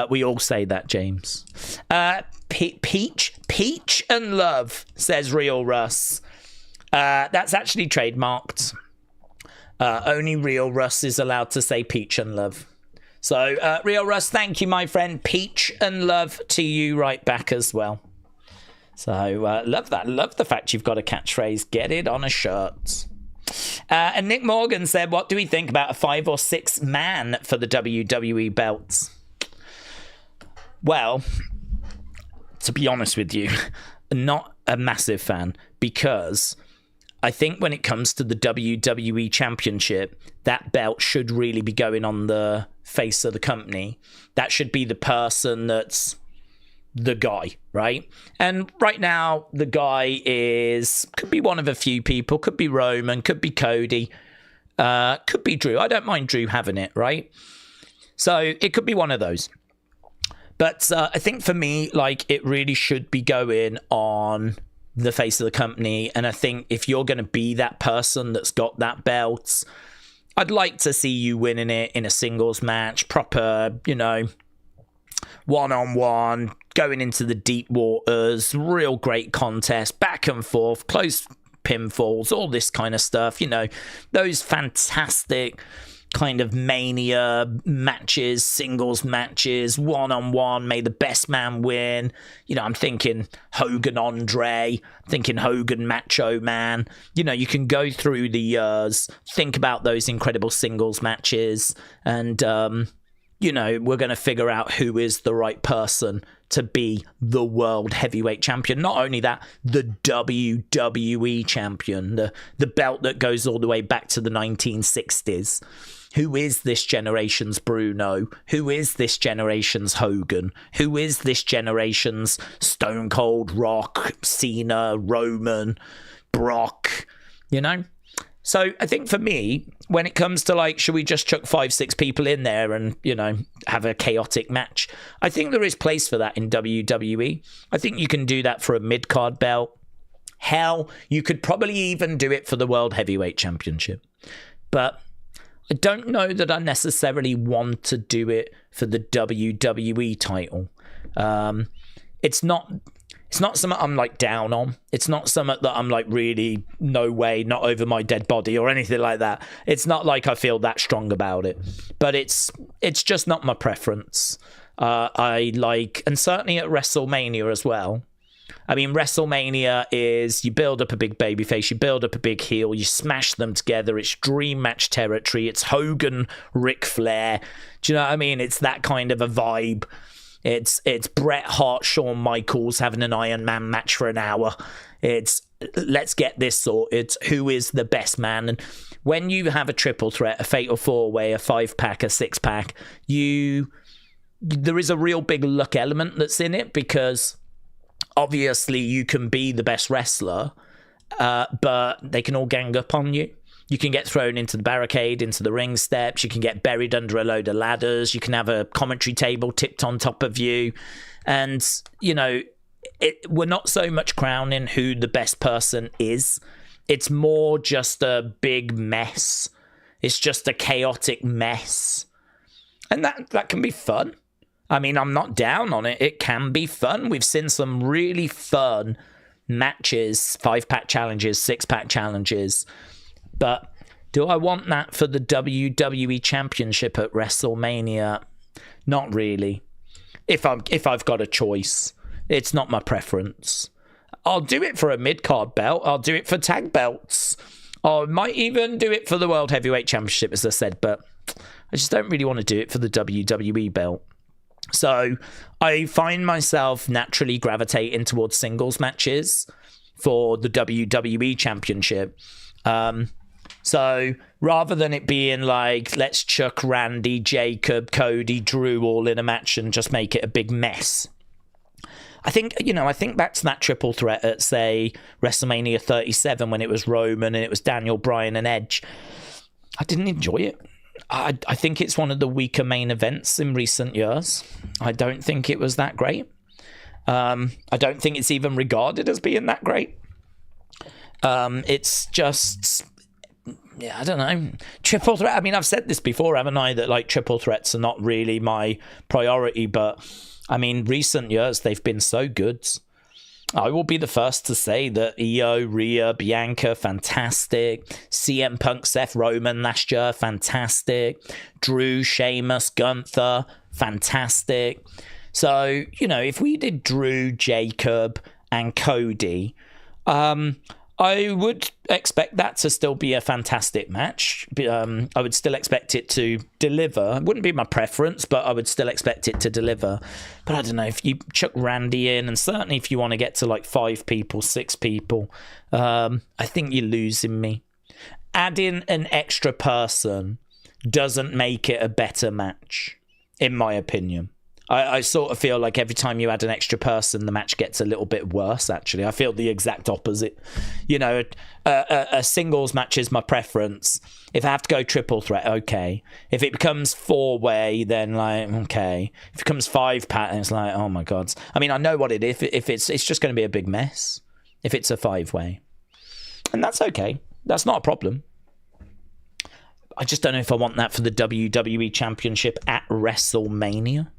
We all say that, James. Peach and Love, says Real Russ. That's actually trademarked. Only Real Russ is allowed to say Peach and Love. So, Real Russ, thank you, my friend. Peach and Love to you right back as well. So, love that. Love the fact you've got a catchphrase. Get it on a shirt. And Nick Morgan said, what do we think about a 5 or 6 man for the WWE belts? Well, to be honest with you, not a massive fan, because I think when it comes to the WWE Championship, that belt should really be going on the face of the company. That should be the person that's the guy, right? And right now, the guy could be one of a few people, could be Roman, could be Cody, could be Drew. I don't mind Drew having it, right? So it could be one of those. But I think for me, like, it really should be going on the face of the company. And I think if you're going to be that person that's got that belt, I'd like to see you winning it in a singles match, proper, you know, one-on-one, going into the deep waters, real great contest, back and forth, close pinfalls, all this kind of stuff, you know, those fantastic kind of Mania matches, singles matches, one-on-one, may the best man win. You know, I'm thinking Hogan Andre, thinking Hogan Macho Man. You know, you can go through the years, think about those incredible singles matches, and you know, we're going to figure out who is the right person to be the world heavyweight champion. Not only that, the WWE champion, the belt that goes all the way back to the 1960s. Who is this generation's Bruno? Who is this generation's Hogan? Who is this generation's Stone Cold, Rock, Cena, Roman, Brock? You know? So I think for me, when it comes to, like, should we just chuck 5-6 people in there and, you know, have a chaotic match? I think there is place for that in WWE. I think you can do that for a mid-card belt. Hell, you could probably even do it for the World Heavyweight Championship. But I don't know that I necessarily want to do it for the WWE title. It's not something I'm, like, down on. It's not something that I'm like, really, no way, not over my dead body or anything like that. It's not like I feel that strong about it. But it's just not my preference. I like, and certainly at WrestleMania as well. I mean, WrestleMania is, you build up a big babyface, you build up a big heel, you smash them together. It's dream match territory. It's Hogan, Ric Flair. Do you know what I mean? It's that kind of a vibe. It's Bret Hart, Shawn Michaels having an Iron Man match for an hour. It's, let's get this sorted. Who is the best man? And when you have a triple threat, a fatal 4-way, a 5-pack, a 6-pack, there is a real big luck element that's in it, because obviously you can be the best wrestler, but they can all gang up on you. You can get thrown into the barricade, into the ring steps. You can get buried under a load of ladders. You can have a commentary table tipped on top of you. And, you know, we're not so much crowning who the best person is. It's more just a big mess. It's just a chaotic mess. And that can be fun. I mean, I'm not down on it. It can be fun. We've seen some really fun matches, 5-pack challenges, 6-pack challenges. But do I want that for the WWE Championship at WrestleMania? Not really. If I've got a choice, it's not my preference. I'll do it for a mid-card belt. I'll do it for tag belts. I might even do it for the World Heavyweight Championship, as I said, but I just don't really want to do it for the WWE belt. So I find myself naturally gravitating towards singles matches for the WWE Championship. So rather than it being like, let's chuck Randy, Jacob, Cody, Drew all in a match and just make it a big mess. I think back to that triple threat at, say, WrestleMania 37 when it was Roman and it was Daniel Bryan and Edge. I didn't enjoy it. I think it's one of the weaker main events in recent years. I don't think it was that great. I don't think it's even regarded as being that great. It's just... yeah, I don't know. Triple threat. I mean, I've said this before, haven't I? That like triple threats are not really my priority, but I mean, recent years they've been so good. I will be the first to say that Io, Rhea, Bianca, fantastic. CM Punk, Seth Roman last year, fantastic. Drew, Sheamus, Gunther, fantastic. So, if we did Drew, Jacob, and Cody, I would expect that to still be a fantastic match. I would still expect it to deliver. It wouldn't be my preference, but I would still expect it to deliver. But I don't know, if you chuck Randy in, and certainly if you want to get to like 5 people, 6 people, I think you're losing me. Adding an extra person doesn't make it a better match, in my opinion. I sort of feel like every time you add an extra person, the match gets a little bit worse, actually. I feel the exact opposite. A singles match is my preference. If I have to go triple threat, okay. If it becomes 4-way, then like, okay. If it becomes 5-pack, it's like, oh my God. I mean, I know what it is. If it's just going to be a big mess if it's a 5-way. And that's okay. That's not a problem. I just don't know if I want that for the WWE Championship at WrestleMania.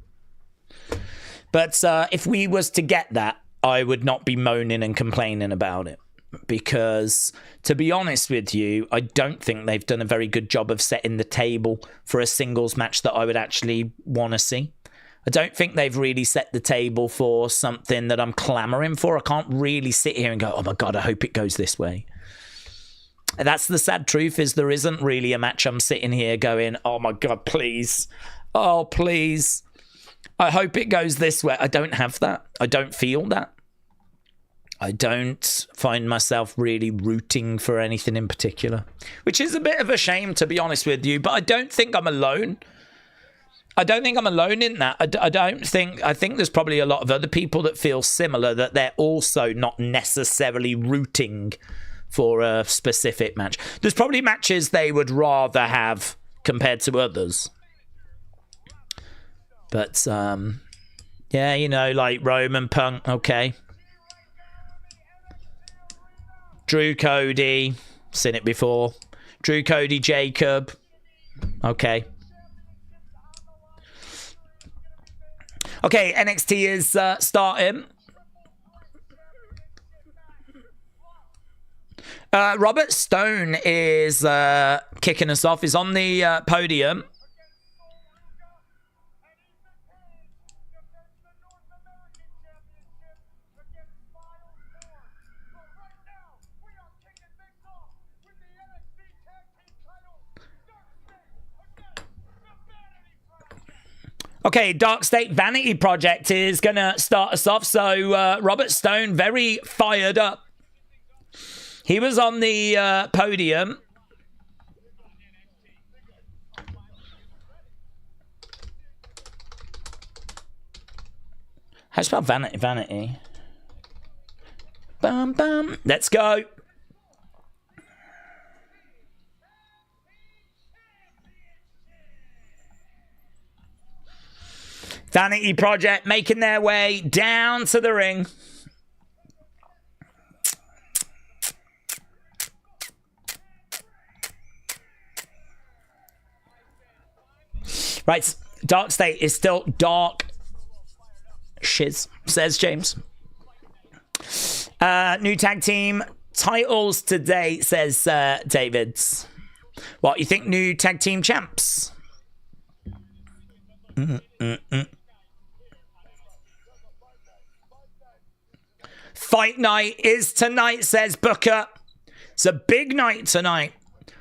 But if we was to get that, I would not be moaning and complaining about it. Because, to be honest with you, I don't think they've done a very good job of setting the table for a singles match that I would actually want to see. I don't think they've really set the table for something that I'm clamoring for. I can't really sit here and go, oh my God, I hope it goes this way. And that's the sad truth, is there isn't really a match I'm sitting here going, oh my God, please. Oh, please. I hope it goes this way. I don't have that. I don't feel that. I don't find myself really rooting for anything in particular, which is a bit of a shame, to be honest with you, but I don't think I'm alone. I don't think I'm alone in that. I think there's probably a lot of other people that feel similar, that they're also not necessarily rooting for a specific match. There's probably matches they would rather have compared to others. But, yeah, like Roman, Punk, okay. Drew, Cody, seen it before. Drew, Cody, Jacob, okay. Okay, NXT is starting. Robert Stone is kicking us off. He's on the podium. Okay, Dark State Vanity Project is going to start us off. So Robert Stone, very fired up. He was on the podium. How do you spell vanity? Vanity. Bum, bum. Let's go. Vanity Project making their way down to the ring. Right, Dark State is still dark shiz, says James. New tag team titles today, says Davids. What, you think new tag team champs? Fight night is tonight, says Booker. It's a big night tonight.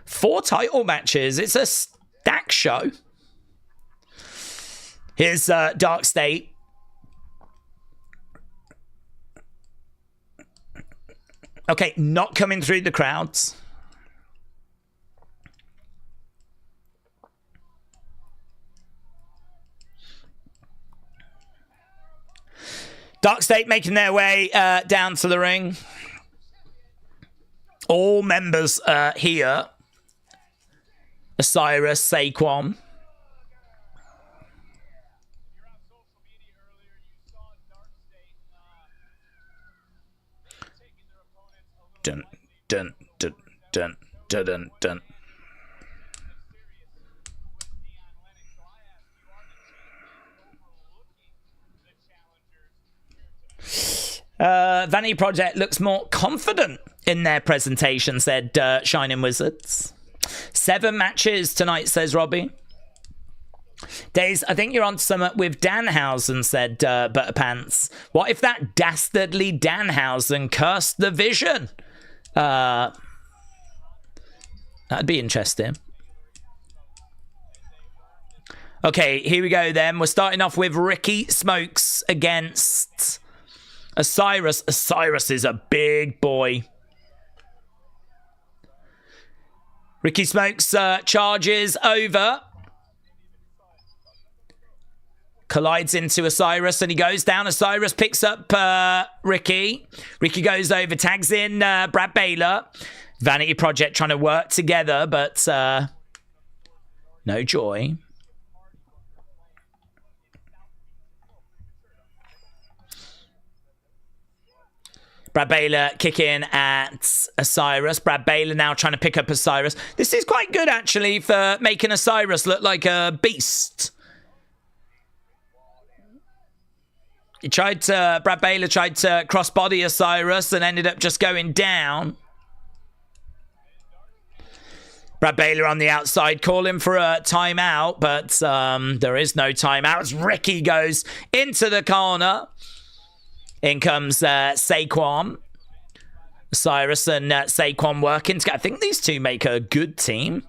4 title matches. It's a stack show. Here's Dark State. Okay, not coming through the crowds. Dark State making their way down to the ring. All members here. Osiris, Saquon. Dun, dun, dun, dun, dun, dun, dun. Vanity Project looks more confident in their presentation, said Shining Wizards. 7 matches tonight, says Robbie. Daze, I think you're on something with Danhausen, said Butterpants. What if that dastardly Danhausen cursed the Vision? That'd be interesting. Okay, here we go then. We're starting off with Ricky Smokes against Osiris. Osiris is a big boy. Ricky Smokes charges over. Collides into Osiris and he goes down. Osiris picks up Ricky. Ricky goes over, tags in Brad Baylor. Vanity Project trying to work together, but no joy. Brad Baylor kicking at Osiris. Brad Baylor now trying to pick up Osiris. This is quite good, actually, for making Osiris look like a beast. Brad Baylor tried to crossbody Osiris and ended up just going down. Brad Baylor on the outside calling for a timeout, but there is no timeout as Ricky goes into the corner. In comes Saquon. Osiris and Saquon working together. I think these two make a good team.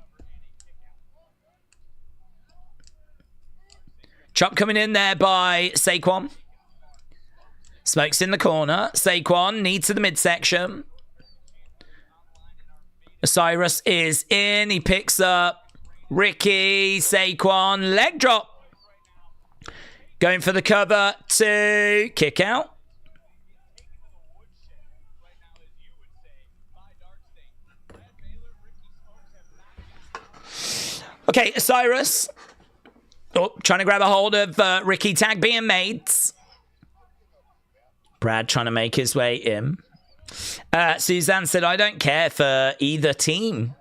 Chop coming in there by Saquon. Smokes in the corner. Saquon knee to the midsection. Osiris is in. He picks up Ricky. Saquon. Leg drop. Going for the cover to kick out. Okay, Osiris. Oh, trying to grab a hold of Ricky. Tag being made. Brad trying to make his way in. Suzanne said, I don't care for either team.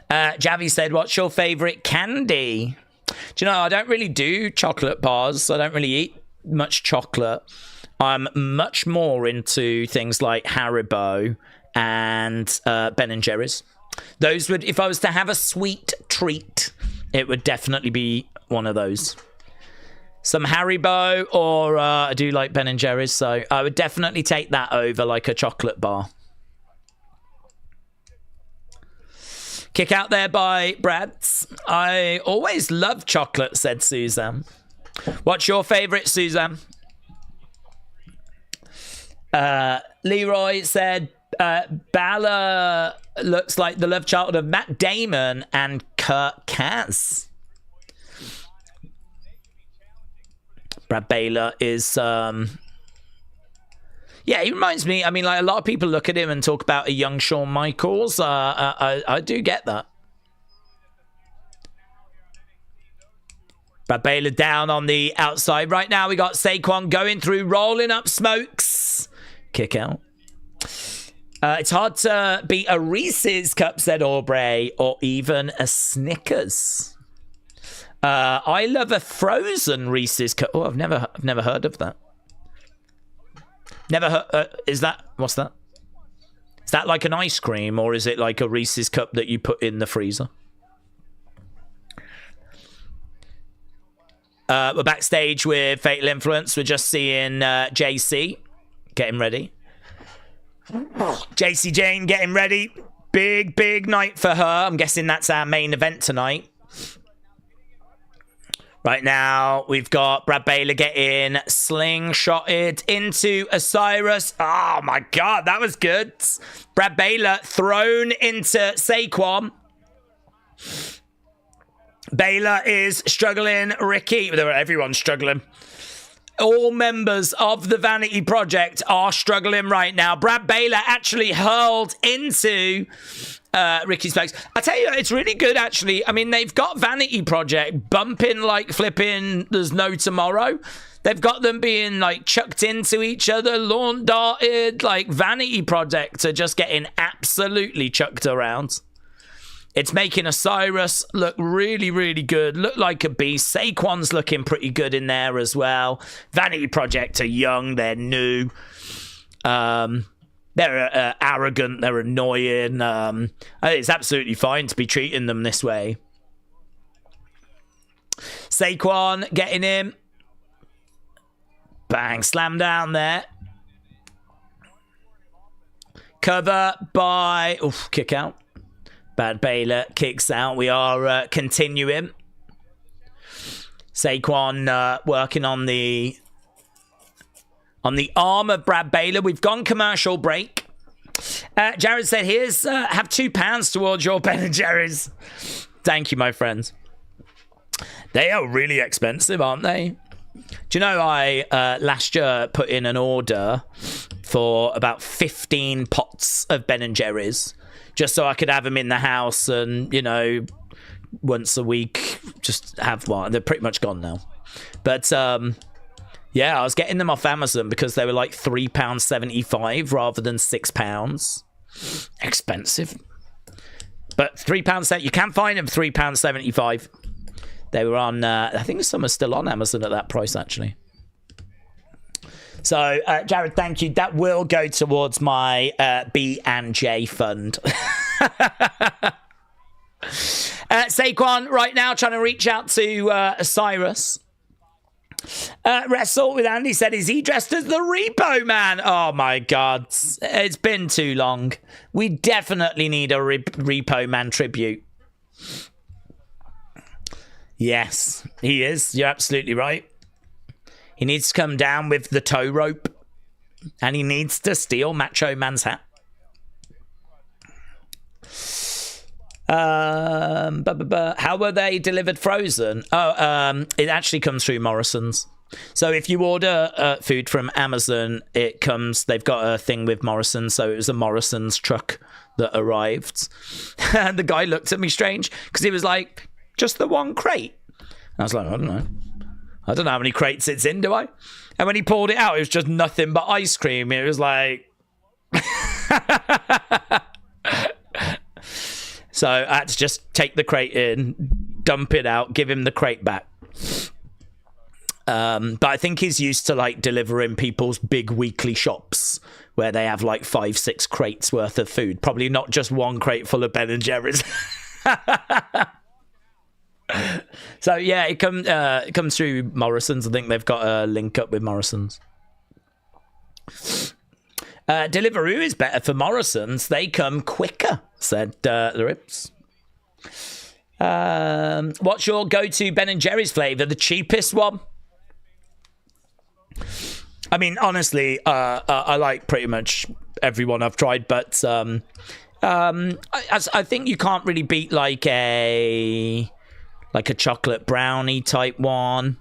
Javi said, what's your favorite candy? Do you know, I don't really do chocolate bars. I don't really eat much chocolate. I'm much more into things like Haribo and Ben and Jerry's. Those would, if I was to have a sweet treat, it would definitely be one of those. Some Haribo, or I do like Ben and Jerry's, so I would definitely take that over like a chocolate bar. Kick out there by Brad. I always love chocolate, said Suzanne. What's your favourite, Suzanne? Leroy said, Balor looks like the love child of Matt Damon and Kurt Cass. Brad Baylor is, yeah, he reminds me, I mean, like a lot of people look at him and talk about a young Shawn Michaels. I do get that. Brad Baylor down on the outside. Right now we got Saquon going through, rolling up Smokes. Kick out. It's hard to beat a Reese's Cup, said Aubrey, or even a Snickers. I love a frozen Reese's Cup. Oh, I've never heard of that. Never heard. Is that, what's that? Is that like an ice cream, or is it like a Reese's cup that you put in the freezer? We're backstage with Fatal Influence. We're just seeing JC getting ready. JC Jane getting ready. Big night for her. I'm guessing that's our main event tonight. Right now, we've got Brad Baylor getting slingshotted into Osiris. Oh my God, that was good. Brad Baylor thrown into Saquon. Baylor is struggling. Ricky, everyone's struggling. All members of the Vanity Project are struggling right now. Brad Baylor actually hurled into Ricky's legs. I tell you, it's really good, actually. I mean, they've got Vanity Project bumping like flipping there's no tomorrow. They've got them being like chucked into each other, lawn darted. Like Vanity Project are just getting absolutely chucked around. It's making Osiris look really good. Look like a beast. Saquon's looking pretty good in there as well. Vanity Project are young. They're new. They're arrogant. They're annoying. I think it's absolutely fine to be treating them this way. Saquon getting him. Bang. Slam down there. Cover by... Oof, kick out. Brad Baylor kicks out. We are continuing. Saquon working on the arm of Brad Baylor. We've gone commercial break. Jared said, "Here's have £2 towards your Ben & Jerry's." Thank you, my friends. They are really expensive, aren't they? Do you know I last year put in an order for about 15 pots of Ben & Jerry's? Just so I could have them in the house and, you know, once a week, just have one. They're pretty much gone now. But, yeah, I was getting them off Amazon because they were like £3.75 rather than £6. Expensive. But £3, you can find them for £3.75. They were on, I think some are still on Amazon at that price, actually. So, Jared, thank you. That will go towards my B&J fund. Saquon right now trying to reach out to Osiris. Wrestle with Andy said, "Is he dressed as the Repo Man?" Oh, my God. It's been too long. We definitely need a Repo Man tribute. Yes, he is. You're absolutely right. He needs to come down with the tow rope. And he needs to steal Macho Man's hat. How were they delivered frozen? Oh, it actually comes through Morrison's. So if you order food from Amazon, it comes, they've got a thing with Morrison's. So it was a Morrison's truck that arrived. And the guy looked at me strange because he was like, "Just the one crate?" And I was like, I don't know how many crates it's in, do I? And when he pulled it out, it was just nothing but ice cream. It was like... So I had to just take the crate in, dump it out, give him the crate back. But I think he's used to like delivering people's big weekly shops where they have like 5-6 crates worth of food. Probably not just one crate full of Ben & Jerry's. So yeah, it comes through Morrison's. I think they've got a link up with Morrison's. Deliveroo is better for Morrison's. They come quicker, said the Rips. What's your go-to Ben & Jerry's flavour? The cheapest one? I mean, honestly, I like pretty much everyone I've tried, but I think you can't really beat like a chocolate brownie type one.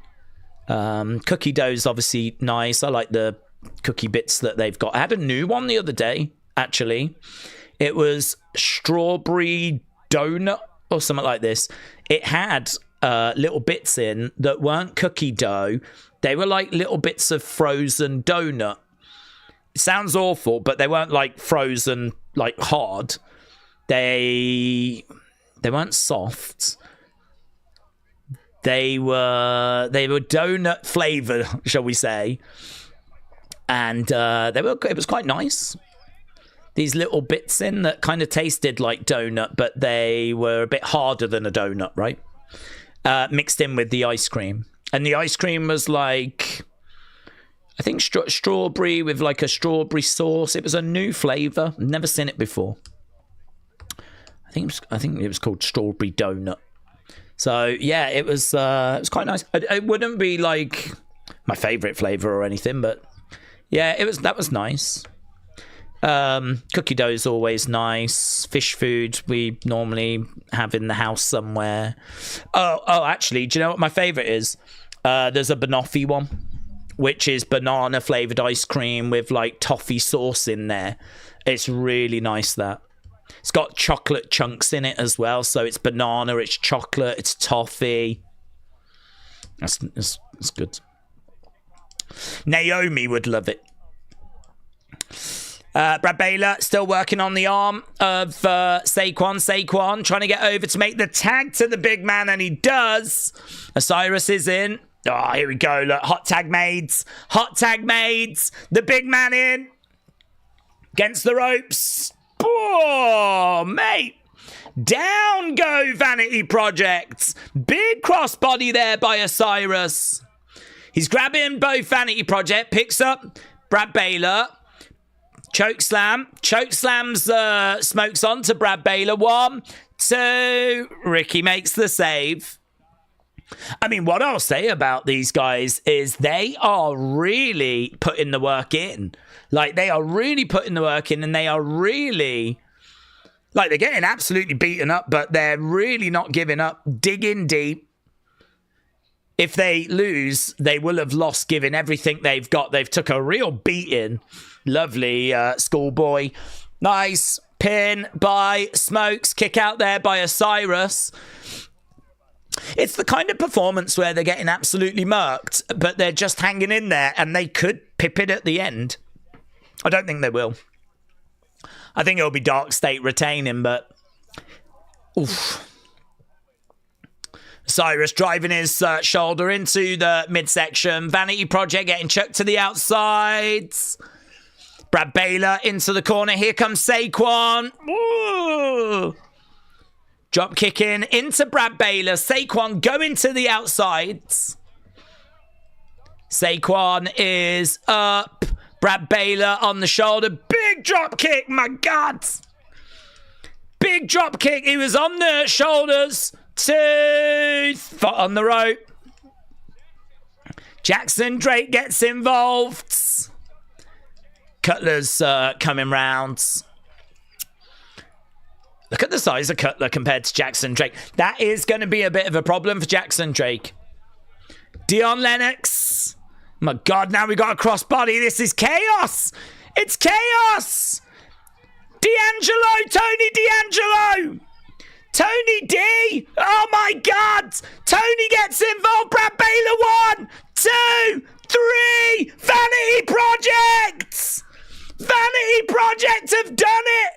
Cookie dough's obviously nice. I like the cookie bits that they've got. I had a new one the other day, actually. It was strawberry donut or something like this. It had little bits in that weren't cookie dough. They were like little bits of frozen donut. It sounds awful, but they weren't like frozen, like hard. They weren't soft. They were donut flavored, shall we say. and it was quite nice. These little bits in that kind of tasted like donut, but they were a bit harder than a donut, right? Mixed in with the ice cream. And the ice cream was like, I think strawberry with like a strawberry sauce. It was a new flavor. Never seen it before. I think it was called strawberry donut. So yeah, it was quite nice. It wouldn't be like my favorite flavor or anything, but yeah, that was nice. Cookie dough is always nice. Fish food we normally have in the house somewhere. Oh, actually, do you know what my favorite is? There's a banoffee one, which is banana flavored ice cream with like toffee sauce in there. It's really nice. That it's got chocolate chunks in it as well, so it's banana, it's chocolate, it's toffee. That's good. Naomi would love it. Brad Baylor still working on the arm of Saquon. Saquon trying to get over to make the tag to the big man, and he does. Osiris is in. Oh, here we go. Look, hot tag maids. Hot tag maids. The big man in. Against the ropes. Oh, mate. Down go Vanity Project. Big crossbody there by Osiris. He's grabbing both Vanity Project. Picks up Brad Baylor. Choke slam. Choke slams Smokes on to Brad Baylor. 1, 2. Ricky makes the save. I mean, what I'll say about these guys is they are really putting the work in. Like, they are really putting the work in, and they are really... Like, they're getting absolutely beaten up, but they're really not giving up. Digging deep. If they lose, they will have lost, given everything they've got. They've took a real beating. Lovely schoolboy. Nice pin by Smokes. Kick out there by Osiris. It's the kind of performance where they're getting absolutely murked, but they're just hanging in there, and they could pip it at the end. I don't think they will. I think it'll be Dark State retaining, but... Oof. Cyrus driving his shoulder into the midsection. Vanity Project getting chucked to the outside. Brad Baylor into the corner. Here comes Saquon. Ooh. Drop kicking into Brad Baylor. Saquon going to the outside. Saquon is up. Brad Baylor on the shoulder. Big drop kick. My God. Big drop kick. He was on the shoulders. 2. Foot on the rope. Jackson Drake gets involved. Cutler's coming round. Look at the size of Cutler compared to Jackson Drake. That is going to be a bit of a problem for Jackson Drake. Dion Lennox. My God, now we got a crossbody. This is chaos. It's chaos. Tony D'Angelo. Tony D. Oh, my God. Tony gets involved. Brad Baylor. 1, 2, 3. Vanity Project. Vanity Project have done it.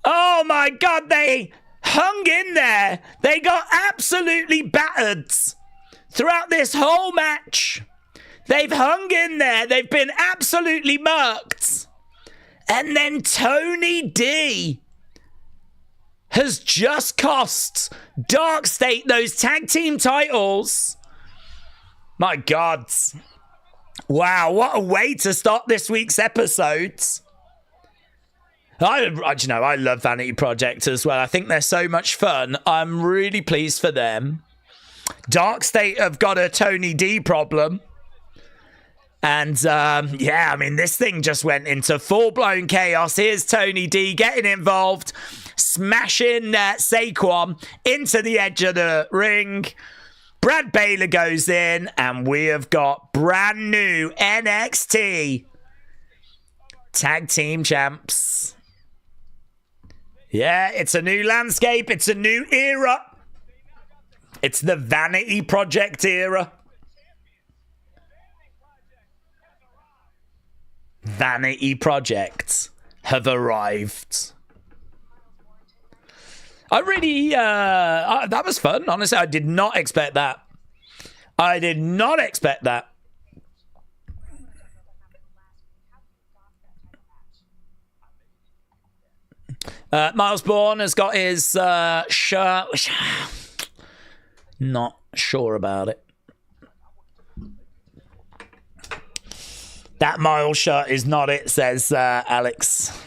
Oh, my God. They hung in there. They got absolutely battered throughout this whole match. They've hung in there. They've been absolutely murked. And then Tony D has just cost Dark State those tag team titles. My God. Wow, what a way to start this week's episode. I love Vanity Project as well. I think they're so much fun. I'm really pleased for them. Dark State have got a Tony D problem. And, yeah, I mean, this thing just went into full-blown chaos. Here's Tony D getting involved, smashing Saquon into the edge of the ring. Brad Baylor goes in, and we have got brand new NXT Tag Team Champs. Yeah, it's a new landscape. It's a new era. It's the Vanity Project era. Vanity Projects have arrived. I really, that was fun. Honestly, I did not expect that. I did not expect that. Miles Bourne has got his shirt. Not sure about it. That Miles shirt is not it, says Alex.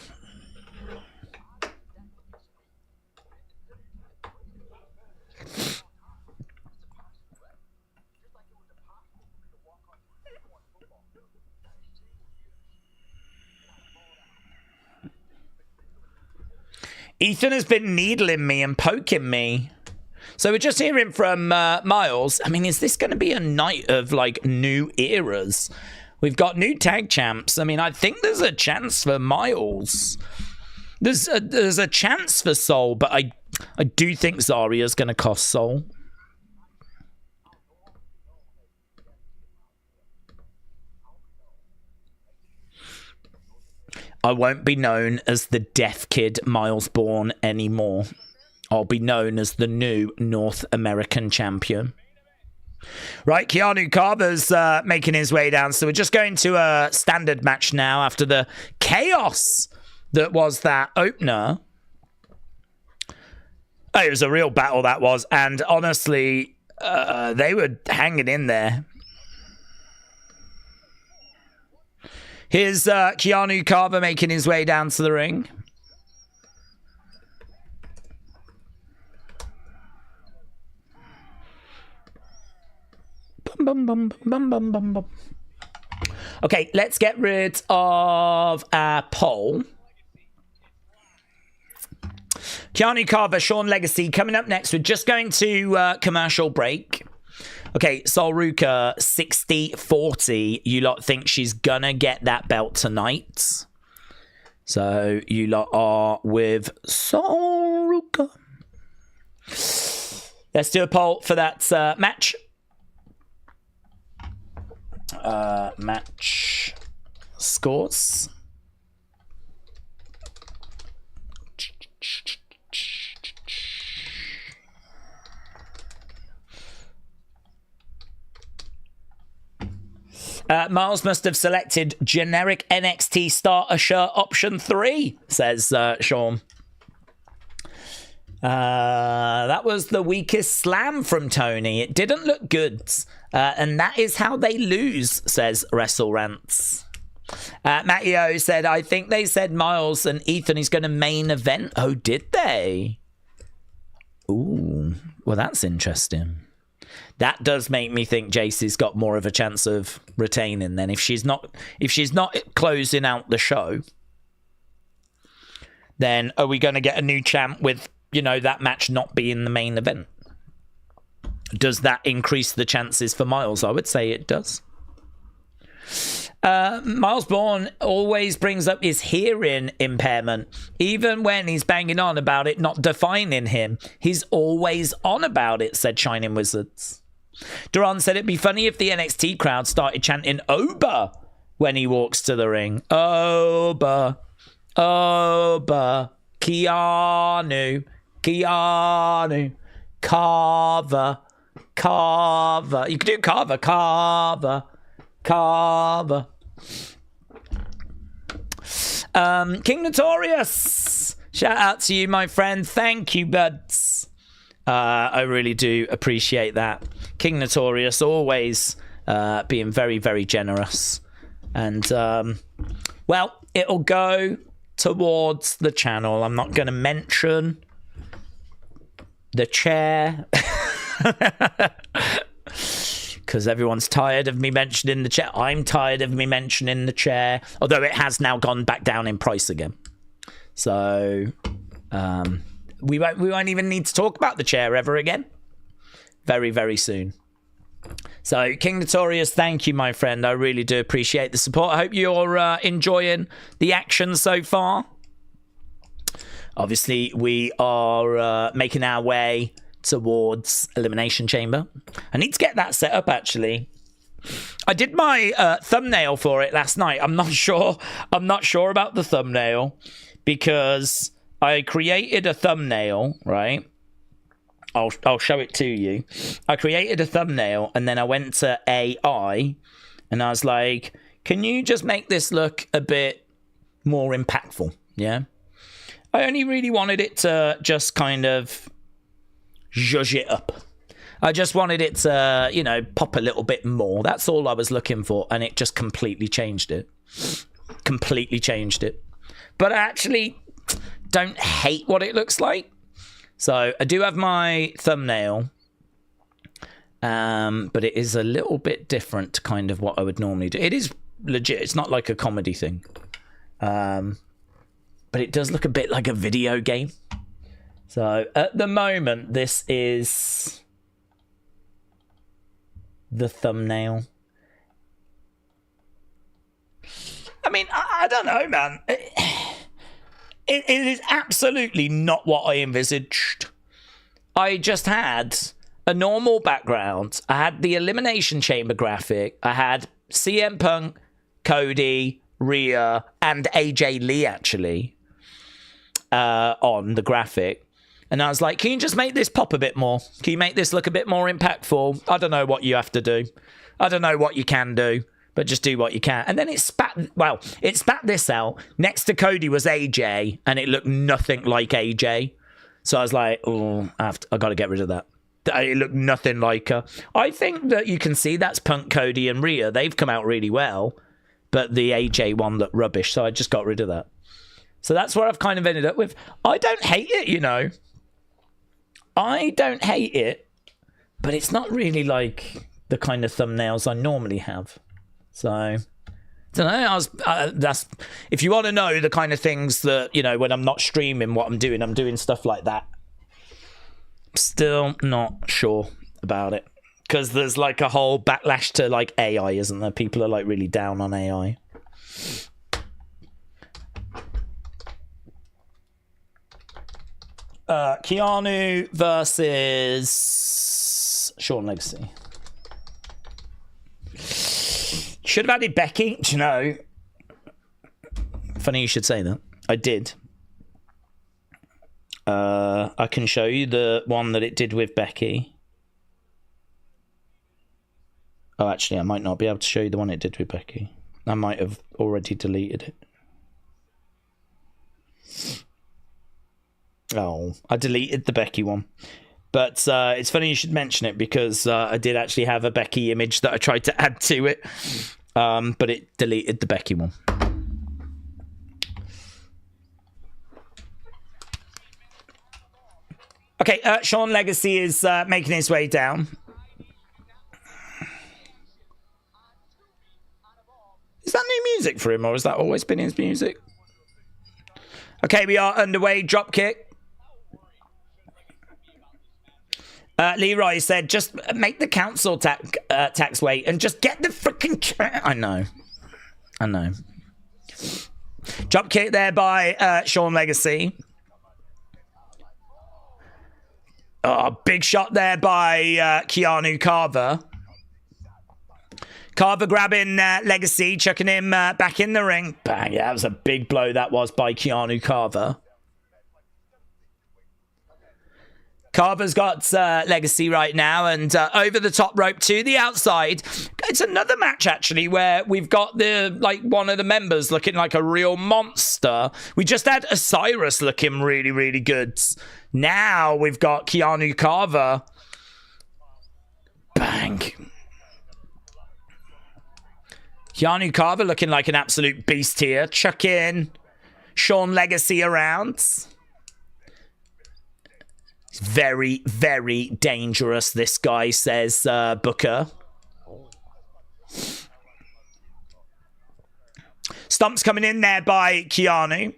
Ethan has been needling me and poking me. So we're just hearing from Miles. I mean, is this going to be a night of, like, new eras? We've got new tag champs. I mean, I think there's a chance for Miles. There's a chance for Soul, but I do think Zaria's going to cost Soul. I won't be known as the Deaf Kid Miles Bourne anymore. I'll be known as the new North American champion. Right, Keanu Carver's making his way down. So we're just going to a standard match now after the chaos that was that opener. Oh, it was a real battle, that was. And honestly, they were hanging in there. Here's Keanu Carver making his way down to the ring. Bum, bum, bum, bum, bum, bum. Okay, let's get rid of our poll. Keanu Carver, Sean Legacy coming up next. We're just going to commercial break. Okay, Solruka 60-40. You lot think she's gonna get that belt tonight. So you lot are with Solruka. Let's do a poll for that match. Match scores. Miles must have selected generic NXT starter shirt option 3, says Sean. That was the weakest slam from Tony. It didn't look good. And that is how they lose, says Wrestle Rants. Matty O said, I think they said Miles and Ethan is going to main event. Oh, did they? Ooh, well, that's interesting. That does make me think Jacey's got more of a chance of retaining then. If she's not closing out the show, then are we going to get a new champ with, you know, that match not being the main event? Does that increase the chances for Miles? I would say it does. Miles Bourne always brings up his hearing impairment. Even when he's banging on about it not defining him, he's always on about it, said Shining Wizards. Duran said it'd be funny if the NXT crowd started chanting Oba when he walks to the ring. Oba, Oba, Keanu, Keanu, Carver, Carver. You could do Carver, Carver, Carver. King Notorious, shout out to you, my friend. Thank you, buds. I really do appreciate that. King Notorious always being very, very generous. And, well, it'll go towards the channel. I'm not going to mention the chair. Because everyone's tired of me mentioning the chair. I'm tired of me mentioning the chair. Although it has now gone back down in price again. So, we won't even need to talk about the chair ever again. Very, very soon. So, King Notorious, thank you, my friend. I really do appreciate the support. I hope you're enjoying the action so far. Obviously, we are making our way towards Elimination Chamber. I need to get that set up, actually. I did my thumbnail for it last night. I'm not sure about the thumbnail because I created a thumbnail, right? I'll show it to you. I created a thumbnail and then I went to AI and I was like, can you just make this look a bit more impactful? Yeah. I only really wanted it to just kind of zhuzh it up. I just wanted it to, you know, pop a little bit more. That's all I was looking for, and it just completely changed it. Completely changed it. But I actually don't hate what it looks like. So I do have my thumbnail, but it is a little bit different to kind of what I would normally do. It is legit. It's not like a comedy thing. But it does look a bit like a video game. So at the moment, this is the thumbnail. I mean, I don't know, man. It is absolutely not what I envisaged. I just had a normal background. I had the Elimination Chamber graphic. I had CM Punk, Cody, Rhea, and AJ Lee, actually, on the graphic. And I was like, can you just make this pop a bit more? Can you make this look a bit more impactful? I don't know what you have to do. I don't know what you can do, but just do what you can. And then it spat this out. Next to Cody was AJ, and it looked nothing like AJ. So I was like, oh, I got to get rid of that. It looked nothing like her. I think that you can see that's Punk, Cody, and Rhea. They've come out really well, but the AJ one looked rubbish, so I just got rid of that. So that's what I've kind of ended up with. I don't hate it, you know. I don't hate it, but it's not really like the kind of thumbnails I normally have. So, I don't know. That's, if you want to know the kind of things that, you know, when I'm not streaming what I'm doing stuff like that. Still not sure about it. Because there's like a whole backlash to like AI, isn't there? People are like really down on AI. Keanu versus Sean Legacy. Should have added Becky. Do you know? Funny you should say that. I did. I can show you the one that it did with Becky. Oh, actually, I might not be able to show you the one it did with Becky. I might have already deleted it. Oh, I deleted the Becky one. But it's funny you should mention it because I did actually have a Becky image that I tried to add to it. But it deleted the Becky one. Okay, Sean Legacy is making his way down. Is that new music for him, or has that always been his music? Okay, we are underway. Dropkick. Leroy said, just make the council tax wait and just get the freaking... I know. Dropkick there by Sean Legacy. Oh, big shot there by Keanu Carver. Carver grabbing Legacy, chucking him back in the ring. Bang, yeah, that was a big blow that was by Keanu Carver. Carver's got Legacy right now, and over the top rope to the outside. It's another match, actually, where we've got one of the members looking like a real monster. We just had Osiris looking really, really good. Now we've got Keanu Carver. Bang. Keanu Carver looking like an absolute beast here. Chucking Sean Legacy around. Very, very dangerous, this guy, says Booker. Stomps coming in there by Keanu.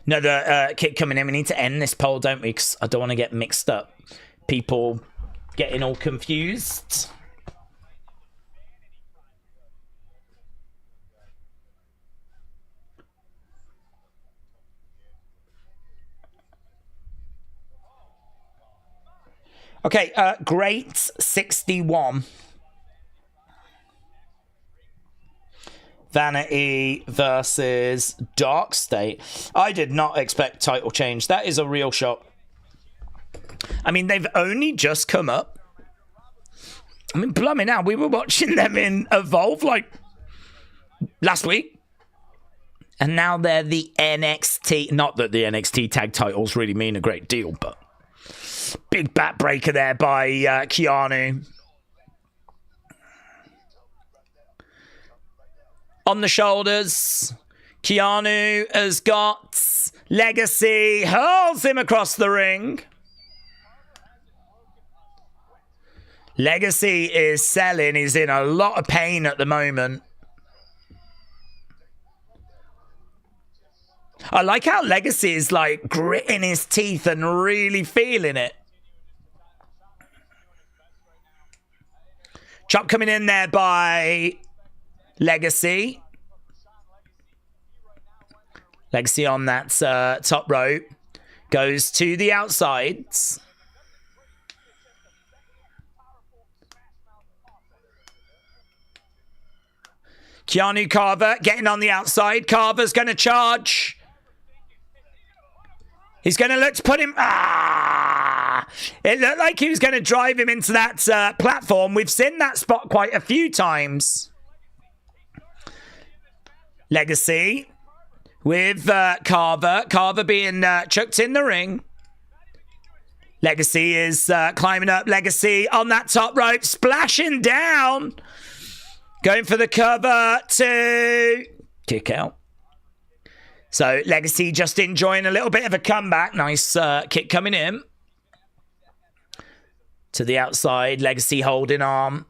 Another kick coming in. We need to end this poll, don't we? Because I don't want to get mixed up. People getting all confused. Okay, Great 61. Vanity versus Dark State. I did not expect title change. That is a real shock. I mean, they've only just come up. I mean, blimey now, we were watching them in Evolve like last week. And now they're the NXT. Not that the NXT tag titles really mean a great deal, but big backbreaker there by Keanu. On the shoulders, Keanu has got Legacy, hurls him across the ring. Legacy is selling. He's in a lot of pain at the moment. I like how Legacy is like gritting his teeth and really feeling it. Chop coming in there by Legacy. Legacy on that top rope. Goes to the outsides. Keanu Carver getting on the outside. Carver's going to charge. He's going to look to put him... It looked like he was going to drive him into that platform. We've seen that spot quite a few times. Legacy with Carver. Carver being chucked in the ring. Legacy is climbing up. Legacy on that top rope. Splashing down. Going for the cover to kick out. So Legacy just enjoying a little bit of a comeback. Nice kick coming in. To the outside. Legacy holding arm.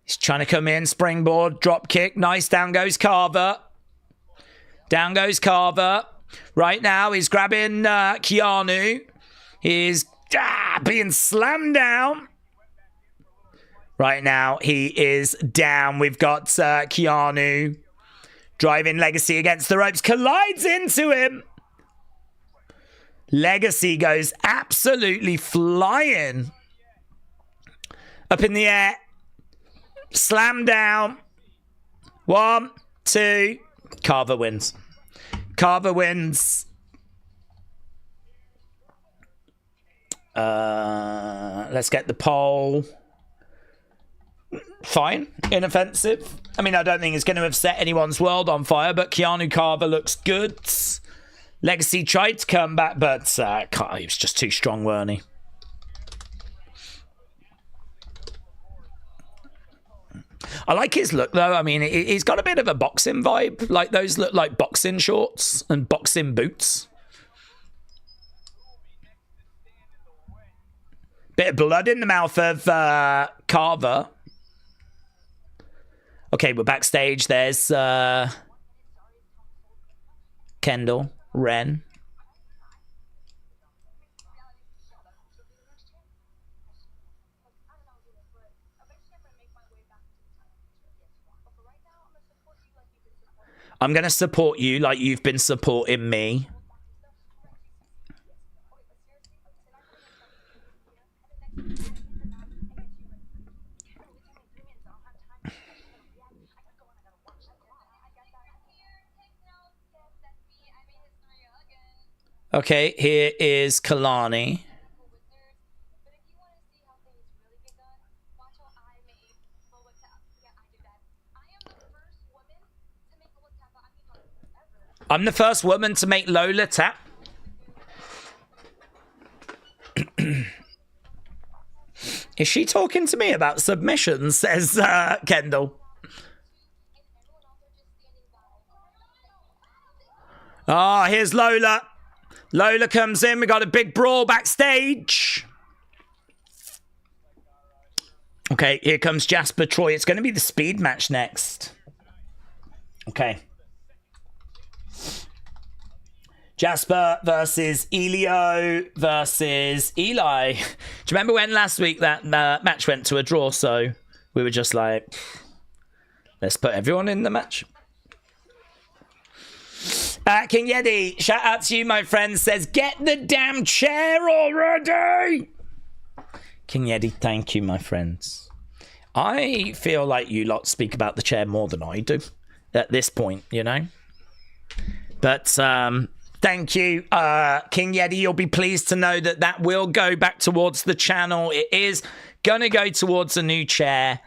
He's trying to come in. Springboard. Drop kick. Nice. Down goes Carver. Down goes Carver. Right now he's grabbing Keanu. He's being slammed down. Right now, he is down. We've got Keanu driving Legacy against the ropes. Collides into him. Legacy goes absolutely flying. Up in the air. Slam down. 1, 2. Carver wins. Carver wins. Let's get the poll. Fine, inoffensive. I mean, I don't think it's going to have set anyone's world on fire, but Keanu Carver looks good. Legacy tried to come back, but he was just too strong, weren't he? I like his look, though. I mean, he's got a bit of a boxing vibe. Like, those look like boxing shorts and boxing boots. Bit of blood in the mouth of Carver. Okay, we're backstage. There's Kendall, Ren. I'm going to support you like you've been supporting me. Okay, here is Kalani. I'm the first woman to make Lola tap. Is she talking to me about submissions? Says Kendall. Ah, here's Lola. Lola comes in. We got a big brawl backstage. Okay, here comes Jasper Troy. It's going to be the speed match next. Okay. Jasper versus Elio versus Eli. Do you remember when last week that match went to a draw? So we were just like, let's put everyone in the match. King Yeti, shout out to you, my friend, says, get the damn chair already. King Yeti, thank you, my friends. I feel like you lot speak about the chair more than I do at this point, you know. But thank you, King Yeti. You'll be pleased to know that that will go back towards the channel. It is going to go towards a new chair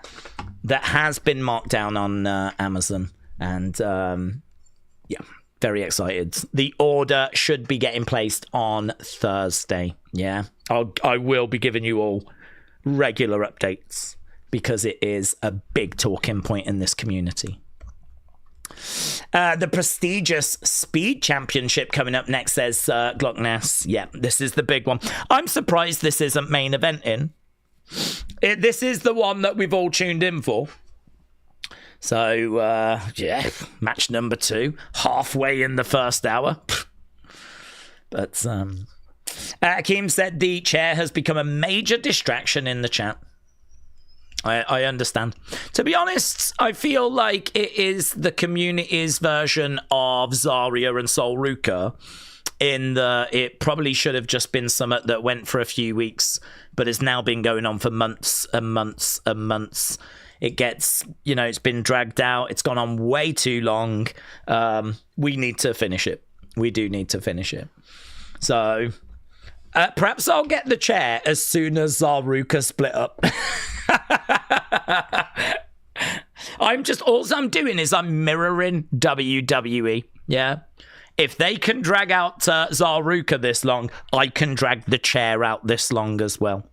that has been marked down on Amazon. And Yeah, very excited. The order should be getting placed on Thursday. Yeah, I will be giving you all regular updates because it is a big talking point in this community. The prestigious Speed Championship coming up next, says Glockness. Yeah, this is the big one. I'm surprised this isn't main eventing. This is the one that we've all tuned in for. So, yeah, match number 2, halfway in the first hour. But, Akeem said the chair has become a major distraction in the chat. I understand. To be honest, I feel like it is the community's version of Zarya and Sol Ruka. It probably should have just been something that went for a few weeks, but has now been going on for months and months and months. It gets, it's been dragged out. It's gone on way too long. We need to finish it. We do need to finish it. So perhaps I'll get the chair as soon as Zaruka split up. All I'm doing is I'm mirroring WWE. Yeah. If they can drag out Zaruka this long, I can drag the chair out this long as well.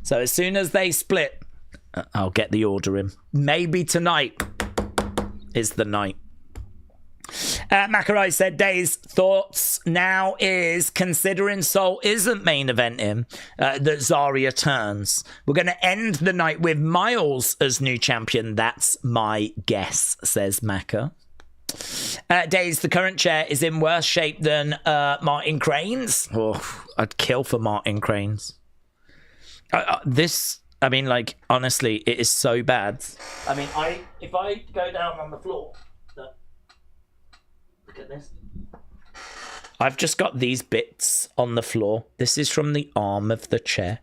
So as soon as they split, I'll get the order in. Maybe tonight is the night. Macarai said, Daze thoughts now is, considering Sol isn't main eventing, that Zarya turns. We're going to end the night with Miles as new champion. That's my guess, says Maca. Daze, the current chair is in worse shape than Martin Crane's. Oh, I'd kill for Martin Crane's. Honestly, it is so bad. I mean, if I go down on the floor, look at this. I've just got these bits on the floor. This is from the arm of the chair.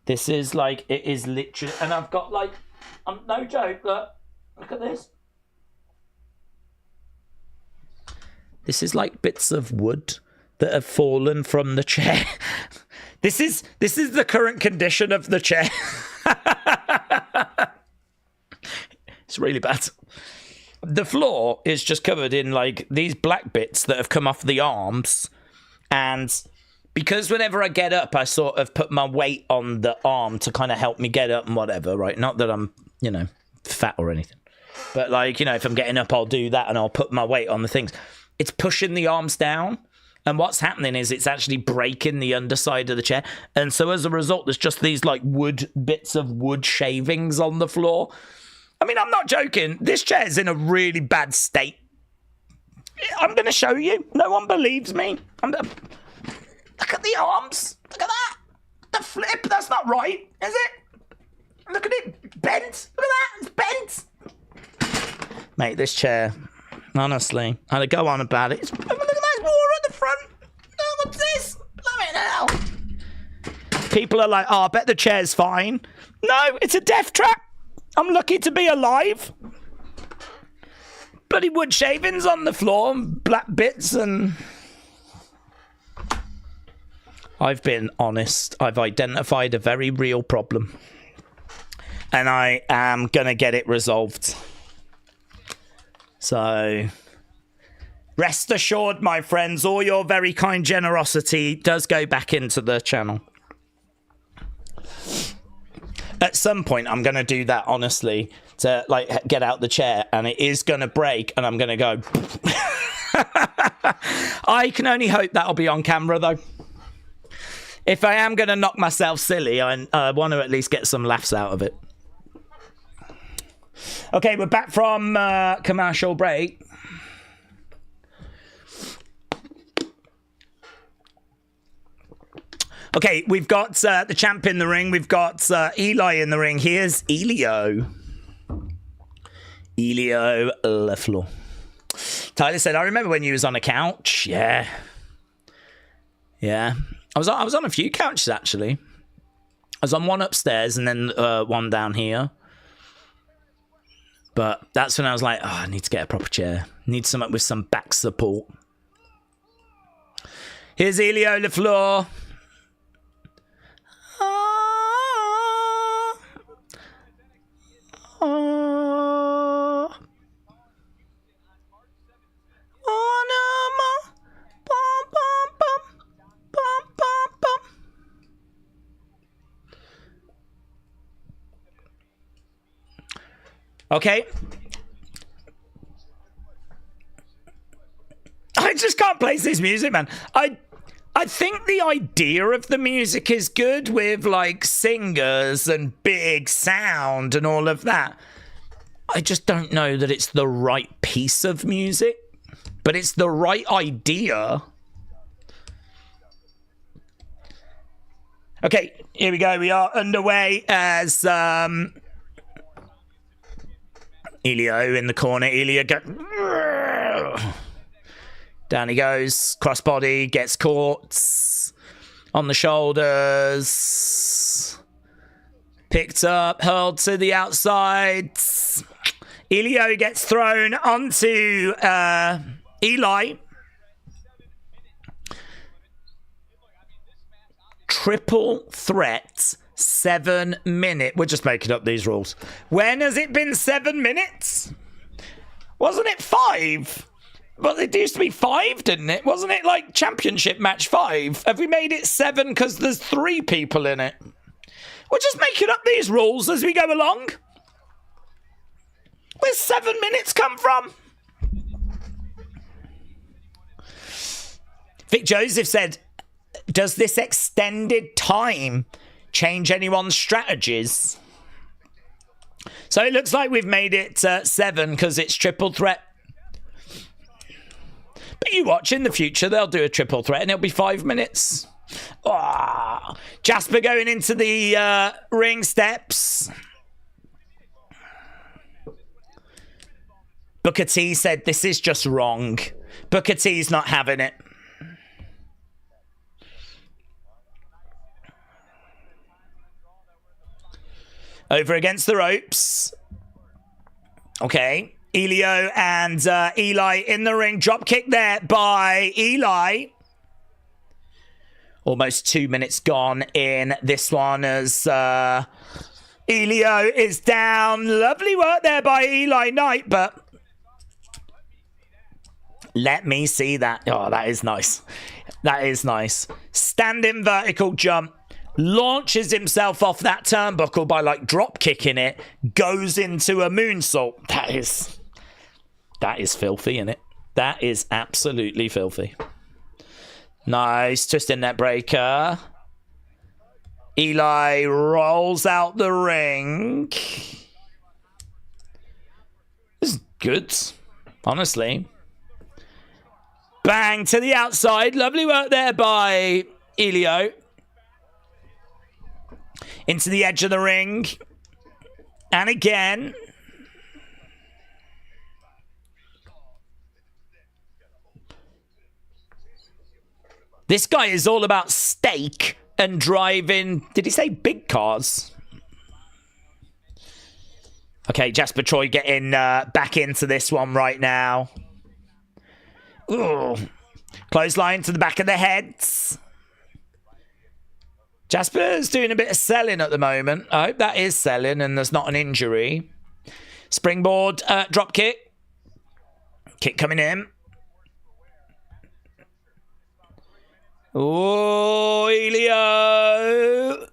This is it is literally, and I've got no joke, look at this. This is like bits of wood that have fallen from the chair. This is the current condition of the chair. It's really bad. The floor is just covered in these black bits that have come off the arms. And because whenever I get up, I sort of put my weight on the arm to kind of help me get up and whatever, right? Not that I'm, fat or anything. But if I'm getting up, I'll do that and I'll put my weight on the things. It's pushing the arms down. And what's happening is it's actually breaking the underside of the chair. And so as a result, there's just these bits of wood shavings on the floor. I mean, I'm not joking. This chair is in a really bad state. I'm going to show you. No one believes me. Look at the arms. Look at that. The flip. That's not right, is it? Look at it. Bent. Look at that. It's bent. Mate, this chair, honestly, I'd go on about it. Look at that water at the front. Oh, what's this? Blooming hell. People are like, I bet the chair's fine. No, it's a death trap. I'm lucky to be alive. Bloody wood shavings on the floor, black bits, and I've been honest. I've identified a very real problem. And I am going to get it resolved. So, rest assured, my friends, all your very kind generosity does go back into the channel. At some point, I'm going to do that, honestly, to get out the chair, and it is going to break, and I'm going to go. I can only hope that'll be on camera, though. If I am going to knock myself silly, I want to at least get some laughs out of it. Okay, we're back from commercial break. Okay, we've got the champ in the ring. We've got Eli in the ring. Here's Elio. Elio LaFleur. Tyler said, I remember when you was on a couch. Yeah. Yeah. I was on a few couches, actually. I was on one upstairs and then one down here. But that's when I was like, I need to get a proper chair. Need something with some back support. Here's Elio LaFleur. Okay. I just can't place this music, man. I think the idea of the music is good with like singers and big sound and all of that. I just don't know that it's the right piece of music, but it's the right idea. Okay, here we go. We are underway as Elio in the corner. Elio down he goes. Crossbody gets caught on the shoulders. Picked up, hurled to the outside. Elio gets thrown onto Eli. Triple threat, 7 minute. We're just making up these rules. When has it been 7 minutes? Wasn't it 5? Well, it used to be 5, didn't it? Wasn't it like championship match 5? Have we made it 7 because there's 3 people in it? We're just making up these rules as we go along. Where's 7 minutes come from? Vic Joseph said, does this extended time change anyone's strategies? So it looks like we've made it 7 because it's triple threat. But you watch, in the future, they'll do a triple threat and it'll be 5 minutes. Oh, Jasper going into the ring steps. Booker T said, this is just wrong. Booker T's not having it. Over against the ropes. Okay. Elio and Eli in the ring. Drop kick there by Eli. Almost 2 minutes gone in this one as Elio is down. Lovely work there by Eli Knight, but let me see that. Oh, that is nice. That is nice. Standing vertical jump. Launches himself off that turnbuckle by like drop kicking it. Goes into a moonsault. That is filthy, isn't it? That is absolutely filthy. Nice twisting net breaker. Eli rolls out the ring. This is good, honestly. Bang to the outside. Lovely work there by Elio. Into the edge of the ring. And again. This guy is all about steak and driving. Did he say big cars? Okay, Jasper Troy getting back into this one right now. Ooh. Clothesline to the back of the heads. Jasper's doing a bit of selling at the moment. I hope that is selling and there's not an injury. Springboard drop kick. Kick coming in. Oh, Elio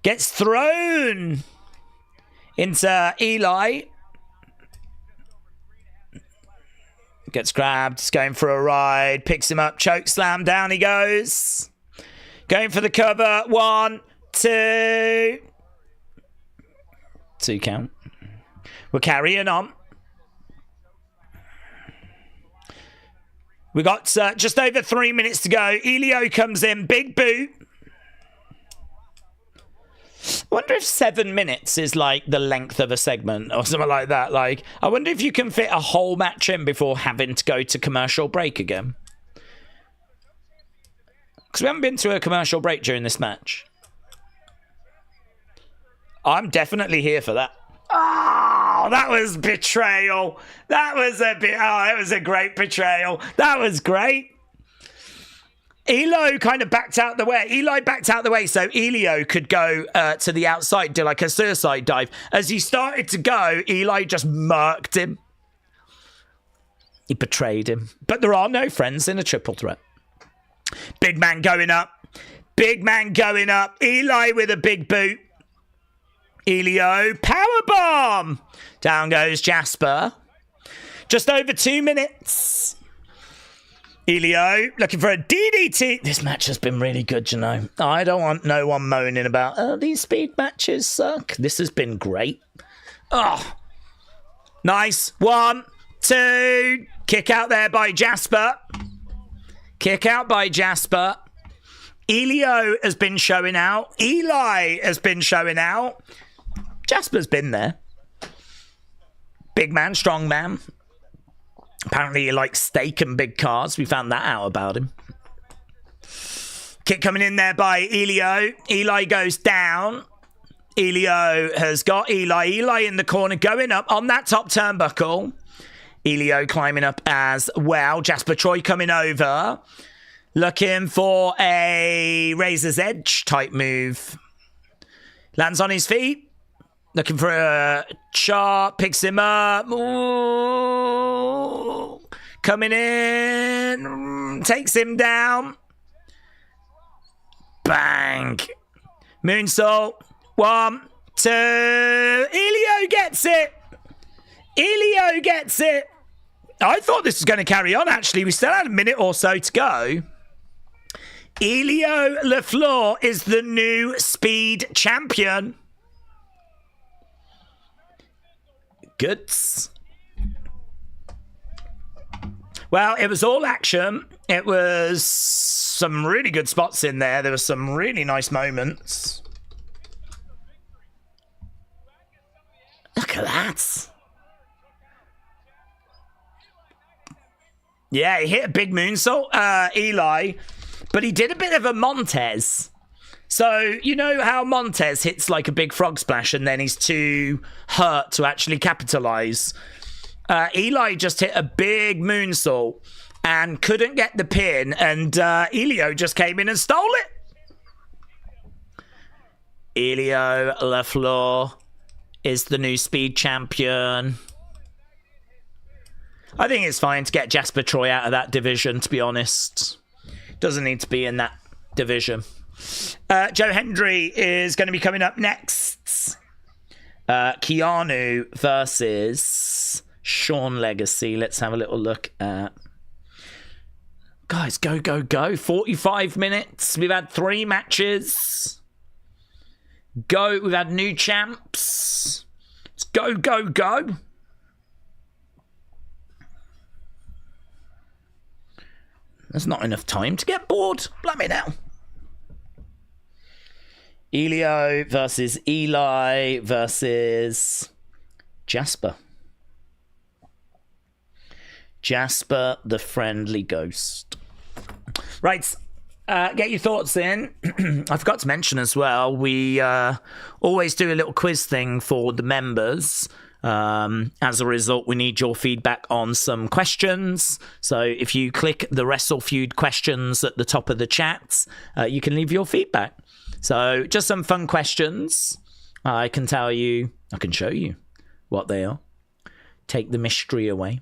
gets thrown into Eli. Gets grabbed. He's going for a ride. Picks him up. Choke slam. Down he goes. Going for the cover. 1, 2. 2 count. We're carrying on. We got just over 3 minutes to go. Elio comes in. Big boot. I wonder if 7 minutes is like the length of a segment or something like that. Like, I wonder if you can fit a whole match in before having to go to commercial break again. Because we haven't been to a commercial break during this match. I'm definitely here for that. Oh, that was betrayal. That was that was a great betrayal. That was great. Eli kind of backed out the way. Eli backed out the way so Elio could go to the outside, do like a suicide dive. As he started to go, Eli just murked him. He betrayed him. But there are no friends in a triple threat. Big man going up. Big man going up. Eli with a big boot. Elio, powerbomb. Down goes Jasper. Just over 2 minutes. Elio looking for a DDT. This match has been really good, you know. I don't want no one moaning about, oh, these speed matches suck. This has been great. Oh, nice. 1, 2. Kick out there by Jasper. Kick out by Jasper. Elio has been showing out. Eli has been showing out. Jasper's been there. Big man, strong man. Apparently he likes steak and big cars. We found that out about him. Kick coming in there by Elio. Eli goes down. Elio has got Eli. Eli in the corner going up on that top turnbuckle. Elio climbing up as well. Jasper Troy coming over. Looking for a Razor's Edge type move. Lands on his feet. Looking for a chop. Picks him up. Ooh. Coming in. Takes him down. Bang. Moonsault. 1, 2. Elio gets it. Elio gets it. I thought this was going to carry on, actually. We still had a minute or so to go. Elio LaFleur is the new Speed champion. Goods. Well, it was all action. It was some really good spots in there. There were some really nice moments. Look at that. Yeah, he hit a big moonsault, Eli, but he did a bit of a Montez. So, you know how Montez hits like a big frog splash and then he's too hurt to actually capitalize? Eli just hit a big moonsault and couldn't get the pin, and Elio just came in and stole it. Elio LaFleur is the new Speed champion. I think it's fine to get Jasper Troy out of that division, to be honest. Doesn't need to be in that division. Joe Hendry is going to be coming up next. Keanu versus Sean Legacy. Let's have a little look at... Guys, go, go, go. 45 minutes. We've had 3 matches. Go. We've had new champs. Let's go, go, go. There's not enough time to get bored. Blimey now. Elio versus Eli versus Jasper. Jasper, the friendly ghost. Right. Get your thoughts in. I forgot to mention as well, we always do a little quiz thing for the members. As a result, we need your feedback on some questions. So if you click the Wrestle Feud questions at the top of the chat, you can leave your feedback. So just some fun questions. I can tell you, I can show you what they are. Take the mystery away.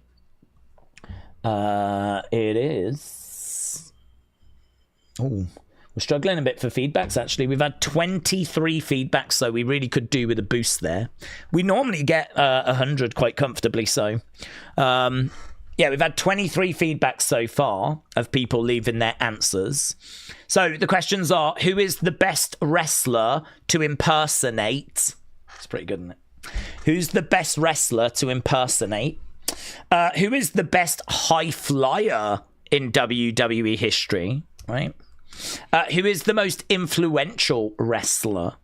It is... Oh, we're struggling a bit for feedbacks, actually. We've had 23 feedbacks, so we really could do with a boost there. We normally get 100 quite comfortably, so... yeah, we've had 23 feedbacks so far of people leaving their answers. So the questions are, who is the best wrestler to impersonate? It's pretty good, isn't it? Who's the best wrestler to impersonate? Who is the best high flyer in WWE history? Right? Who is the most influential wrestler?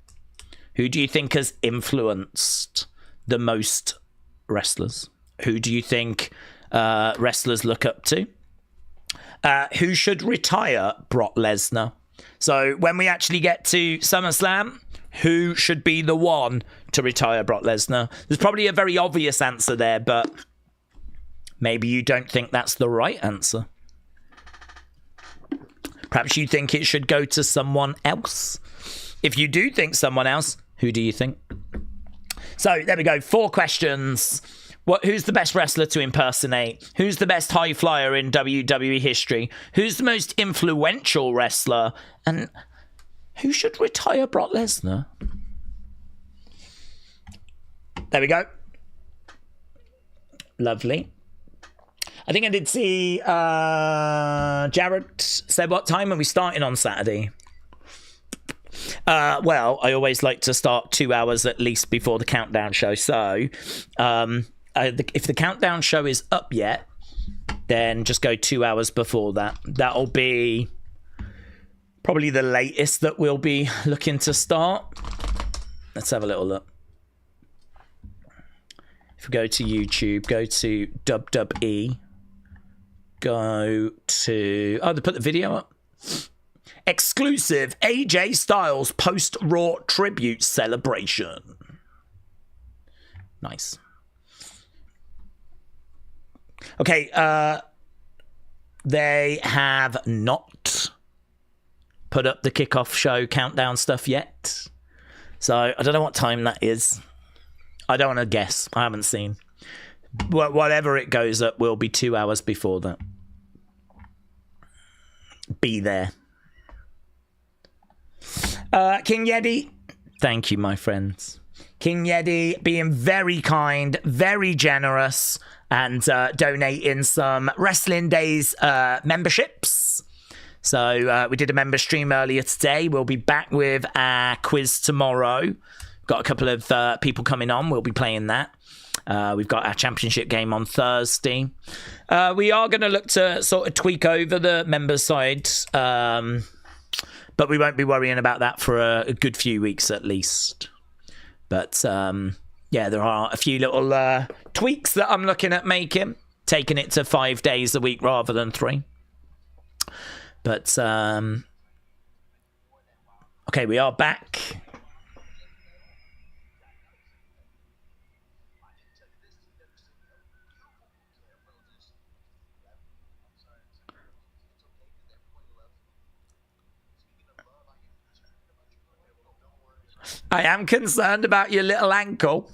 Who do you think has influenced the most wrestlers? Who do you think wrestlers look up to? Who should retire Brock Lesnar? So when we actually get to SummerSlam, who should be the one to retire Brock Lesnar? There's probably a very obvious answer there, but maybe you don't think that's the right answer. Perhaps you think it should go to someone else. If you do think someone else, who do you think? So there we go. 4 questions. Who's the best wrestler to impersonate? Who's the best high flyer in WWE history? Who's the most influential wrestler? And who should retire Brock Lesnar? There we go. Lovely. I think I did see Jared said what time are we starting on Saturday? Well, I always like to start 2 hours at least before the countdown show. So if the countdown show is up yet, then just go 2 hours before that. That'll be probably the latest that we'll be looking to start. Let's have a little look. If we go to YouTube, go to WWE, go to... Oh, they put the video up. Exclusive AJ Styles post-Raw tribute celebration. Nice. Okay, they have not put up the kickoff show countdown stuff yet. So I don't know what time that is. I don't want to guess. I haven't seen. Whatever it goes up will be 2 hours before that. Be there. King Yeti, thank you, my friends. King Yeti being very kind, very generous, and donating some Wrestling Daze memberships. So we did a member stream earlier today. We'll be back with our quiz tomorrow. Got a couple of people coming on. We'll be playing that. We've got our championship game on Thursday. We are going to look to sort of tweak over the members side, but we won't be worrying about that for a good few weeks at least. But yeah, there are a few little tweaks that I'm looking at making, taking it to 5 days a week rather than 3. But okay, we are back. I am concerned about your little ankle.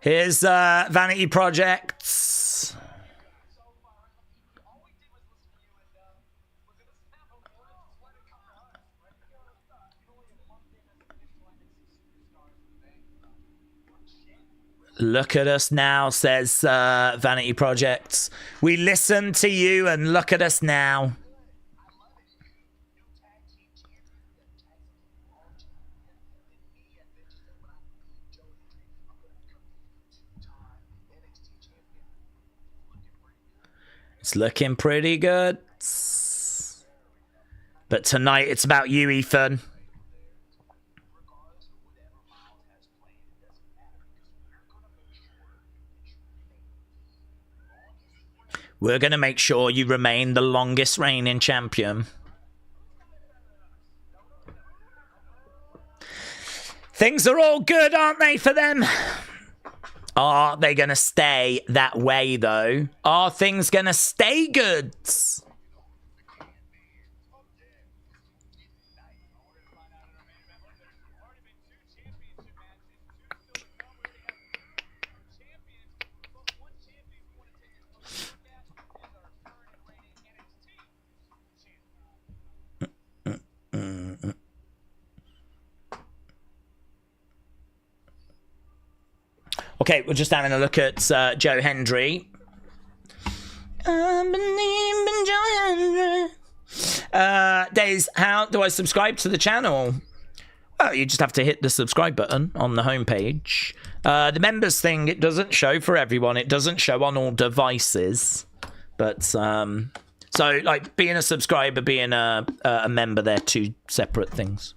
Here's Vanity Projects. Look at us now, says Vanity Projects. We listen to you and look at us now. It's looking pretty good. But tonight it's about you, Ethan. We're going to make sure you remain the longest reigning champion. Things are all good, aren't they, for them? Are they going to stay that way, though? Are things going to stay good? Okay, we're just having a look at Joe Hendry. Daze, how do I subscribe to the channel? Well, you just have to hit the subscribe button on the homepage. The members thing, it doesn't show for everyone. It doesn't show on all devices. But, so, like, being a subscriber, being a member, they're two separate things.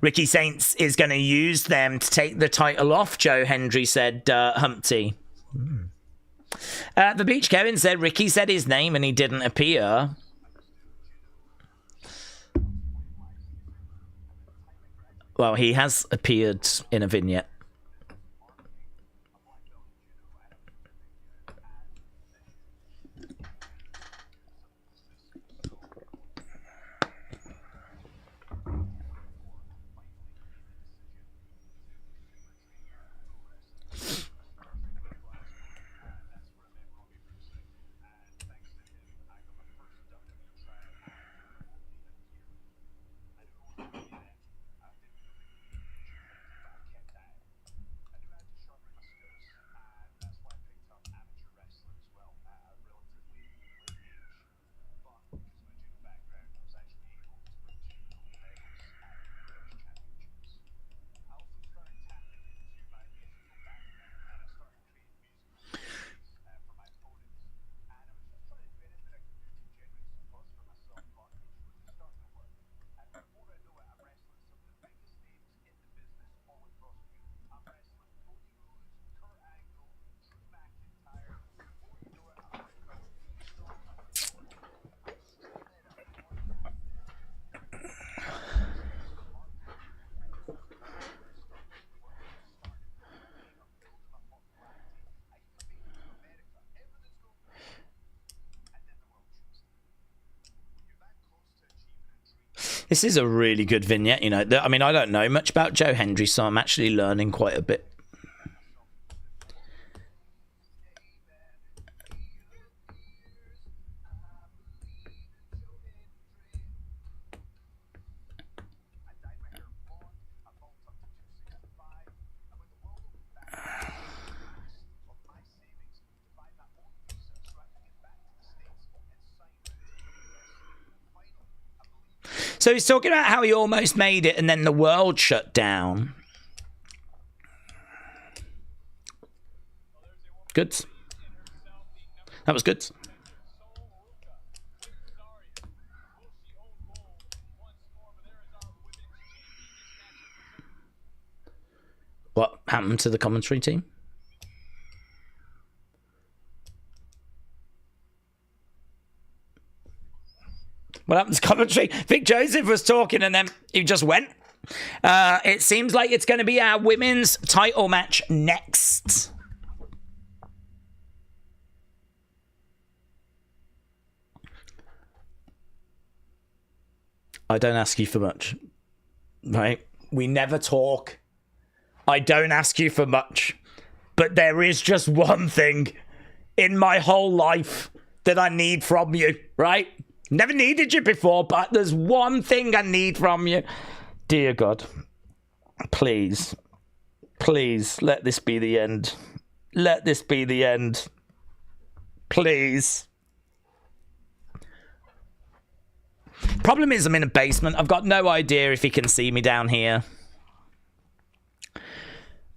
Ricky Saints is going to use them to take the title off, Joe Hendry said, Humpty. The Beach Kevin said Ricky said his name and he didn't appear. Well, he has appeared in a vignette. This is a really good vignette, you know. I mean, I don't know much about Joe Hendry, so I'm actually learning quite a bit. So he's talking about how he almost made it and then the world shut down. Good. That was good. What happened to the commentary team? What happened to commentary? Vic Joseph was talking and then he just went. It seems like it's going to be our women's title match next. I don't ask you for much, right? We never talk. I don't ask you for much. But there is just one thing in my whole life that I need from you, right? Never needed you before, but there's one thing I need from you. Dear God, please, please, let this be the end. Let this be the end. Please. Problem is, I'm in a basement. I've got no idea if he can see me down here.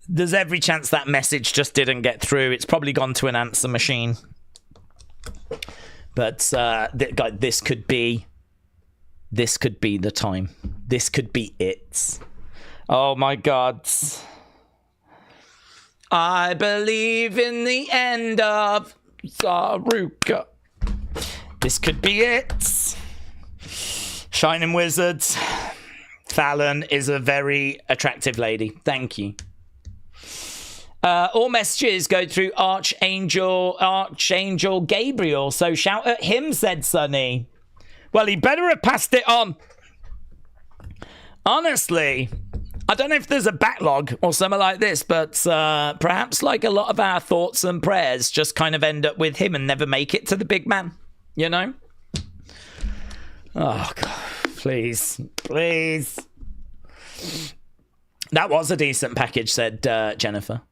There's every chance that message just didn't get through. It's probably gone to an answer machine. But this could be the time. This could be it. Oh my God. I believe in the end of Saruka. This could be it. Shining Wizards. Fallon is a very attractive lady. Thank you. All messages go through Archangel Gabriel, so shout at him, said Sonny. Well, he better have passed it on. Honestly, I don't know if there's a backlog or something like this, but perhaps like a lot of our thoughts and prayers just kind of end up with him and never make it to the big man, you know? Oh, God, please, please. That was a decent package, said Jennifer.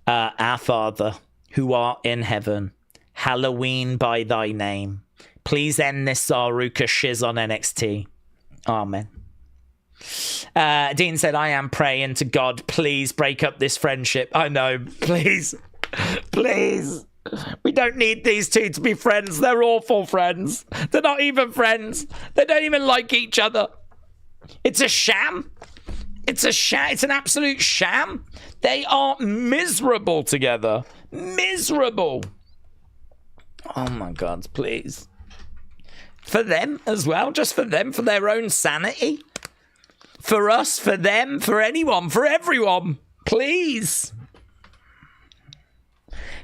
Our Father, who art in heaven, halloween by thy name. Please end this Saruka shiz on NXT. Amen. Dean said, I am praying to God, please break up this friendship. I know, please. Please. We don't need these two to be friends. They're awful friends. They're not even friends. They don't even like each other. It's a sham. It's a sham. It's an absolute sham. They are miserable together. Miserable. Oh my God, please. For them as well. Just for them, for their own sanity. For us, for them, for anyone, for everyone. Please.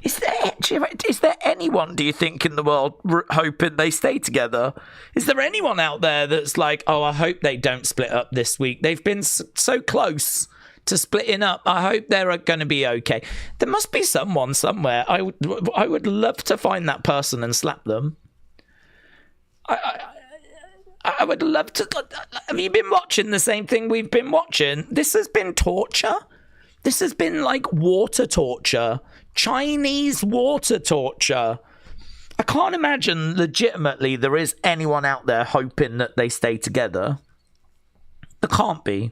Is there anyone, do you think, in the world hoping they stay together? Is there anyone out there that's like, oh, I hope they don't split up this week? They've been so close to splitting up. I hope they're going to be okay. There must be someone somewhere. I would love to find that person and slap them. I would love to. Have you been watching the same thing we've been watching? This has been torture. This has been like water torture. Chinese water torture. I can't imagine legitimately there is anyone out there hoping that they stay together. There can't be.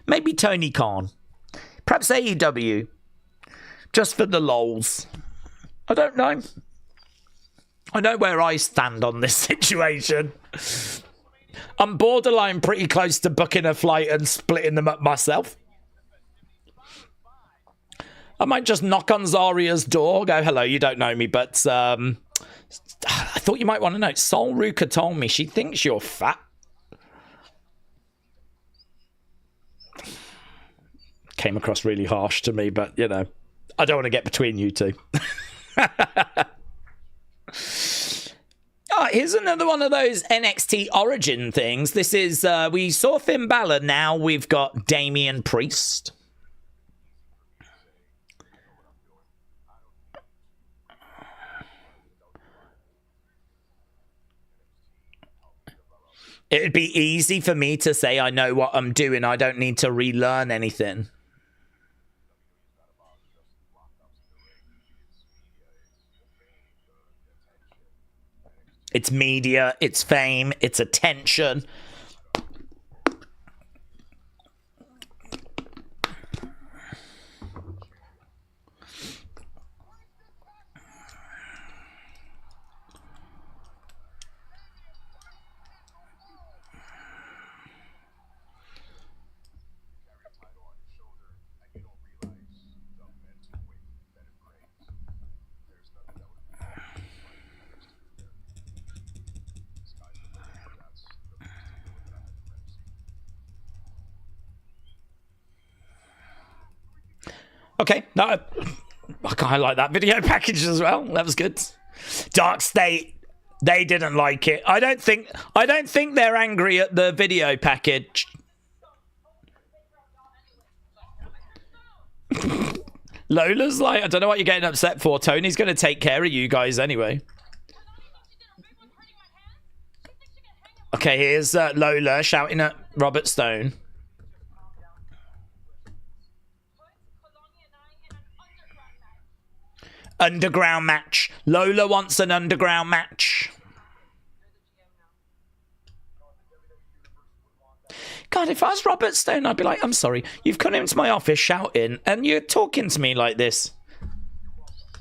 Maybe Tony Khan. Perhaps AEW. Just for the lols. I don't know. I know where I stand on this situation. I'm borderline pretty close to booking a flight and splitting them up myself. I might just knock on Zaria's door, go, hello, you don't know me, but I thought you might want to know. Sol Ruka told me she thinks you're fat. Came across really harsh to me, but, you know, I don't want to get between you two. here's another one of those NXT Origin things. This is, we saw Finn Balor, now we've got Damian Priest. It'd be easy for me to say I know what I'm doing. I don't need to relearn anything. It's media, it's fame, it's attention. Okay, no, I kind of like that video package as well. That was good. Dark State, they didn't like it. I don't think they're angry at the video package. Lola's like, I don't know what you're getting upset for. Tony's going to take care of you guys anyway. Okay, here's Lola shouting at Robert Stone. Underground match. Lola wants an underground match. God, if I was Robert Stone, I'd be like, I'm sorry, you've come into my office shouting and you're talking to me like this.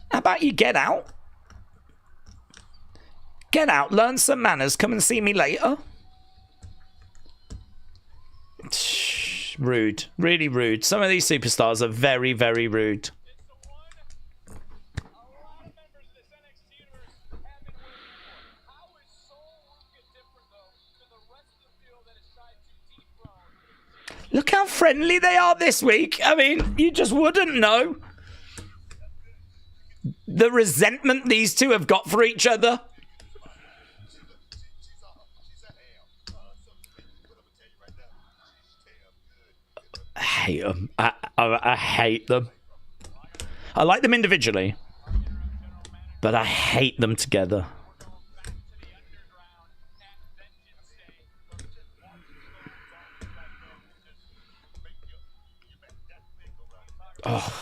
How about you get out? Get out, learn some manners, come and see me later. Rude, really rude. Some of these superstars are very, very rude. Look how friendly they are this week. I mean, you just wouldn't know the resentment these two have got for each other. I hate them. I hate them. I like them individually, but I hate them together. Oh,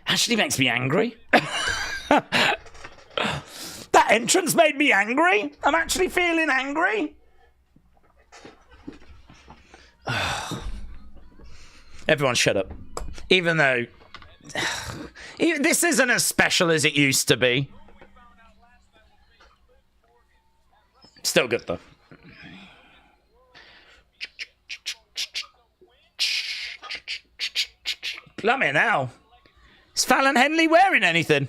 actually makes me angry. That entrance made me angry. I'm actually feeling angry. Everyone shut up. Even though this isn't as special as it used to be. Still good though. Blimey now. Is Fallon Henley wearing anything?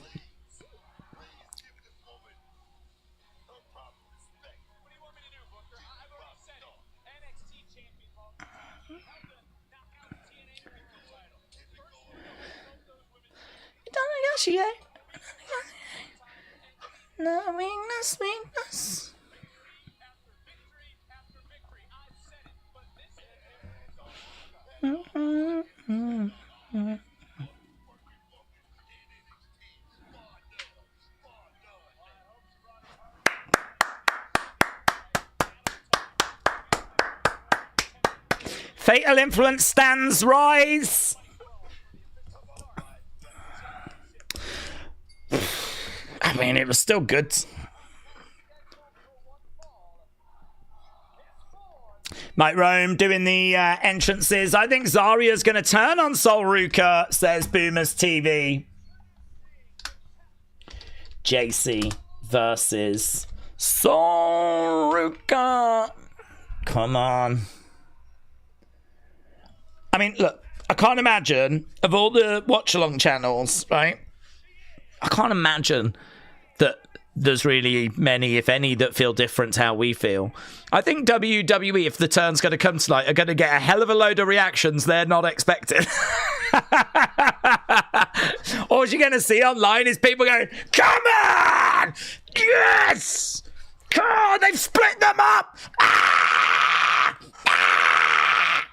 No weakness. Fatal Influence stands rise. I mean, it was still good. Mike Rome doing the entrances. I think Zaria's going to turn on Sol Ruka, says Boomers TV. JC versus Sol Ruka. Come on. I mean, look, I can't imagine, of all the watch-along channels, right? I can't imagine that there's really many, if any, that feel different to how we feel. I think WWE, if the turn's going to come tonight, are going to get a hell of a load of reactions they're not expecting. All you're going to see online is people going, come on! Yeah! Yes! God, they've split them up! Ah! Ah!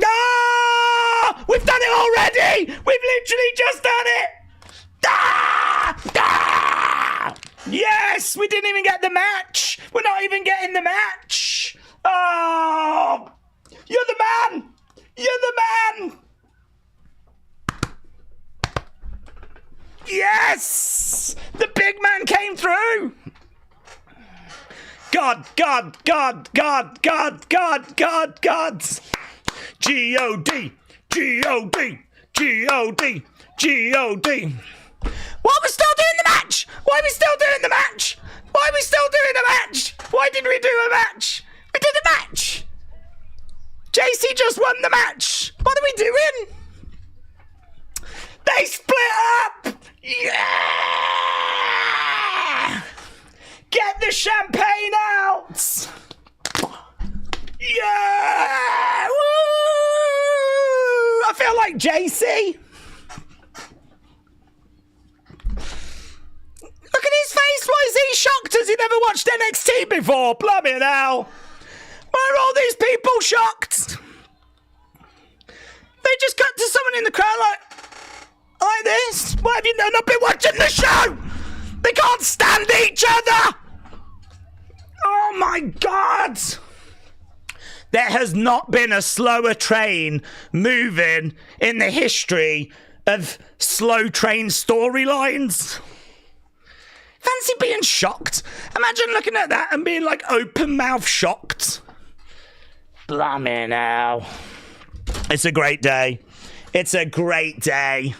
No! We've done it already! We've literally just done it! Ah! Ah! Yes! We didn't even get the match! We're not even getting the match! Oh! You're the man! You're the man! Yes! The big man came through! God, God, God, God, God, God, God, God! G-O-D! G-O-D! G-O-D! G-O-D! Why are we still doing the match? Why are we still doing the match? Why are we still doing the match? Why did we do a match? We did a match! JC just won the match! What are we doing? They split up! Yeah! Get the champagne out! Yeah! Woo! I feel like JC. Look at his face. Why is he shocked? Has he never watched NXT before? Blimey now. Why are all these people shocked? They just cut to someone in the crowd like this. Why have you not been watching the show? They can't stand each other. Oh my God. There has not been a slower train moving in the history of slow train storylines. Fancy being shocked. Imagine looking at that and being like open mouth shocked. Blimey now. It's a great day. It's a great day.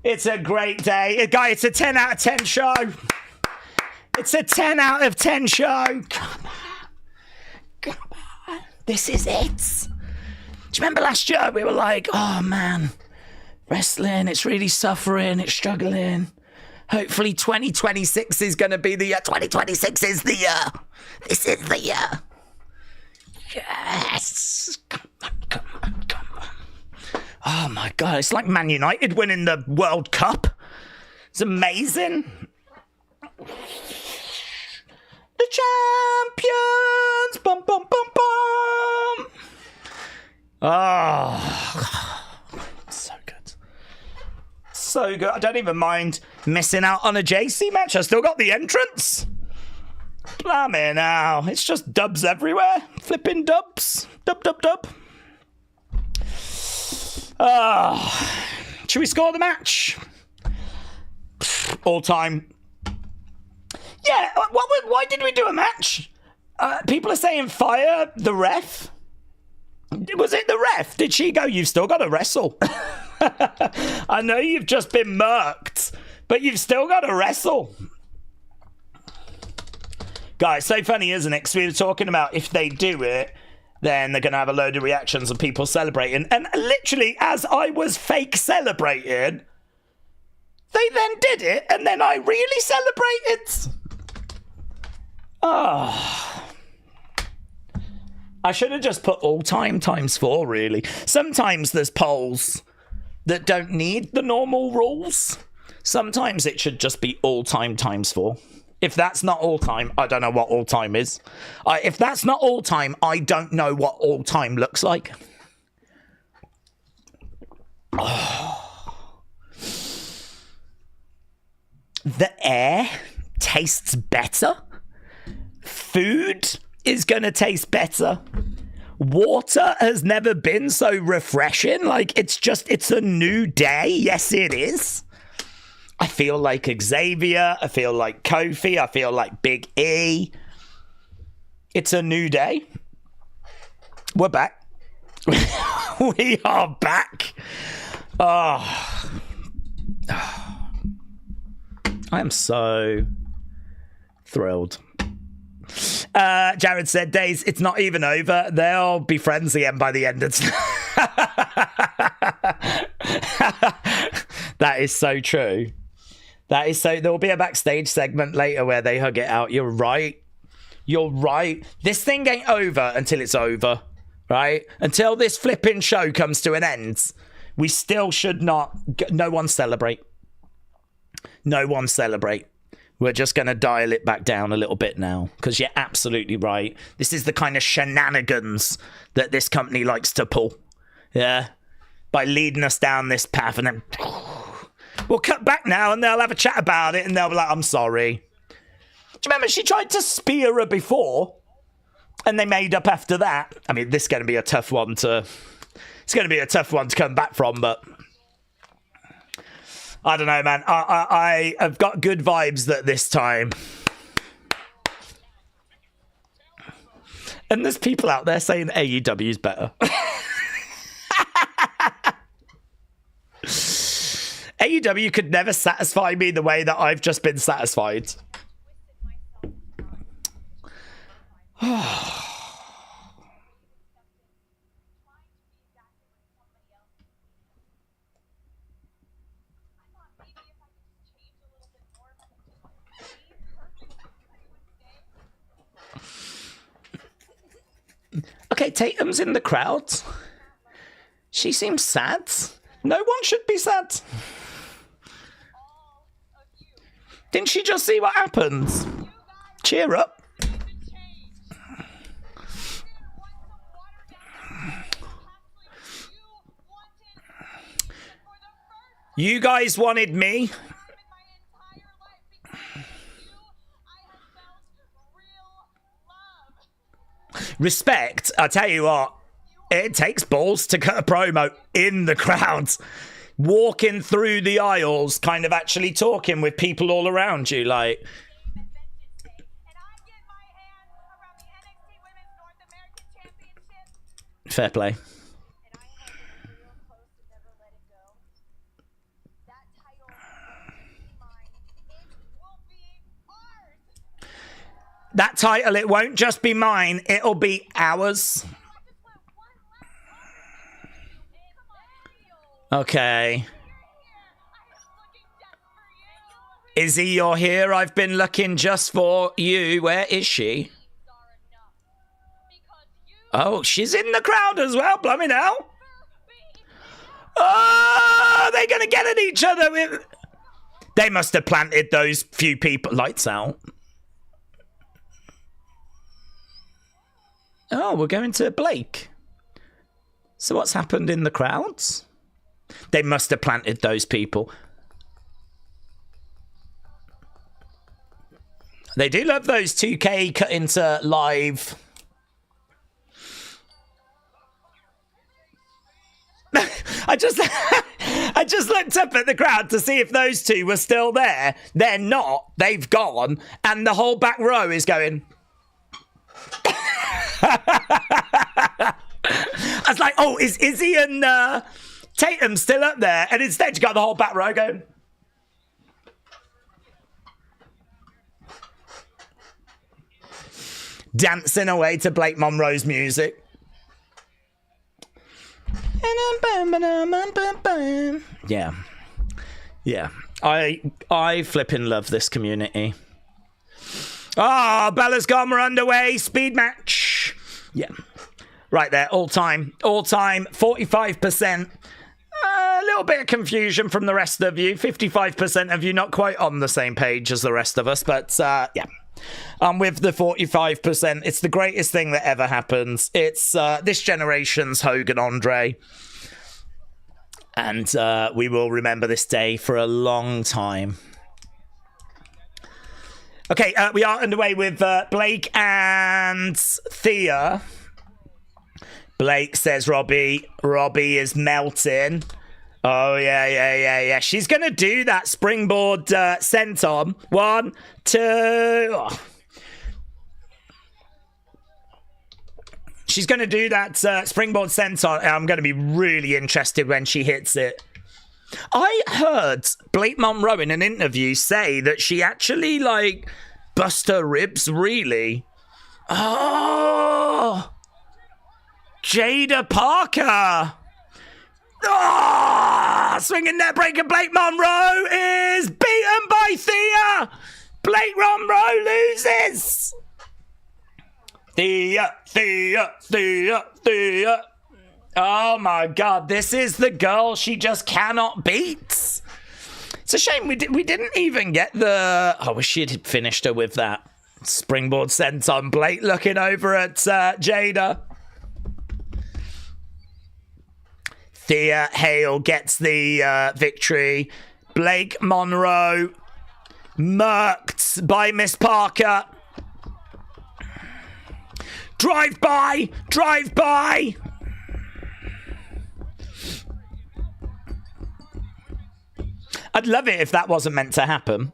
It's a great day. Guy, it's a 10 out of 10 show. It's a 10 out of 10 show. Come on. Come on. This is it. Do you remember last year we were like, oh man, wrestling, it's really suffering, it's struggling. Hopefully 2026 is going to be the year. 2026 is the year. This is the year. Yes. Come on, come on, come on. Oh my God, it's like Man United winning the World Cup. It's amazing. The champions. Bum, bum, bum, bum. Oh, so good. So good. I don't even mind missing out on a JC match. I still got the entrance. Blimey now. It's just dubs everywhere. Flipping dubs. Dub, dub, dub. Should we score the match? All time. Yeah, why did we do a match? People are saying fire the ref. Was it the ref? Did she go, you've still got to wrestle? I know you've just been murked, but you've still got to wrestle. Guys, so funny, isn't it? Because we were talking about if they do it, then they're going to have a load of reactions and people celebrating. And literally, as I was fake celebrating, they then did it, and then I really celebrated. Oh. I should have just put all time times 4, really. Sometimes there's polls that don't need the normal rules. Sometimes it should just be all time times 4. If that's not all time, I don't know what all time is. If that's not all time, I don't know what all time looks like. Oh. The air tastes better. Food is going to taste better. Water has never been so refreshing. Like, it's a new day. Yes, it is. I feel like Xavier. I feel like Kofi. I feel like Big E. It's a new day. We're back. We are back. Oh. I am so thrilled. Jared said, Daze, it's not even over. They'll be friends again by the end of That is so true. That is so... There will be a backstage segment later where they hug it out. You're right. You're right. This thing ain't over until it's over, right? Until this flipping show comes to an end, we still should not... No one celebrate. No one celebrate. We're just going to dial it back down a little bit now, because you're absolutely right. This is the kind of shenanigans that this company likes to pull. Yeah. By leading us down this path, and then we'll cut back now and they'll have a chat about it and they'll be like, I'm sorry. Do you remember she tried to spear her before and they made up after that? I mean, this is going to be a tough one to... It's going to be a tough one to come back from, but... I don't know, man. I have got good vibes that this time. And there's people out there saying AEW is better. AEW could never satisfy me the way that I've just been satisfied. Okay, Tatum's in the crowd. She seems sad. No one should be sad. Didn't she just see what happens? Cheer up. You guys wanted me. Respect, I tell you what, it takes balls to cut a promo in the crowd. Walking through the aisles, kind of actually talking with people all around you, like... Fair play. That title, it won't just be mine, it'll be ours. Okay. Izzy, you're here. I've been looking just for you. Where is she? Oh, she's in the crowd as well. Blimey now. Oh, they're going to get at each other. They must have planted those few people. Lights out. Oh, we're going to Blake. So what's happened in the crowds? They must have planted those people. They do love those 2K cut into live. I just looked up at the crowd to see if those two were still there. They're not. They've gone. And the whole back row is going... I was like, oh, is Izzy and Tatum still up there? And instead you got the whole back row going... dancing away to Blake Monroe's music. Yeah. Yeah. I flipping love this community. Ah, Bella's gone, we're underway. Speed match. Yeah. Right there, all time, 45%. A little bit of confusion from the rest of you. 55% of you not quite on the same page as the rest of us, but yeah. I'm with the 45%. It's the greatest thing that ever happens. It's this generation's Hogan Andre. And we will remember this day for a long time. Okay, we are underway with Blake and Thea. Blake says Robbie is melting. Oh, yeah. She's going to do that springboard senton. 1, 2. Oh. She's going to do that springboard senton. I'm going to be really interested when she hits it. I heard Blake Monroe in an interview say that she actually, like, bust her ribs, really. Oh! Jada Parker! Oh, swinging net breaker. Blake Monroe is beaten by Thea. Blake Monroe loses. Thea. Oh my God, this is the girl she just cannot beat. It's a shame we didn't even get the... I wish she'd finished her with that. Springboard senton. Blake looking over at Jada. Thea Hale gets the victory. Blake Monroe murked by Miss Parker. Drive by! Drive by! I'd love it if that wasn't meant to happen.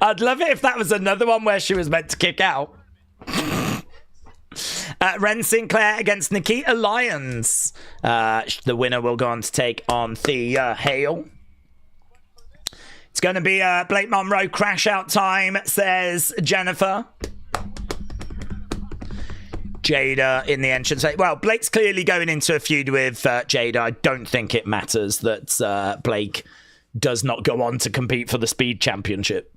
I'd love it if that was another one where she was meant to kick out. Ren Sinclair against Nikita Lyons. The winner will go on to take on Thea Hale. It's going to be a Blake Monroe crash out time, says Jennifer. Jada in the entrance. Well, Blake's clearly going into a feud with Jada. I don't think it matters that Blake does not go on to compete for the Speed Championship.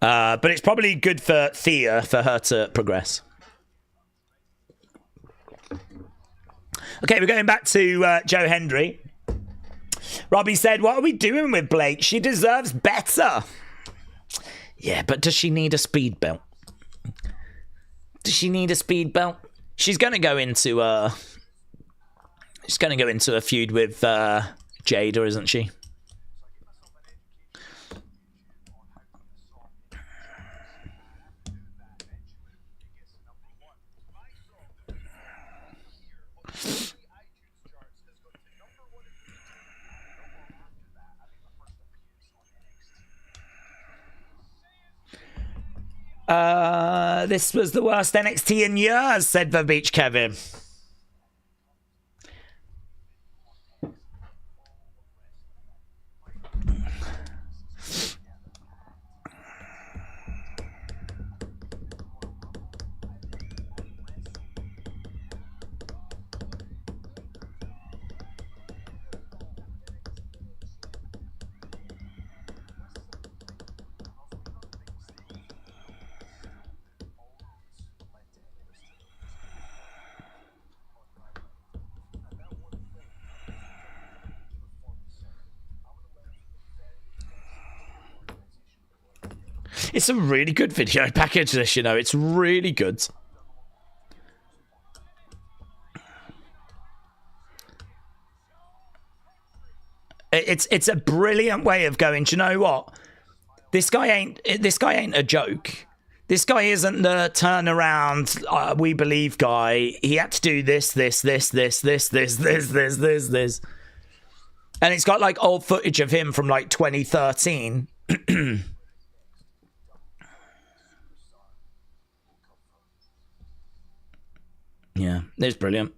But it's probably good for Thea for her to progress. Okay, we're going back to Joe Hendry. Robbie said, what are we doing with Blake? She deserves better. Yeah, but does she need a speed belt? Does she need a speed belt? She's going to go into a feud with Jada, isn't she? This was the worst NXT in years, said the Beach Kevin. It's a really good video package, this, you know. It's really good. It's a brilliant way of going, do you know what? This guy ain't a joke. This guy isn't the turnaround, we believe guy. He had to do this. And it's got like old footage of him from like 2013. Yeah, it's brilliant.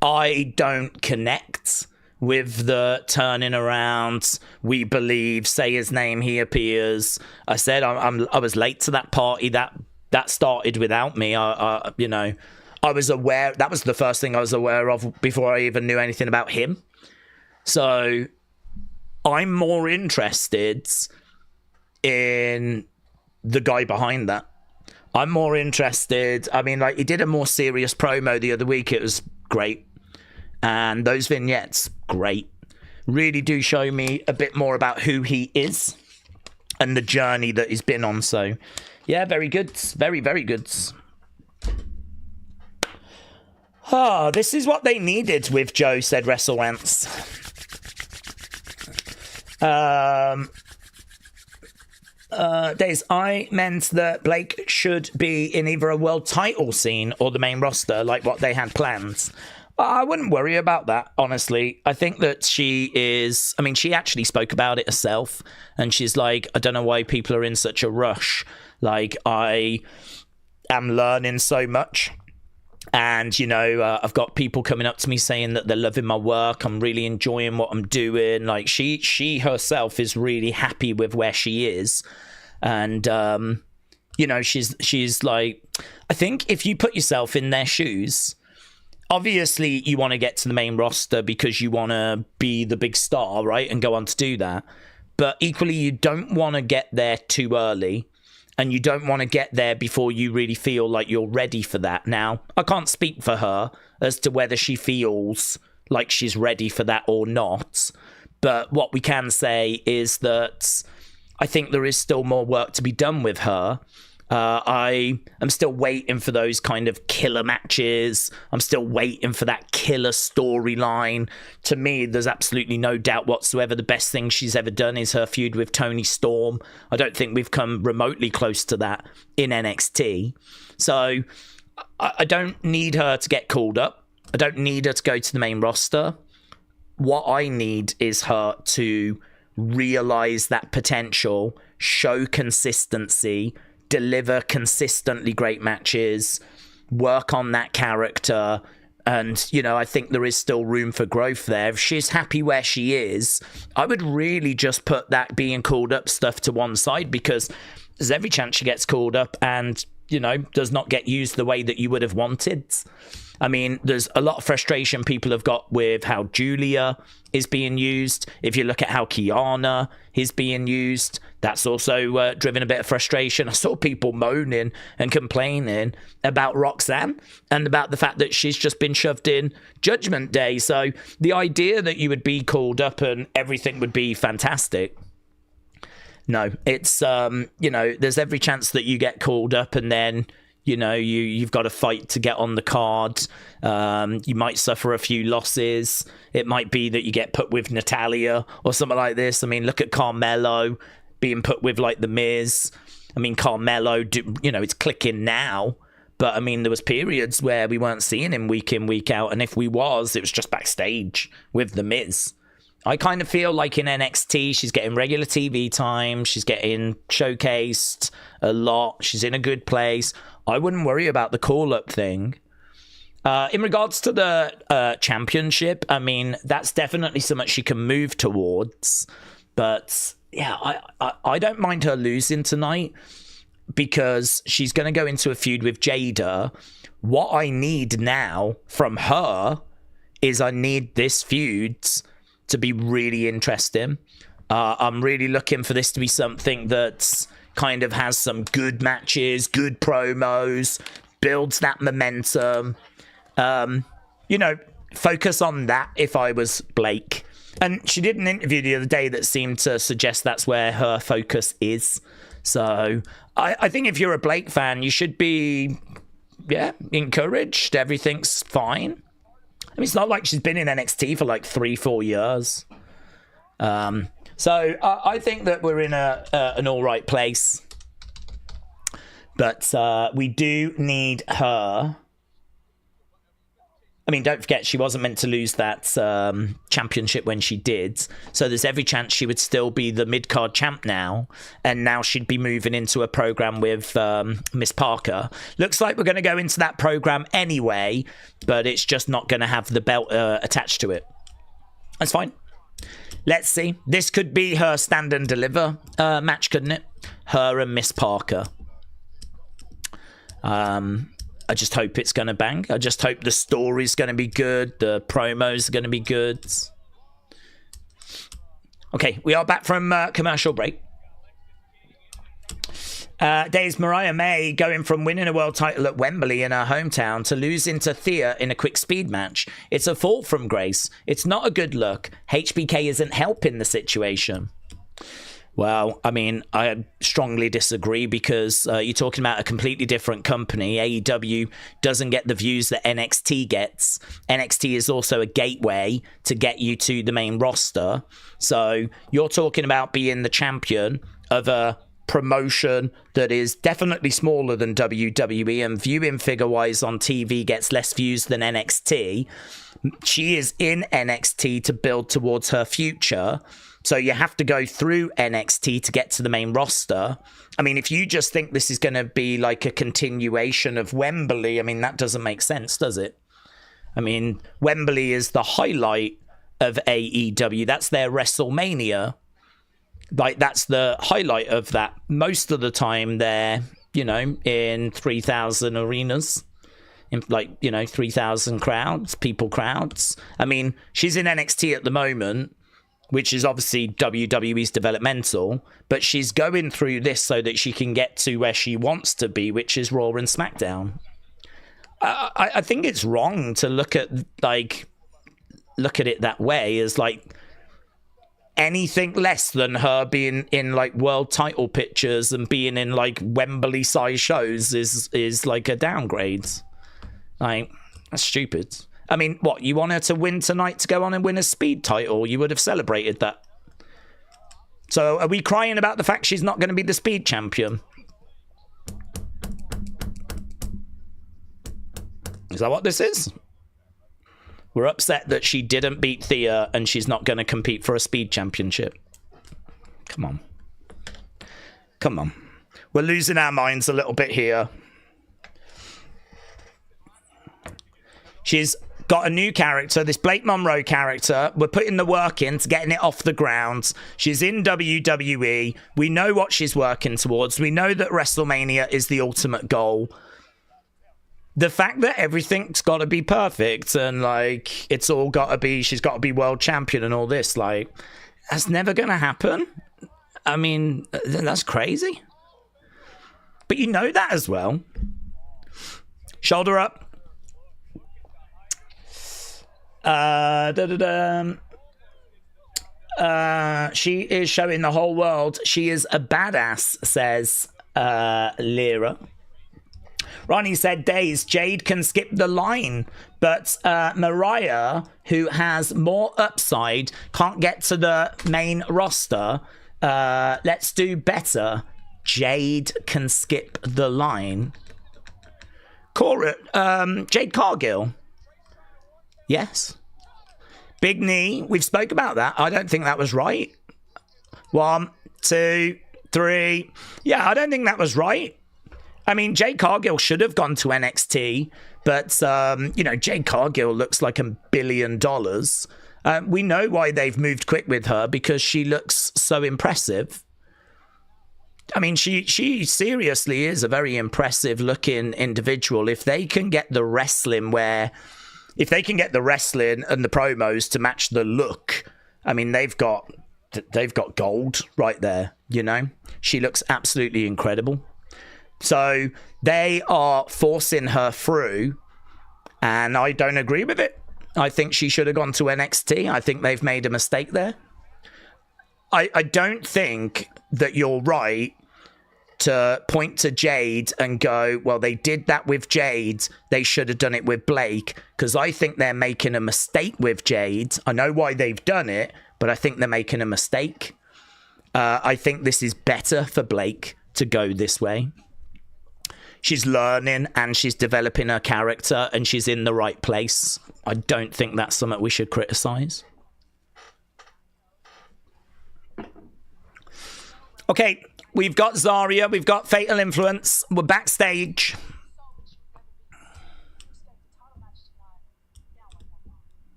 I don't connect with the turning around, we believe, say his name, he appears. I said I was late to that party. That started without me. You know, I was aware. That was the first thing I was aware of before I even knew anything about him. So I'm more interested in the guy behind that. I'm more interested. I mean, like, he did a more serious promo the other week. It was great. And those vignettes, great. Really do show me a bit more about who he is and the journey that he's been on. So, yeah, very good. Very, very good. Oh, this is what they needed with Joe, said WrestleWants. Daze, I meant that Blake should be in either a world title scene or the main roster, like what they had planned. I wouldn't worry about that, honestly. I think that she is... I mean, she actually spoke about it herself, and she's like, I don't know why people are in such a rush. Like, I am learning so much. And, you know, I've got people coming up to me saying that they're loving my work. I'm really enjoying what I'm doing. Like, she herself is really happy with where she is. And, you know, she's like... I think if you put yourself in their shoes... Obviously, you want to get to the main roster because you want to be the big star, right? And go on to do that. But equally, you don't want to get there too early. And you don't want to get there before you really feel like you're ready for that. Now, I can't speak for her as to whether she feels like she's ready for that or not. But what we can say is that I think there is still more work to be done with her. I am still waiting for those kind of killer matches. I'm still waiting for that killer storyline. To me, there's absolutely no doubt whatsoever the best thing she's ever done is her feud with Toni Storm. I don't think we've come remotely close to that in NXT. So I don't need her to get called up. I don't need her to go to the main roster. What I need is her to realize that potential, show consistency, deliver consistently great matches, work on that character. And, you know, I think there is still room for growth there. If she's happy where she is, I would really just put that being called up stuff to one side, because there's every chance she gets called up and, you know, does not get used the way that you would have wanted. I mean, there's a lot of frustration people have got with how Julia is being used. If you look at how Keanu is being used, that's also driven a bit of frustration. I saw people moaning and complaining about Roxanne and about the fact that she's just been shoved in Judgment Day. So the idea that you would be called up and everything would be fantastic. No, it's, you know, there's every chance that you get called up and then, you know, you've got to fight to get on the card. You might suffer a few losses. It might be that you get put with Natalia or something like this. I mean, look at Carmelo being put with, like, The Miz. I mean, Carmelo, you know, it's clicking now. But, I mean, there was periods where we weren't seeing him week in, week out. And if we was, it was just backstage with The Miz. I kind of feel like in NXT, she's getting regular TV time. She's getting showcased a lot. She's in a good place. I wouldn't worry about the call-up thing. In regards to the championship, I mean, that's definitely something she can move towards. But, yeah, I don't mind her losing tonight because she's going to go into a feud with Jada. What I need now from her is I need this feud to be really interesting. I'm really looking for this to be something that's kind of has some good matches, good promos, builds that momentum. You know, focus on that if I was Blake. And she did an interview the other day that seemed to suggest that's where her focus is. So I think if you're a Blake fan, you should be, yeah, encouraged. Everything's fine. I mean, it's not like she's been in NXT for like 3-4 years. So I think that we're in an all right place. But we do need her. I mean, don't forget, she wasn't meant to lose that championship when she did. So there's every chance she would still be the mid-card champ now. And now she'd be moving into a program with Miss Parker. Looks like we're going to go into that program anyway, but it's just not going to have the belt attached to it. That's fine. Let's see. This could be her stand and deliver match, couldn't it? Her and Miss Parker. I just hope it's going to bang. I just hope the story's going to be good. The promos are going to be good. Okay, we are back from commercial break. Daze, Mariah May going from winning a world title at Wembley in her hometown to losing to Thea in a quick speed match. It's a fall from grace. It's not a good look. HBK isn't helping the situation. Well, I mean, I strongly disagree because you're talking about a completely different company. AEW doesn't get the views that NXT gets. NXT is also a gateway to get you to the main roster. So you're talking about being the champion of a promotion that is definitely smaller than WWE and viewing figure-wise on TV gets less views than NXT. She is in NXT to build towards her future. So you have to go through NXT to get to the main roster. I mean, if you just think this is going to be like a continuation of Wembley, I mean, that doesn't make sense, does it? I mean, Wembley is the highlight of AEW. That's their WrestleMania. Like, that's the highlight of that. Most of the time they're, you know, in 3,000 arenas. In, like, you know, 3,000 crowds. I mean, she's in NXT at the moment, which is obviously WWE's developmental, but she's going through this so that she can get to where she wants to be, which is Raw and SmackDown. I think it's wrong to look at, like, look at it that way, as like anything less than her being in like world title pictures and being in like Wembley size shows is like a downgrade. Like, that's stupid. I mean, what, you want her to win tonight to go on and win a speed title? You would have celebrated that. So are we crying about the fact she's not going to be the speed champion? Is that what this is? We're upset that she didn't beat Thea and she's not going to compete for a speed championship. Come on. Come on. We're losing our minds a little bit here. She's got a new character, this Blake Monroe character. We're putting the work into getting it off the ground. She's in WWE. We know what she's working towards. We know that WrestleMania is the ultimate goal. The fact that everything's got to be perfect and like it's all got to be, she's got to be world champion and all this, like, that's never going to happen. I mean, that's crazy. But you know that as well. Shoulder up. She is showing the whole world she is a badass, says Lyra. Ronnie said, Daze, Jade can skip the line, but Mariah, who has more upside, can't get to the main roster. Let's do better. Jade can skip the line. Jade Cargill. Yes. Big knee. We've spoke about that. I don't think that was right. 1, 2, 3. Yeah, I don't think that was right. I mean, Jade Cargill should have gone to NXT, but, you know, Jade Cargill looks like $1 billion. We know why they've moved quick with her, because she looks so impressive. I mean, she seriously is a very impressive looking individual. If they can get the wrestling if they can get the wrestling and the promos to match the look, I mean, they've got gold right there, you know? She looks absolutely incredible. So they are forcing her through, and I don't agree with it. I think she should have gone to NXT. I think they've made a mistake there. I don't think that you're right to point to Jade and go, well, they did that with Jade, they should have done it with Blake, because I think they're making a mistake with Jade. I know why they've done it, but I think they're making a mistake. I think this is better for Blake to go this way. She's learning and she's developing her character and she's in the right place. I don't think that's something we should criticize. Okay, we've got Zarya, we've got Fatal Influence, we're backstage.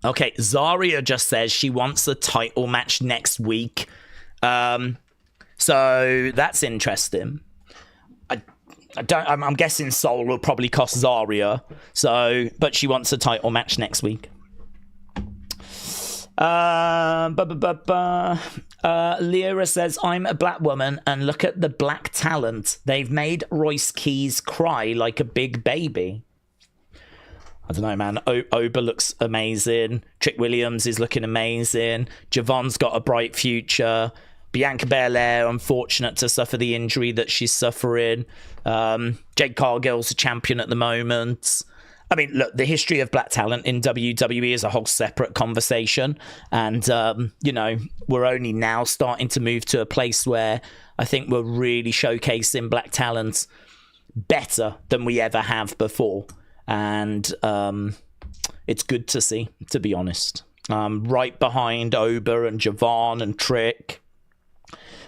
Okay, Zarya just says she wants a title match next week. So that's interesting. I'm guessing Soul will probably cost Zarya. But she wants a title match next week. Lyra says, I'm a black woman and look at the black talent. They've made Royce Keys cry like a big baby. I don't know, man. Oba looks amazing. Trick Williams is looking amazing. Javon's got a bright future. Bianca Belair, unfortunate to suffer the injury that she's suffering. Jade Cargill's a champion at the moment. I mean, look, the history of black talent in WWE is a whole separate conversation. And, you know, we're only now starting to move to a place where I think we're really showcasing black talent better than we ever have before. And it's good to see, to be honest. Right behind Oba and Javon and Trick.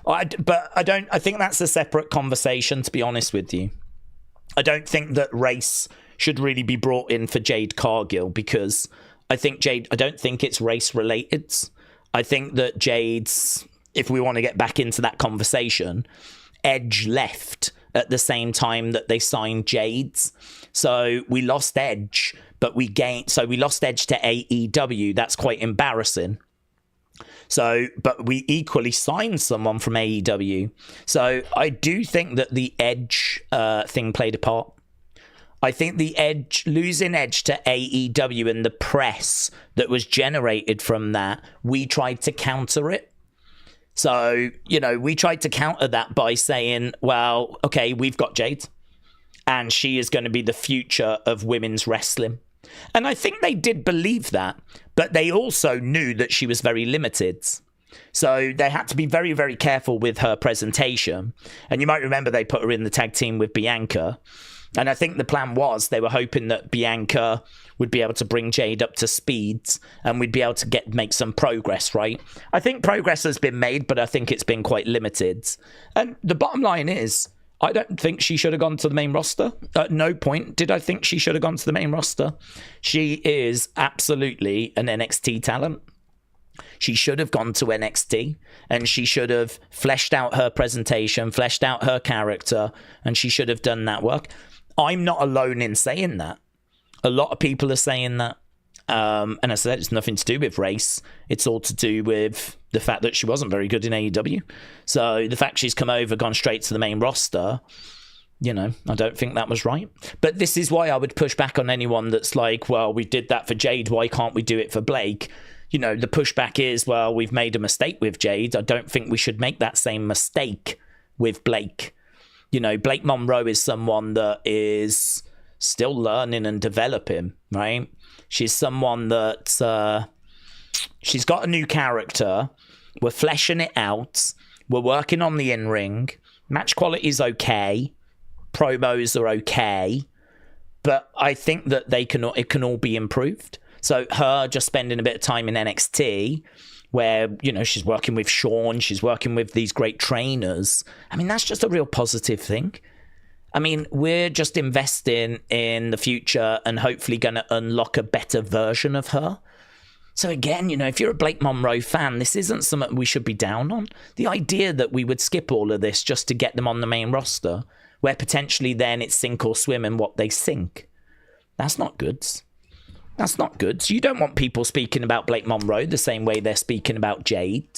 I think that's a separate conversation, to be honest with you. I don't think that race should really be brought in for Jade Cargill, because I don't think it's race related. I think that Jade's, if we want to get back into that conversation, Edge left at the same time that they signed Jade's. So we lost Edge, but we lost Edge to AEW. That's quite embarrassing. But we equally signed someone from AEW. So I do think that the Edge thing played a part. I think losing Edge to AEW and the press that was generated from that, we tried to counter it. So, we tried to counter that by saying, well, okay, we've got Jade, and she is going to be the future of women's wrestling. And I think they did believe that, but they also knew that she was very limited. So they had to be very, very careful with her presentation. And you might remember they put her in the tag team with Bianca. And I think the plan was they were hoping that Bianca would be able to bring Jade up to speed and we'd be able to make some progress, right? I think progress has been made, but I think it's been quite limited. And the bottom line is, I don't think she should have gone to the main roster. At no point did I think she should have gone to the main roster. She is absolutely an NXT talent. She should have gone to NXT and she should have fleshed out her presentation, fleshed out her character, and she should have done that work. I'm not alone in saying that. A lot of people are saying that. And I said it's nothing to do with race. It's all to do with the fact that she wasn't very good in AEW. So the fact she's come over, gone straight to the main roster, I don't think that was right. But this is why I would push back on anyone that's like, well, we did that for Jade. Why can't we do it for Blake? The pushback is, well, we've made a mistake with Jade. I don't think we should make that same mistake with Blake. Blake Monroe is someone that is still learning and developing, right? She's someone that she's got a new character. We're fleshing it out. We're working on the in-ring. Match quality is okay. Promos are okay. But I think that it can all be improved. So her just spending a bit of time in NXT where, she's working with Sean, she's working with these great trainers. I mean, that's just a real positive thing. I mean, we're just investing in the future and hopefully going to unlock a better version of her. So again, if you're a Blake Monroe fan, this isn't something we should be down on. The idea that we would skip all of this just to get them on the main roster, where potentially then it's sink or swim and what they sink. That's not good. That's not good. So you don't want people speaking about Blake Monroe the same way they're speaking about Jade.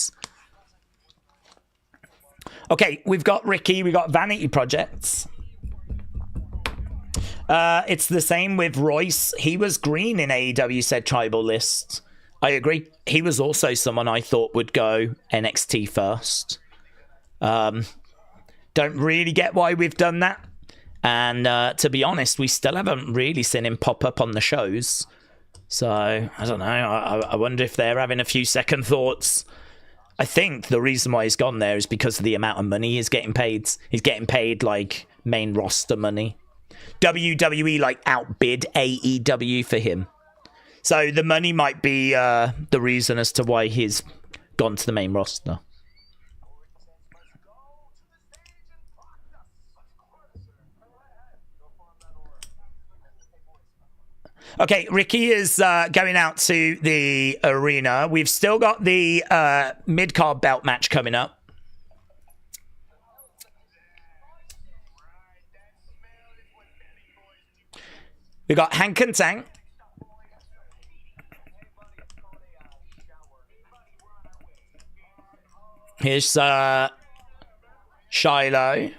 Okay, we've got Ricky, we've got Vanity Projects. It's the same with Royce. He was green in AEW, said Tribal List. I agree. He was also someone I thought would go NXT first. Don't really get why we've done that. And to be honest, we still haven't really seen him pop up on the shows. So, I don't know. I wonder if they're having a few second thoughts. I think the reason why he's gone there is because of the amount of money he's getting paid. He's getting paid, like, main roster money. WWE, like, outbid AEW for him. So, the money might be the reason as to why he's gone to the main roster. Okay, Ricky is going out to the arena. We've still got the mid-card belt match coming up. We got Hank and Tank. Here's Shiloh.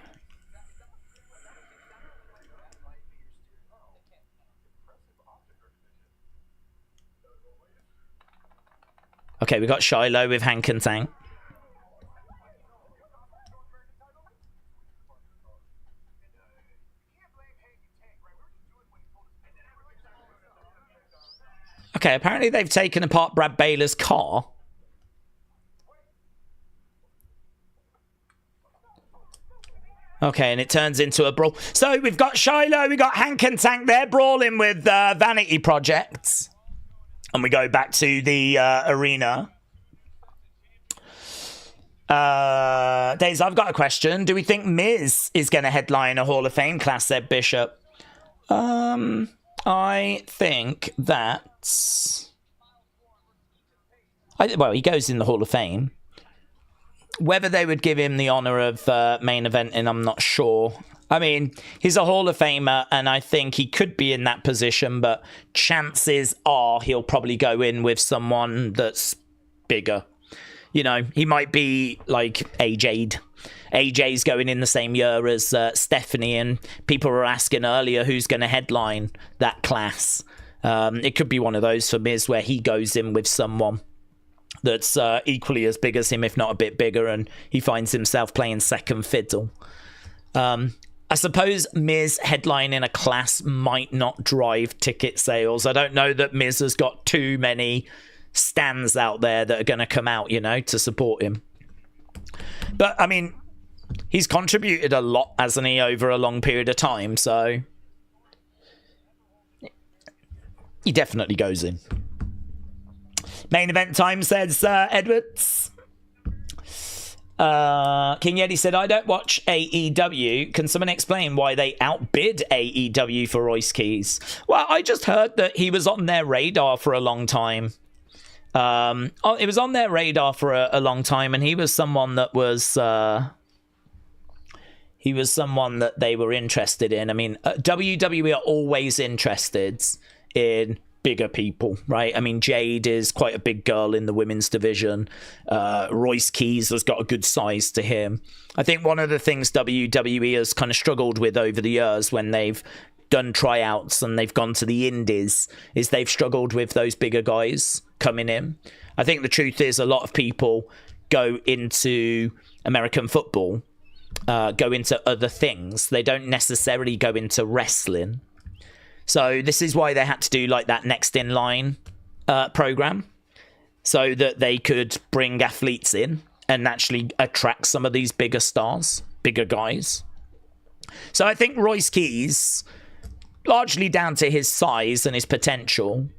Okay, we got Shiloh with Hank and Tank. Okay, apparently they've taken apart Brad Baylor's car. Okay, and it turns into a brawl. So we've got Shiloh, we got Hank and Tank there brawling with Vanity Projects. And we go back to the arena. Daze, I've got a question. Do we think Miz is going to headline a Hall of Fame class, said Bishop? I think that... well, he goes in the Hall of Fame. Whether they would give him the honor of main eventing, I'm not sure. I mean, he's a Hall of Famer, and I think he could be in that position, but chances are he'll probably go in with someone that's bigger. You know, he might be like A-Jade, AJ's going in the same year as Stephanie, and people were asking earlier who's going to headline that class. It could be one of those for Miz where he goes in with someone that's equally as big as him, if not a bit bigger, and he finds himself playing second fiddle. I suppose Miz headlining a class might not drive ticket sales. I don't know that Miz has got too many stands out there that are going to come out, to support him. But, I mean, he's contributed a lot, hasn't he, over a long period of time, so he definitely goes in. Main event time, says Edwards. King Yeti said, I don't watch AEW. Can someone explain why they outbid AEW for Royce Keys? Well, I just heard that he was on their radar for a long time. It was on their radar for a long time, and he was someone that they were interested in. I mean, WWE are always interested in bigger people, right? I mean, Jade is quite a big girl in the women's division. Royce Keys has got a good size to him. I think one of the things WWE has kind of struggled with over the years when they've done tryouts and they've gone to the indies is they've struggled with those bigger guys coming in. I think the truth is a lot of people go into American football, go into other things. They don't necessarily go into wrestling. So this is why they had to do like that Next in Line program, so that they could bring athletes in and actually attract some of these bigger stars, bigger guys. So I think Royce Keys, largely down to his size and his potential,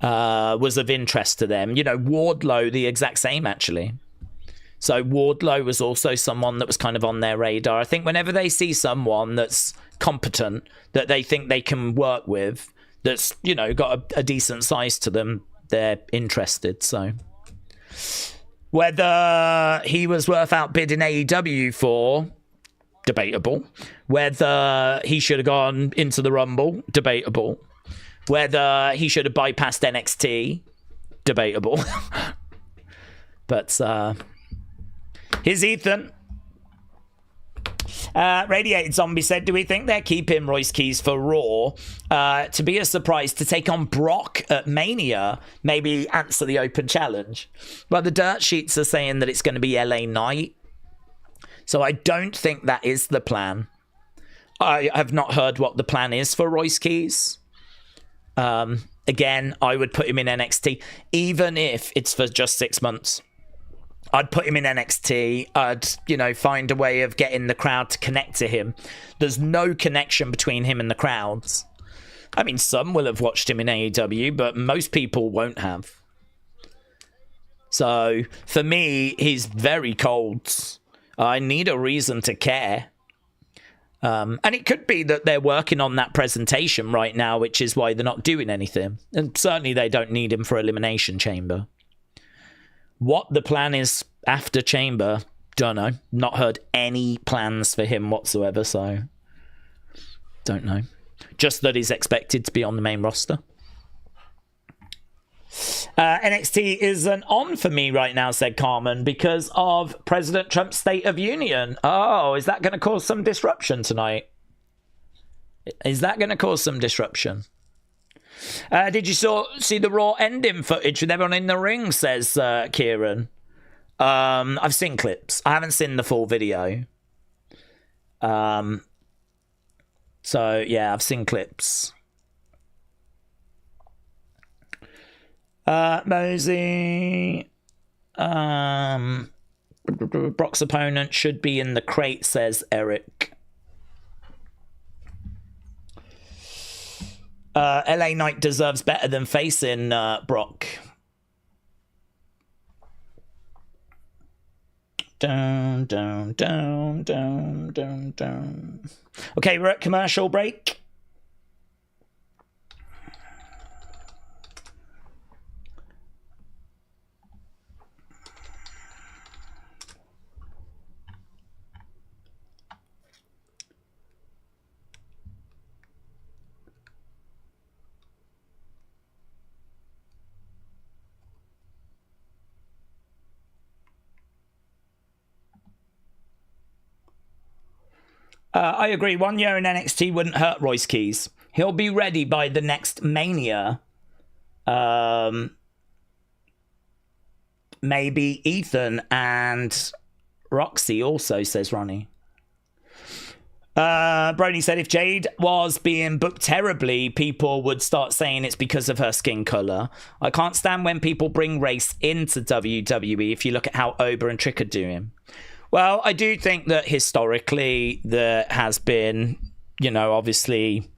was of interest to them. Wardlow, the exact same, actually. So Wardlow was also someone that was kind of on their radar. I think whenever they see someone that's competent, that they think they can work with, that's, got a decent size to them, they're interested. So whether he was worth outbidding AEW for, debatable. Whether he should have gone into the Rumble, debatable. Whether he should have bypassed NXT, debatable. But here's Ethan. Radiated Zombie said, do we think they're keeping Royce Keys for Raw to be a surprise to take on Brock at Mania? Maybe answer the open challenge. Well, the dirt sheets are saying that it's going to be LA Knight. So I don't think that is the plan. I have not heard what the plan is for Royce Keys. Again, I would put him in NXT, even if it's for just 6 months. I'd put him in NXT. I'd, find a way of getting the crowd to connect to him. There's no connection between him and the crowds. I mean, some will have watched him in AEW, but most people won't have. So, for me, he's very cold. I need a reason to care. And it could be that they're working on that presentation right now, which is why they're not doing anything. And certainly they don't need him for Elimination Chamber. What the plan is after Chamber, don't know. Not heard any plans for him whatsoever, so don't know. Just that he's expected to be on the main roster. NXT isn't on for me right now, said Carmen, because of President Trump's State of Union. Oh, is that going to cause some disruption tonight? Is that going to cause some disruption? Did you see the Raw ending footage with everyone in the ring, says Kieran. I've seen clips. I haven't seen the full video. So, yeah, I've seen clips. Mosey. Brock's opponent should be in the crate, says Eric. LA Knight deserves better than facing Brock. Down, down, down, down, down, down. Okay, we're at commercial break. I agree. 1 year in NXT wouldn't hurt Royce Keys. He'll be ready by the next Mania. Maybe Ethan and Roxy also, says Ronnie. Brony said if Jade was being booked terribly, people would start saying it's because of her skin color. I can't stand when people bring race into WWE if you look at how Oba and Trick are doing. Well, I do think that historically there has been, you know, obviously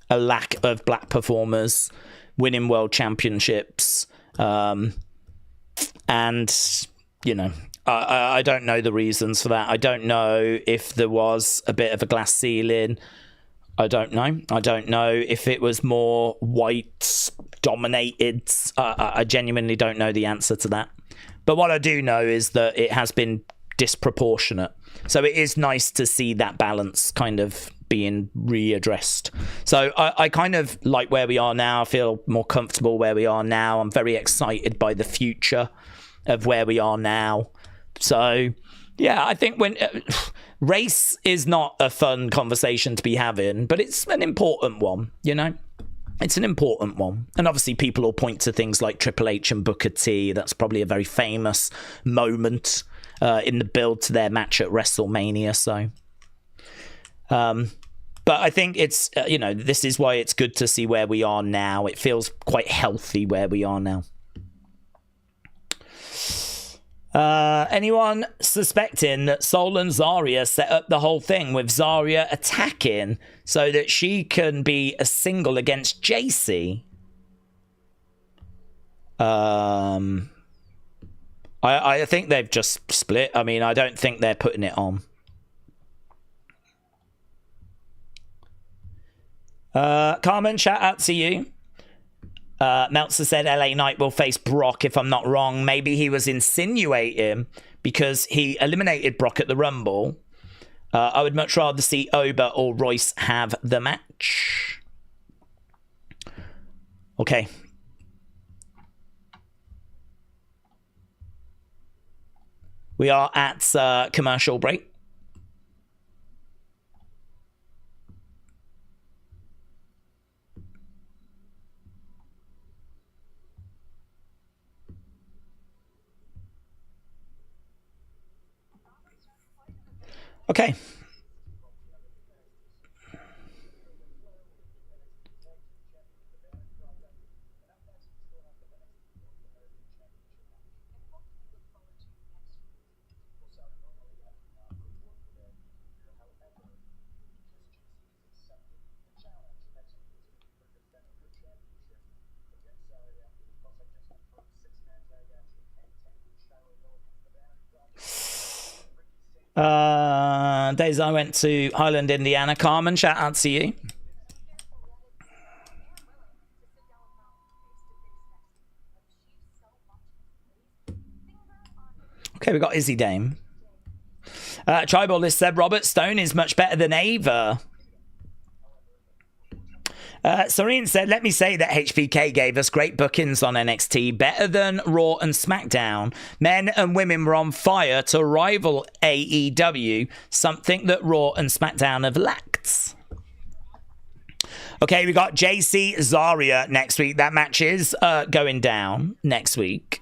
a lack of black performers winning world championships. And, you know, I don't know the reasons for that. I don't know if there was a bit of a glass ceiling. I don't know. I don't know if it was more white dominated. I genuinely don't know the answer to that. But what I do know is that it has been disproportionate. So it is nice to see that balance kind of being readdressed. So I kind of like where we are now. I feel more comfortable where we are now. I'm very excited by the future of where we are now. So, yeah, I think when race is not a fun conversation to be having, but it's an important one, you know? It's an important one. And obviously people will point to things like Triple H and Booker T. That's probably a very famous moment in the build to their match at WrestleMania. So, but I think it's, you know, this is why it's good to see where we are now. It feels quite healthy where we are now. Anyone suspecting that Sol and Zarya set up the whole thing with Zarya attacking so that she can be a single against JC? I think they've just split. I mean, I don't think they're putting it on. Carmen, shout out to you. Meltzer said LA Knight will face Brock, if I'm not wrong. Maybe he was insinuating because he eliminated Brock at the Rumble. I would much rather see Oba or Royce have the match. Okay. We are at commercial break. Okay. Days I went to Highland, Indiana. Carmen, shout out to you. Okay, we got Izzy Dame. Tribal List said Robert Stone is much better than Ava. Serene said, let me say that HBK gave us great bookings on NXT, better than Raw and SmackDown. Men and women were on fire to rival AEW, something that Raw and SmackDown have lacked. Okay, we got JC Zarya next week. That match is going down next week.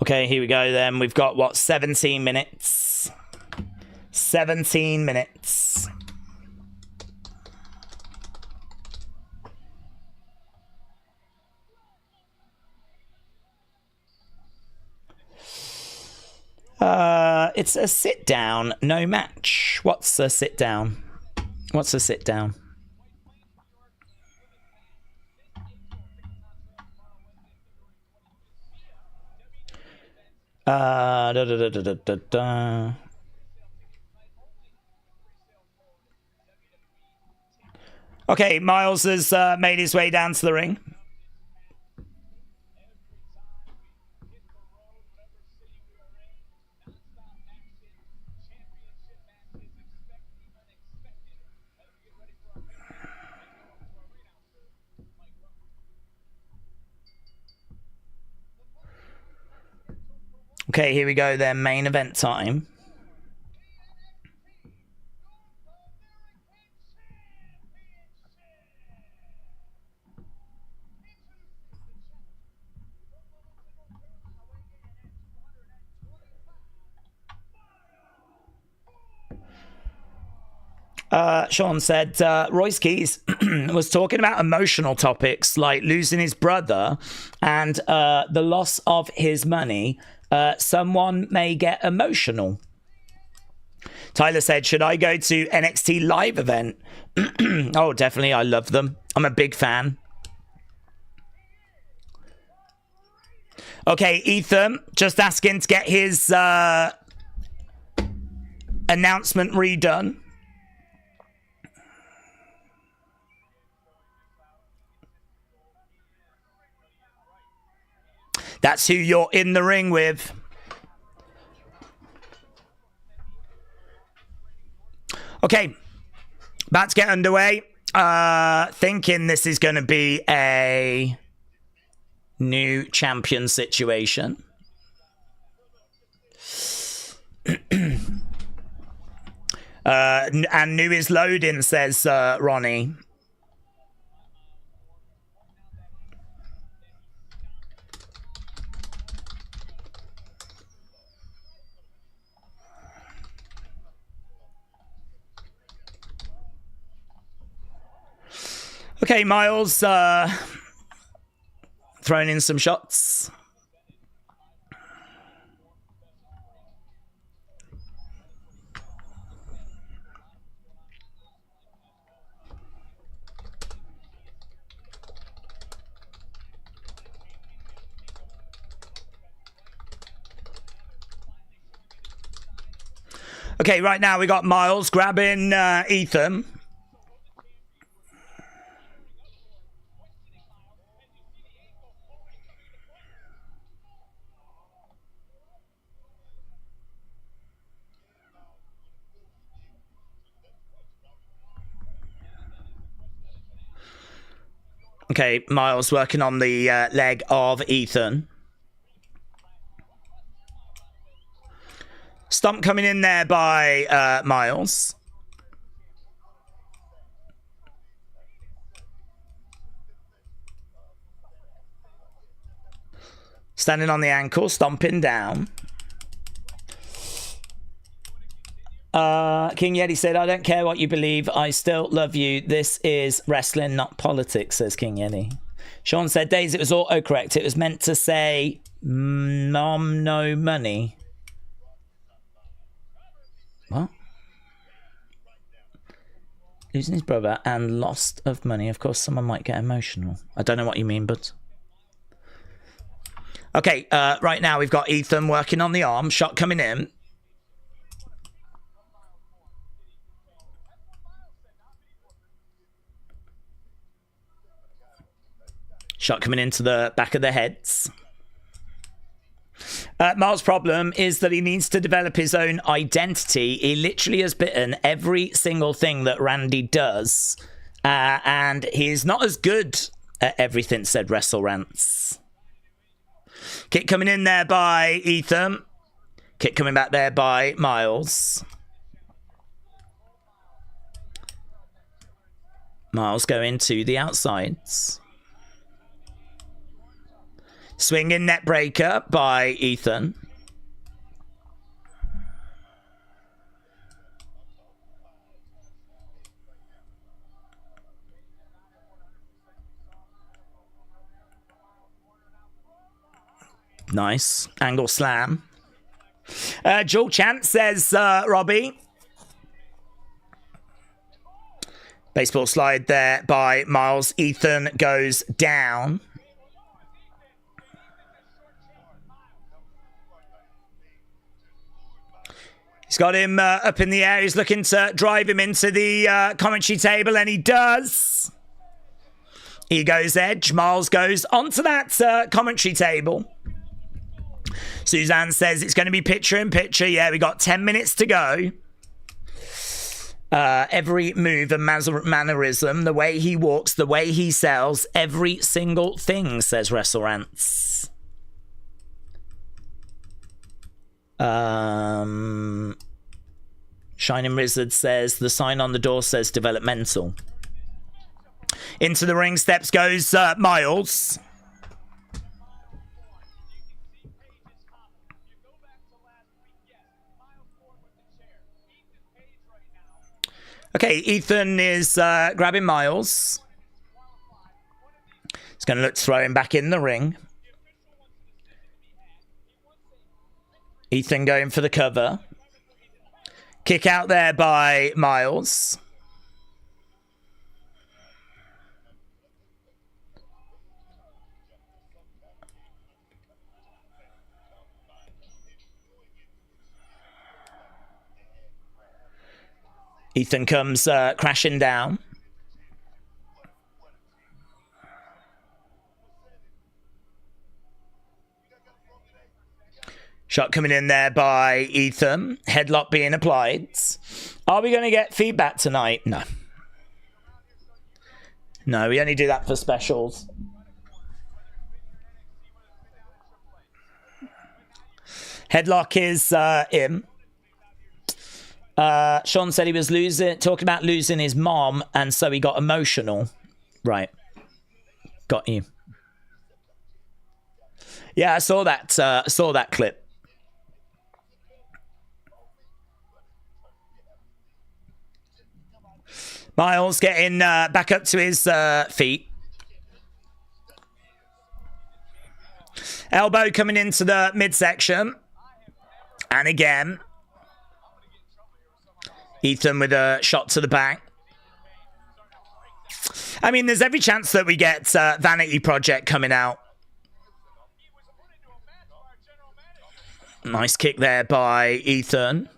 Okay, here we go then. We've got, what, 17 minutes? 17 minutes. It's a sit-down, no match. What's a sit-down? What's a sit-down? Okay, Miles has made his way down to the ring. Okay, here we go then. Main event time. Sean said Royce Keys was talking about emotional topics like losing his brother and the loss of his money. Someone may get emotional. Tyler said, should I go to NXT live event? Oh, definitely. I love them. I'm a big fan. Okay, Ethan, just asking to get his announcement redone. That's who you're in the ring with. Okay, about to get underway. Thinking this is going to be a new champion situation. And new is loading, says Ronnie. Okay, Miles throwing in some shots. Okay, right now we got Miles grabbing Ethan. Okay, Miles working on the leg of Ethan. Stomp coming in there by Miles. Standing on the ankle, stomping down. King Yeti said, I don't care what you believe. I still love you. This is wrestling, not politics, says King Yeti. Sean said, Daze, it was autocorrect. It was meant to say, Mom, no money. What? Losing his brother and lost of money. Of course, someone might get emotional. I don't know what you mean, but... Okay, right now we've got Ethan working on the arm. Shot coming in. Shot coming into the back of the heads. Miles' problem is that he needs to develop his own identity. He literally has bitten every single thing that Randy does. And he's not as good at everything, said Wrestle Rants. Kick coming in there by Ethan. Kick coming back there by Miles. Miles going to the outsides. Swinging net breaker by Ethan. Nice. Angle slam. Joel Chant says, Robbie. Baseball slide there by Miles. Ethan goes down. He's got him up in the air. He's looking to drive him into the commentary table, and he does. He goes edge. Miles goes onto that commentary table. Suzanne says it's going to be picture in picture. Yeah, we got 10 minutes to go. Every move and mannerism, the way he walks, the way he sells, every single thing, says Wrestle Rants. Shining Wizard says the sign on the door says developmental. Into the ring steps goes Miles. Okay, Ethan is grabbing Miles. He's going to look to throw him back in the ring. Ethan going for the cover. Kick out there by Miles. Ethan comes crashing down. Shot coming in there by Ethan. Headlock being applied. Are we going to get feedback tonight? No. No, we only do that for specials. Headlock is in. Sean said he was talking about losing his mom, and so he got emotional. Right. Got you. Yeah, I saw that clip. Miles getting back up to his feet. Elbow coming into the midsection. And again, Ethan with a shot to the back. I mean, there's every chance that we get Vanity Project coming out. Nice kick there by Ethan.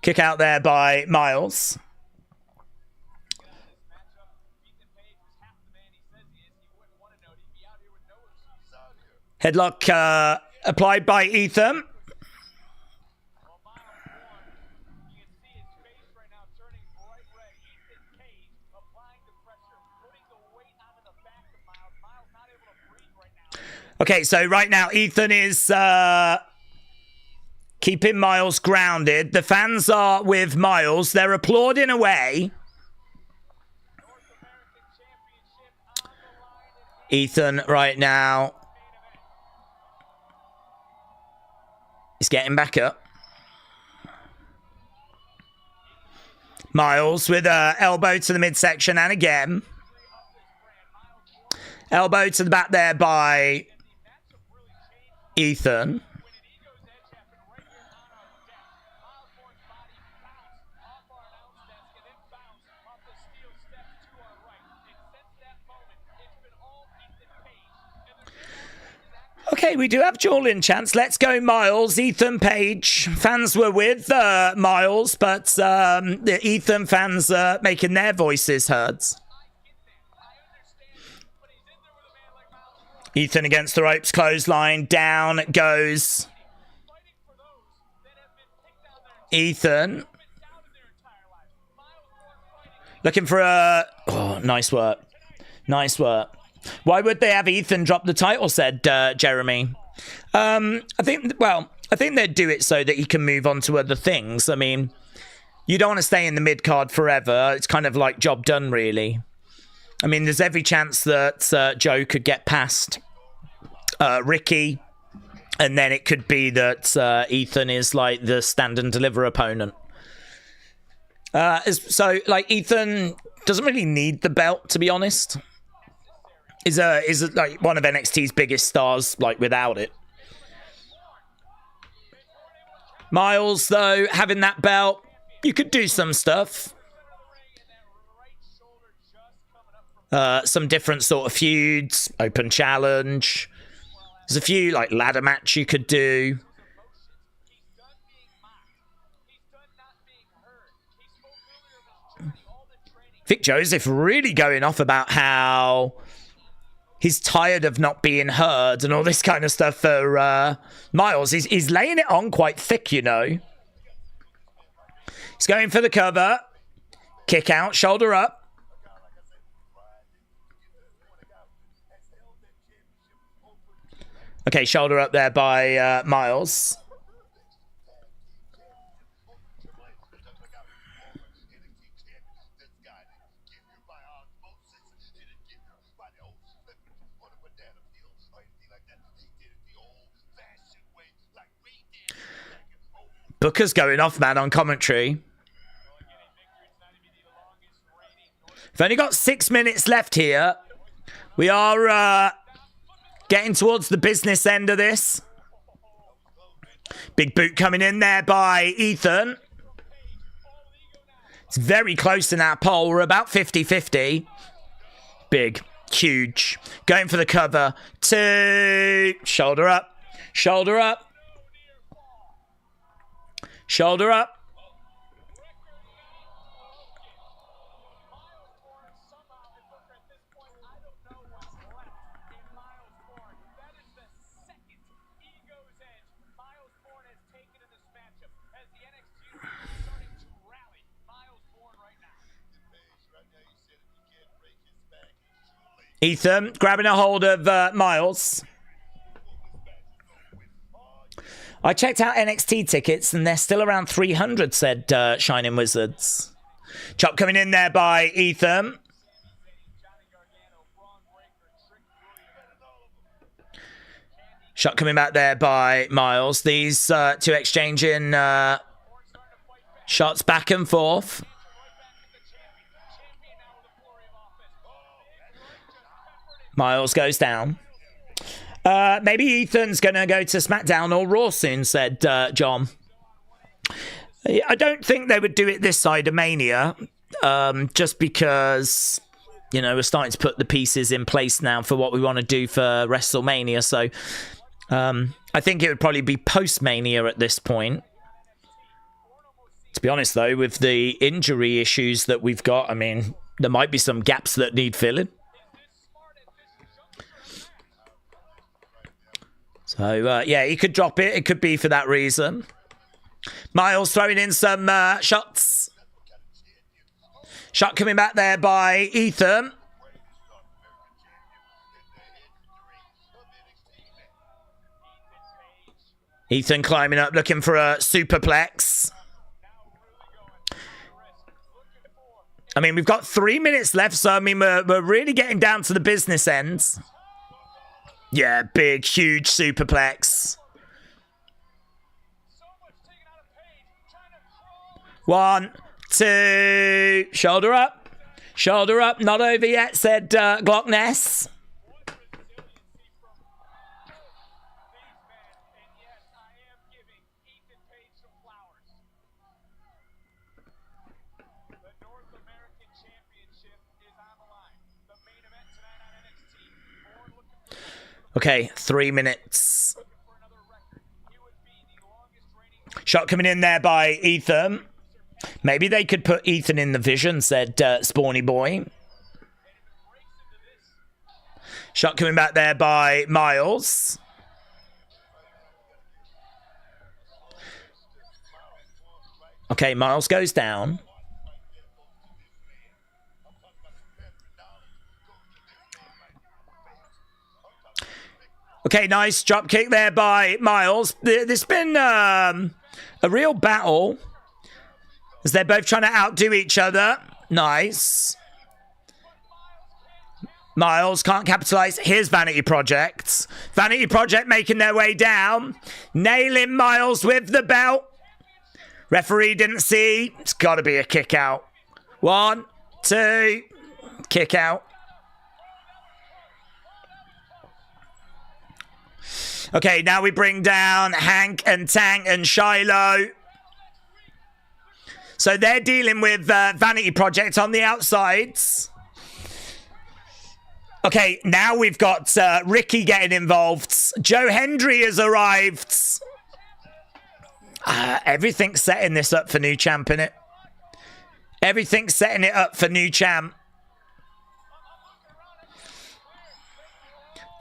Kick out there by Miles. Headlock applied by Ethan. Okay, so right now Ethan is keeping Miles grounded. The fans are with Miles. They're applauding away. Ethan right now is getting back up. Miles with an elbow to the midsection, and again. Elbow to the back there by Ethan. Okay, we do have dueling chants. Let's go, Miles. Ethan Page. Fans were with Miles, but the Ethan fans making their voices heard. Ethan against the ropes, clothesline. Down goes Ethan. Looking for a... Oh, nice work. Nice work. Why would they have Ethan drop the title, said Jeremy. I think they'd do it so that he can move on to other things. I mean, you don't want to stay in the mid-card forever. It's kind of like job done, really. I mean, there's every chance that Joe could get past Ricky, and then it could be that Ethan is like the stand and deliver opponent. So, like, Ethan doesn't really need the belt, to be honest. Is like one of NXT's biggest stars, like, without it. Miles, though, having that belt, you could do some stuff. Some different sort of feuds, open challenge. There's a few, like, ladder match you could do. Vic Joseph really going off about how he's tired of not being heard and all this kind of stuff for Miles. He's laying it on quite thick, you know. He's going for the cover. Kick out, shoulder up. Okay, shoulder up there by Miles. Booker's going off, man, on commentary. We've only got 6 minutes left here. We are getting towards the business end of this. Big boot coming in there by Ethan. It's very close in our poll. We're about 50-50. Big, huge. Going for the cover. 2. Shoulder up. Shoulder up. Shoulder up. Ethan grabbing a hold of Miles. I checked out NXT tickets and they're still around 300, said Shining Wizards. Chop coming in there by Ethan. Shot coming back there by Miles. These two exchanging shots back and forth. Miles goes down. Maybe Ethan's going to go to SmackDown or Raw soon, said John. I don't think they would do it this side of Mania, just because, you know, we're starting to put the pieces in place now for what we want to do for WrestleMania. So I think it would probably be post-Mania at this point. To be honest, though, with the injury issues that we've got, I mean, there might be some gaps that need filling. So, yeah, he could drop it. It could be for that reason. Miles throwing in some shots. Shot coming back there by Ethan. Ethan climbing up, looking for a superplex. I mean, we've got 3 minutes left, so, I mean, we're really getting down to the business ends. Yeah, big, huge superplex. 1, 2, shoulder up. Shoulder up, not over yet, said Glockness. Okay, 3 minutes. Shot coming in there by Ethan. Maybe they could put Ethan in the vision, said Spawny Boy. Shot coming back there by Miles. Okay, Miles goes down. Okay, nice drop kick there by Miles. There's been a real battle as they're both trying to outdo each other. Nice. Miles can't capitalize. Here's Vanity Project. Vanity Project making their way down. Nailing Miles with the belt. Referee didn't see. It's got to be a kick out. 1, 2, kick out. Okay, now we bring down Hank and Tank and Shiloh. So they're dealing with Vanity Project on the outsides. Okay, now we've got Ricky getting involved. Joe Hendry has arrived. Everything's setting this up for new champ, innit? Everything's setting it up for new champ.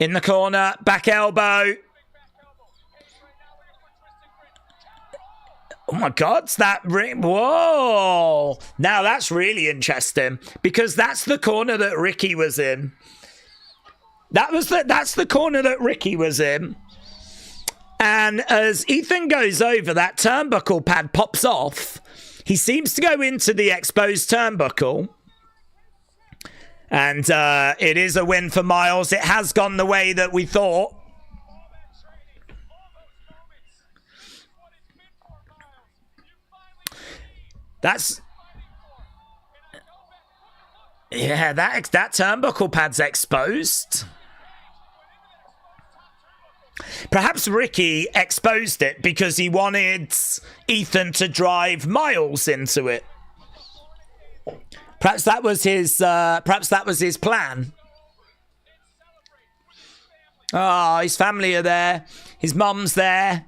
In the corner, back elbow. Oh my God, it's that ring. Whoa. Now that's really interesting because that's the corner that Ricky was in. That's the corner that Ricky was in. And as Ethan goes over, that turnbuckle pad pops off. He seems to go into the exposed turnbuckle. And it is a win for Miles. It has gone the way that we thought. That's... Yeah, that turnbuckle pad's exposed. Perhaps Ricky exposed it because he wanted Ethan to drive Miles into it. Perhaps that was his plan. Oh, his family are there. His mum's there.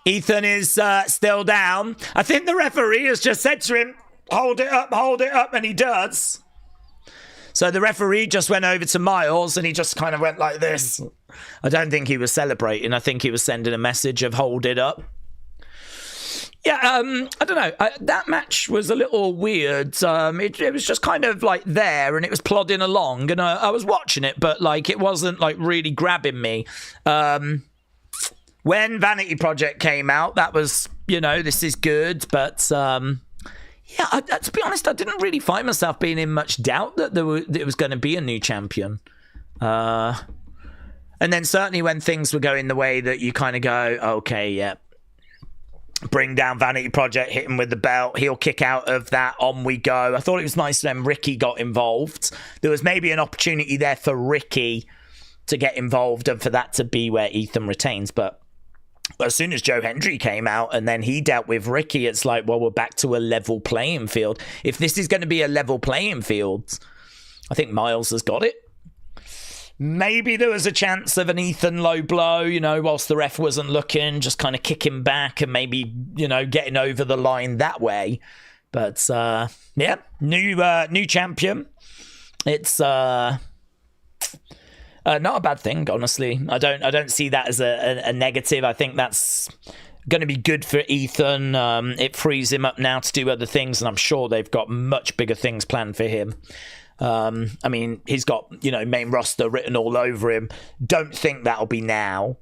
Ethan is still down. I think the referee has just said to him, hold it up, and he does. So the referee just went over to Miles and he just kind of went like this. I don't think he was celebrating. I think he was sending a message of hold it up. Yeah, I don't know. That match was a little weird. It was just kind of like there and it was plodding along and I was watching it, but like it wasn't like really grabbing me. When Vanity Project came out, that was, this is good, but... Yeah, to be honest, I didn't really find myself being in much doubt that it was going to be a new champion. And then certainly when things were going the way that you kind of go, okay, yeah, bring down Vanity Project, hit him with the belt, he'll kick out of that, on we go. I thought it was nice when Ricky got involved. There was maybe an opportunity there for Ricky to get involved and for that to be where Ethan retains, but as soon as Joe Hendry came out and then he dealt with Ricky, it's like, well, we're back to a level playing field. If this is going to be a level playing field, I think Miles has got it. Maybe there was a chance of an Ethan low blow, whilst the ref wasn't looking, just kind of kicking back and maybe, getting over the line that way. But, yeah, new champion. It's... not a bad thing, honestly. I don't see that as a negative. I think that's going to be good for Ethan. It frees him up now to do other things, and I'm sure they've got much bigger things planned for him. I mean, he's got, main roster written all over him. Don't think that'll be now.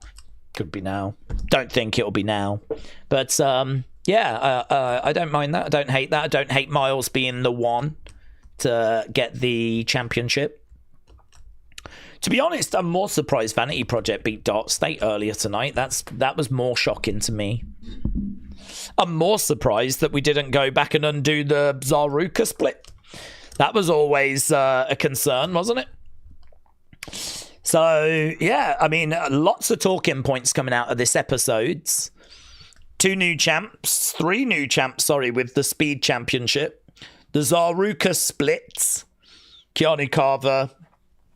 Could be now. Don't think it'll be now. But, yeah, I don't mind that. I don't hate that. I don't hate Miles being the one to get the championship. To be honest, I'm more surprised Vanity Project beat Dark State earlier tonight. That was more shocking to me. I'm more surprised that we didn't go back and undo the Zaruka split. That was always a concern, wasn't it? So, yeah, I mean, lots of talking points coming out of this episode. 3 new champs, with the Speed Championship. The Zaruka split. Keanu Carver...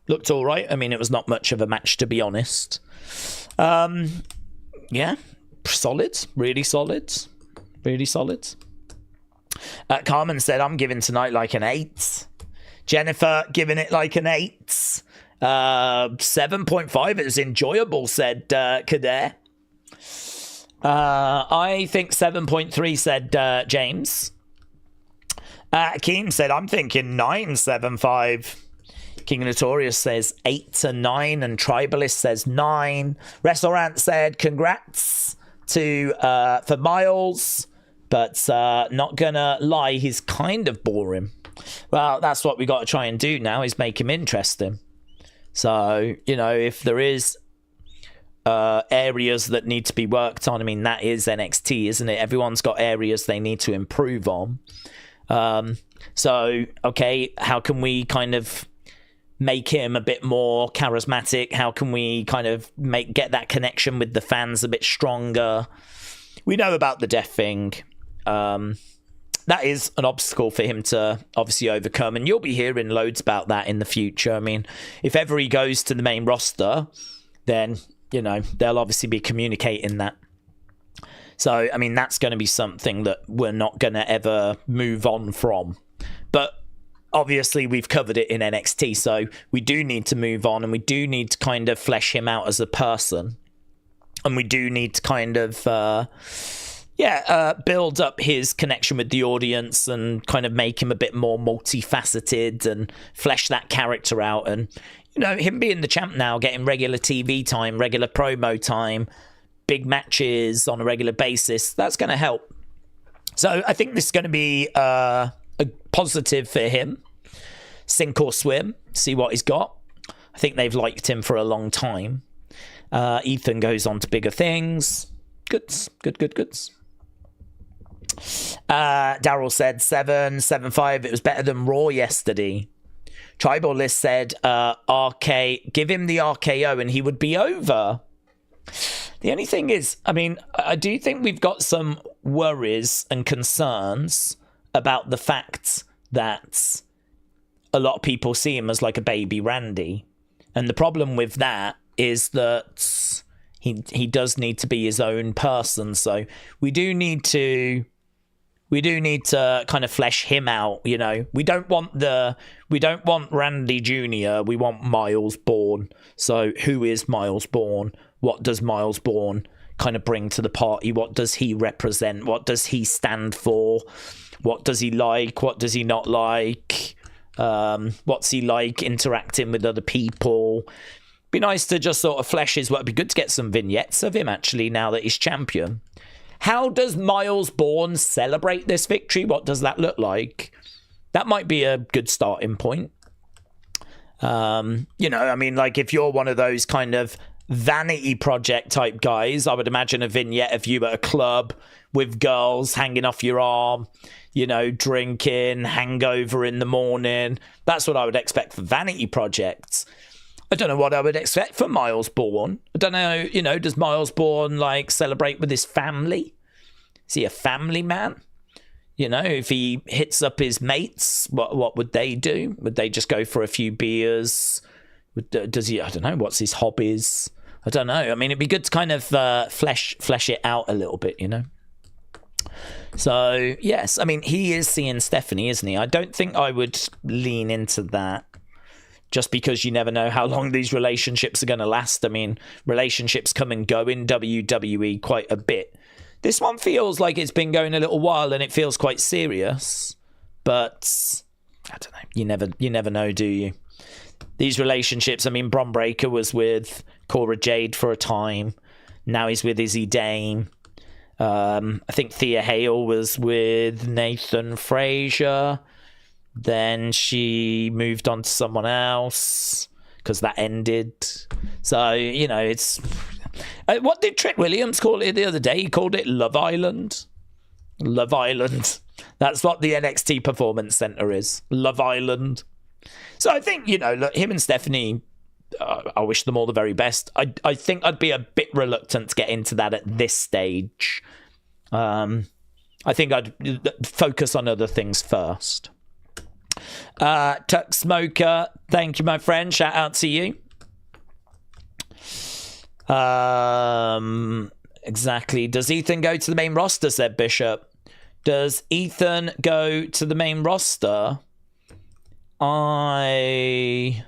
looked all right. I mean, it was not much of a match, to be honest. Yeah, solid. Really solid. Really solid. Carmen said, I'm giving tonight like an 8. Jennifer giving it like an 8. 7.5 is enjoyable, said Kader. I think 7.3, said James. Keen said, I'm thinking 9.75. King Notorious says 8 to 9, and Tribalist says 9. Wrestlrant said congrats for Miles, but not gonna lie, he's kind of boring. Well, that's what we got to try and do now, is make him interesting. So, if there is areas that need to be worked on, I mean, that is NXT, isn't it? Everyone's got areas they need to improve on. So, okay, how can we kind of make him a bit more charismatic? How can we kind of get that connection with the fans a bit stronger? We know about the death thing. That is an obstacle for him to obviously overcome, and you'll be hearing loads about that in the future. I mean, if ever he goes to the main roster, then, they'll obviously be communicating that. So, I mean, that's going to be something that we're not going to ever move on from. But obviously, we've covered it in NXT, so we do need to move on, and we do need to kind of flesh him out as a person. And we do need to kind of, build up his connection with the audience and kind of make him a bit more multifaceted and flesh that character out. And, him being the champ now, getting regular TV time, regular promo time, big matches on a regular basis, that's going to help. So I think this is going to be a positive for him. Sink or swim, see what he's got. I think they've liked him for a long time. Ethan goes on to bigger things. Goods. Daryl said 7.75. It was better than Raw yesterday. Tribal List said give him the RKO and he would be over. The only thing is, I mean, I do think we've got some worries and concerns about the fact that a lot of people see him as like a baby Randy. And the problem with that is that he does need to be his own person. So we do need to kind of flesh him out, you know. We don't want Randy Jr., we want Miles Bourne. So who is Miles Bourne? What does Miles Bourne kind of bring to the party? What does he represent? What does he stand for? What does he like? What does he not like? What's he like interacting with other people? Be nice to just sort of flesh his work. It'd be good to get some vignettes of him actually now that he's champion. How does Miles Bourne celebrate this victory? What does that look like? That might be a good starting point. You know, I mean, like if you're one of those kind of vanity project type guys, I would imagine a vignette of you at a club with girls hanging off your arm, you know, drinking, hangover in the morning. That's what I would expect for vanity projects. I don't know what I would expect for Miles Bourne. I don't know, you know, does Miles Bourne like celebrate with his family? Is he a family man? You know, if he hits up his mates, what would they do? Would they just go for a few beers? Does he, I don't know, what's his hobbies? I don't know. I mean, it'd be good to kind of flesh it out a little bit, you know? So, yes, I mean, he is seeing Stephanie, isn't he? I don't think I would lean into that just because you never know how long these relationships are going to last. I mean, relationships come and go in WWE quite a bit. This one feels like it's been going a little while and it feels quite serious, but I don't know. You never know, do you? These relationships, I mean, Bron Breakker was with Cora Jade for a time. Now he's with Izzy Dame. I think Thea Hale was with Nathan Frazier. Then she moved on to someone else because that ended. So, you know, it's... what did Trick Williams call it the other day? He called it Love Island. Love Island. That's what the NXT Performance Center is. Love Island. So I think, you know, look, him and Stephanie, I wish them all the very best. I think I'd be a bit reluctant to get into that at this stage. I think I'd focus on other things first. Tuck Smoker, thank you, my friend. Shout out to you. Exactly. Does Ethan go to the main roster, said Bishop. Does Ethan go to the main roster? I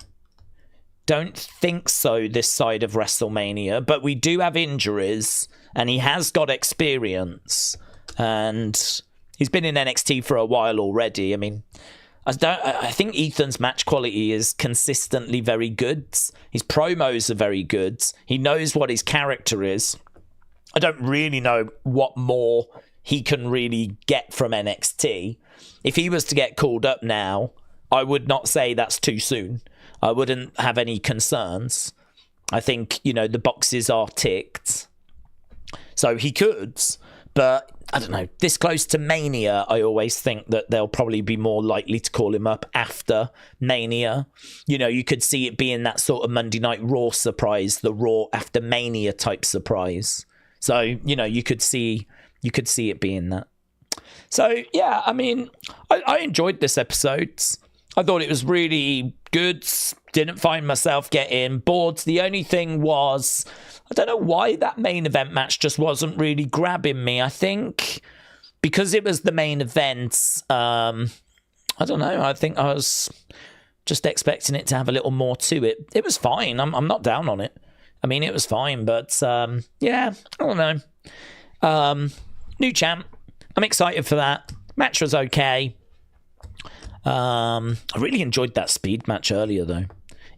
don't think so this side of WrestleMania, but we do have injuries and he has got experience and he's been in NXT for a while already. I mean, I think Ethan's match quality is consistently very good. His promos are very good. He knows what his character is. I don't really know what more he can really get from NXT. If he was to get called up now, I would not say that's too soon. I wouldn't have any concerns. I think, you know, the boxes are ticked. So he could, but I don't know, this close to Mania, I always think that they'll probably be more likely to call him up after Mania. You know, you could see it being that sort of Monday Night Raw surprise, the Raw after Mania type surprise. So, you know, you could see it being that. So, yeah, I mean, I enjoyed this episode. I thought it was really good. Didn't find myself getting bored. The only thing was, I don't know why that main event match just wasn't really grabbing me. I think because it was the main event, I don't know. I think I was just expecting it to have a little more to it. It was fine. I'm not down on it. I mean, it was fine, but yeah, I don't know. New champ. I'm excited for that. Match was okay. I really enjoyed that speed match earlier, though.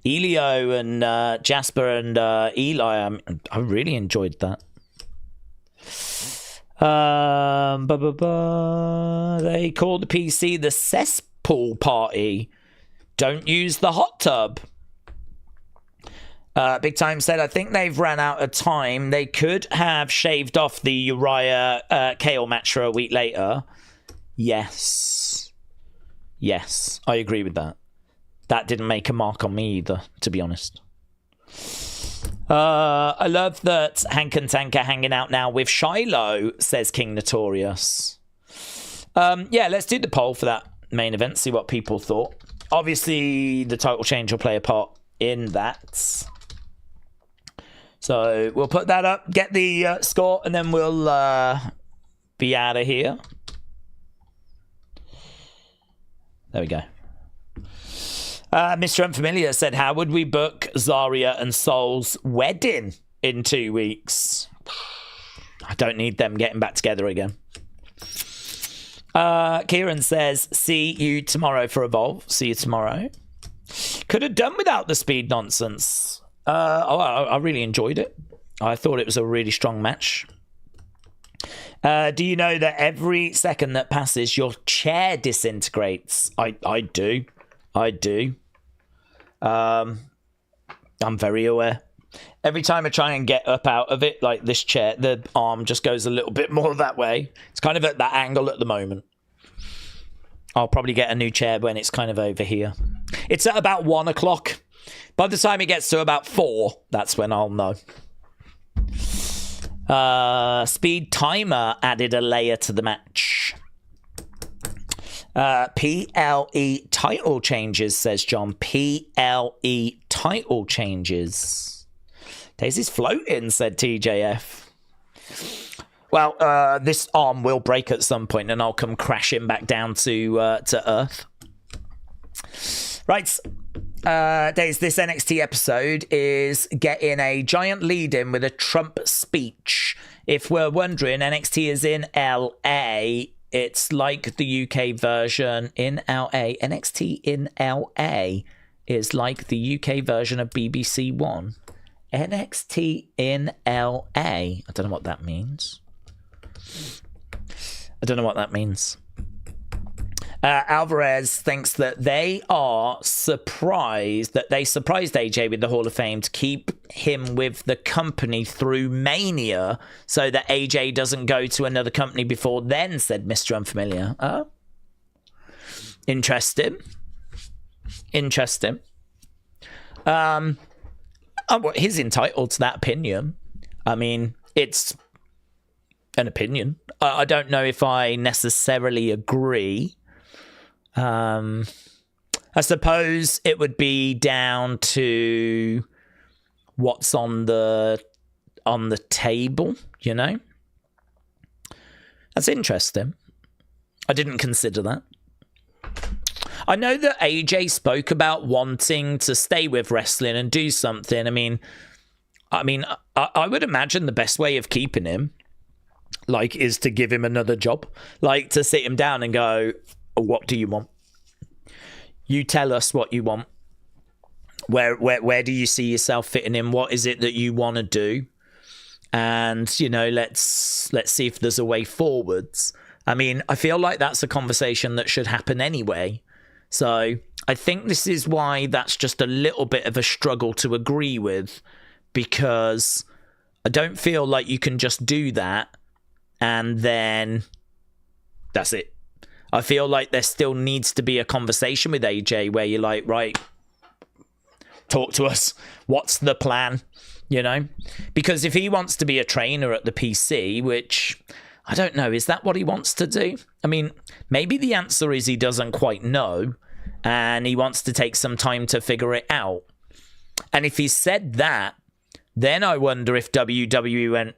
Elio and Jasper and Eli, I really enjoyed that. They call the PC the cesspool party. Don't use the hot tub. Big Time said, I think they've ran out of time. They could have shaved off the Uriah KO match for a week later. Yes, I agree with that. That didn't make a mark on me either, to be honest. I love that Hank and Tank are hanging out now with Shiloh, says King Notorious. Yeah, let's do the poll for that main event, see what people thought. Obviously, the title change will play a part in that. So we'll put that up, get the score, and then we'll be out of here. There we go. Mr. Unfamiliar said, how would we book Zarya and Soul's wedding in 2 weeks? I don't need them getting back together again. Kieran says, see you tomorrow for Evolve. See you tomorrow. Could have done without the speed nonsense. I really enjoyed it. I thought it was a really strong match. Do you know that every second that passes, your chair disintegrates? I do. I'm very aware. Every time I try and get up out of it, like this chair, the arm just goes a little bit more that way. It's kind of at that angle at the moment. I'll probably get a new chair when it's kind of over here. It's at about 1 o'clock. By the time it gets to about 4, that's when I'll know. Speed Timer added a layer to the match. PLE title changes, says John. PLE title changes. Daisy's floating, said TJF. Well, this arm will break at some point and I'll come crashing back down to Earth. Right. Days, this NXT episode is getting a giant lead in with a Trump speech. If we're wondering, NXT is in LA. It's like the UK version in LA. NXT in LA is like the UK version of BBC One. NXT in LA. I don't know what that means. Alvarez thinks that they are surprised that they surprised AJ with the Hall of Fame to keep him with the company through Mania so that AJ doesn't go to another company before then, said Mr. Unfamiliar. Oh. Interesting. He's entitled to that opinion. I mean, it's an opinion. I don't know if I necessarily agree. I suppose it would be down to what's on the table, you know? That's interesting. I didn't consider that. I know that AJ spoke about wanting to stay with wrestling and do something. I mean, I would imagine the best way of keeping him, like, is to give him another job, like to sit him down and go, what do you want? You tell us what you want. Where do you see yourself fitting in? What is it that you want to do? And, you know, let's see if there's a way forwards. I mean, I feel like that's a conversation that should happen anyway. So I think this is why that's just a little bit of a struggle to agree with, because I don't feel like you can just do that and then that's it. I feel like there still needs to be a conversation with AJ where you're like, right, talk to us. What's the plan? You know? Because if he wants to be a trainer at the PC, which I don't know, is that what he wants to do? I mean, maybe the answer is he doesn't quite know and he wants to take some time to figure it out. And if he said that, then I wonder if WWE went,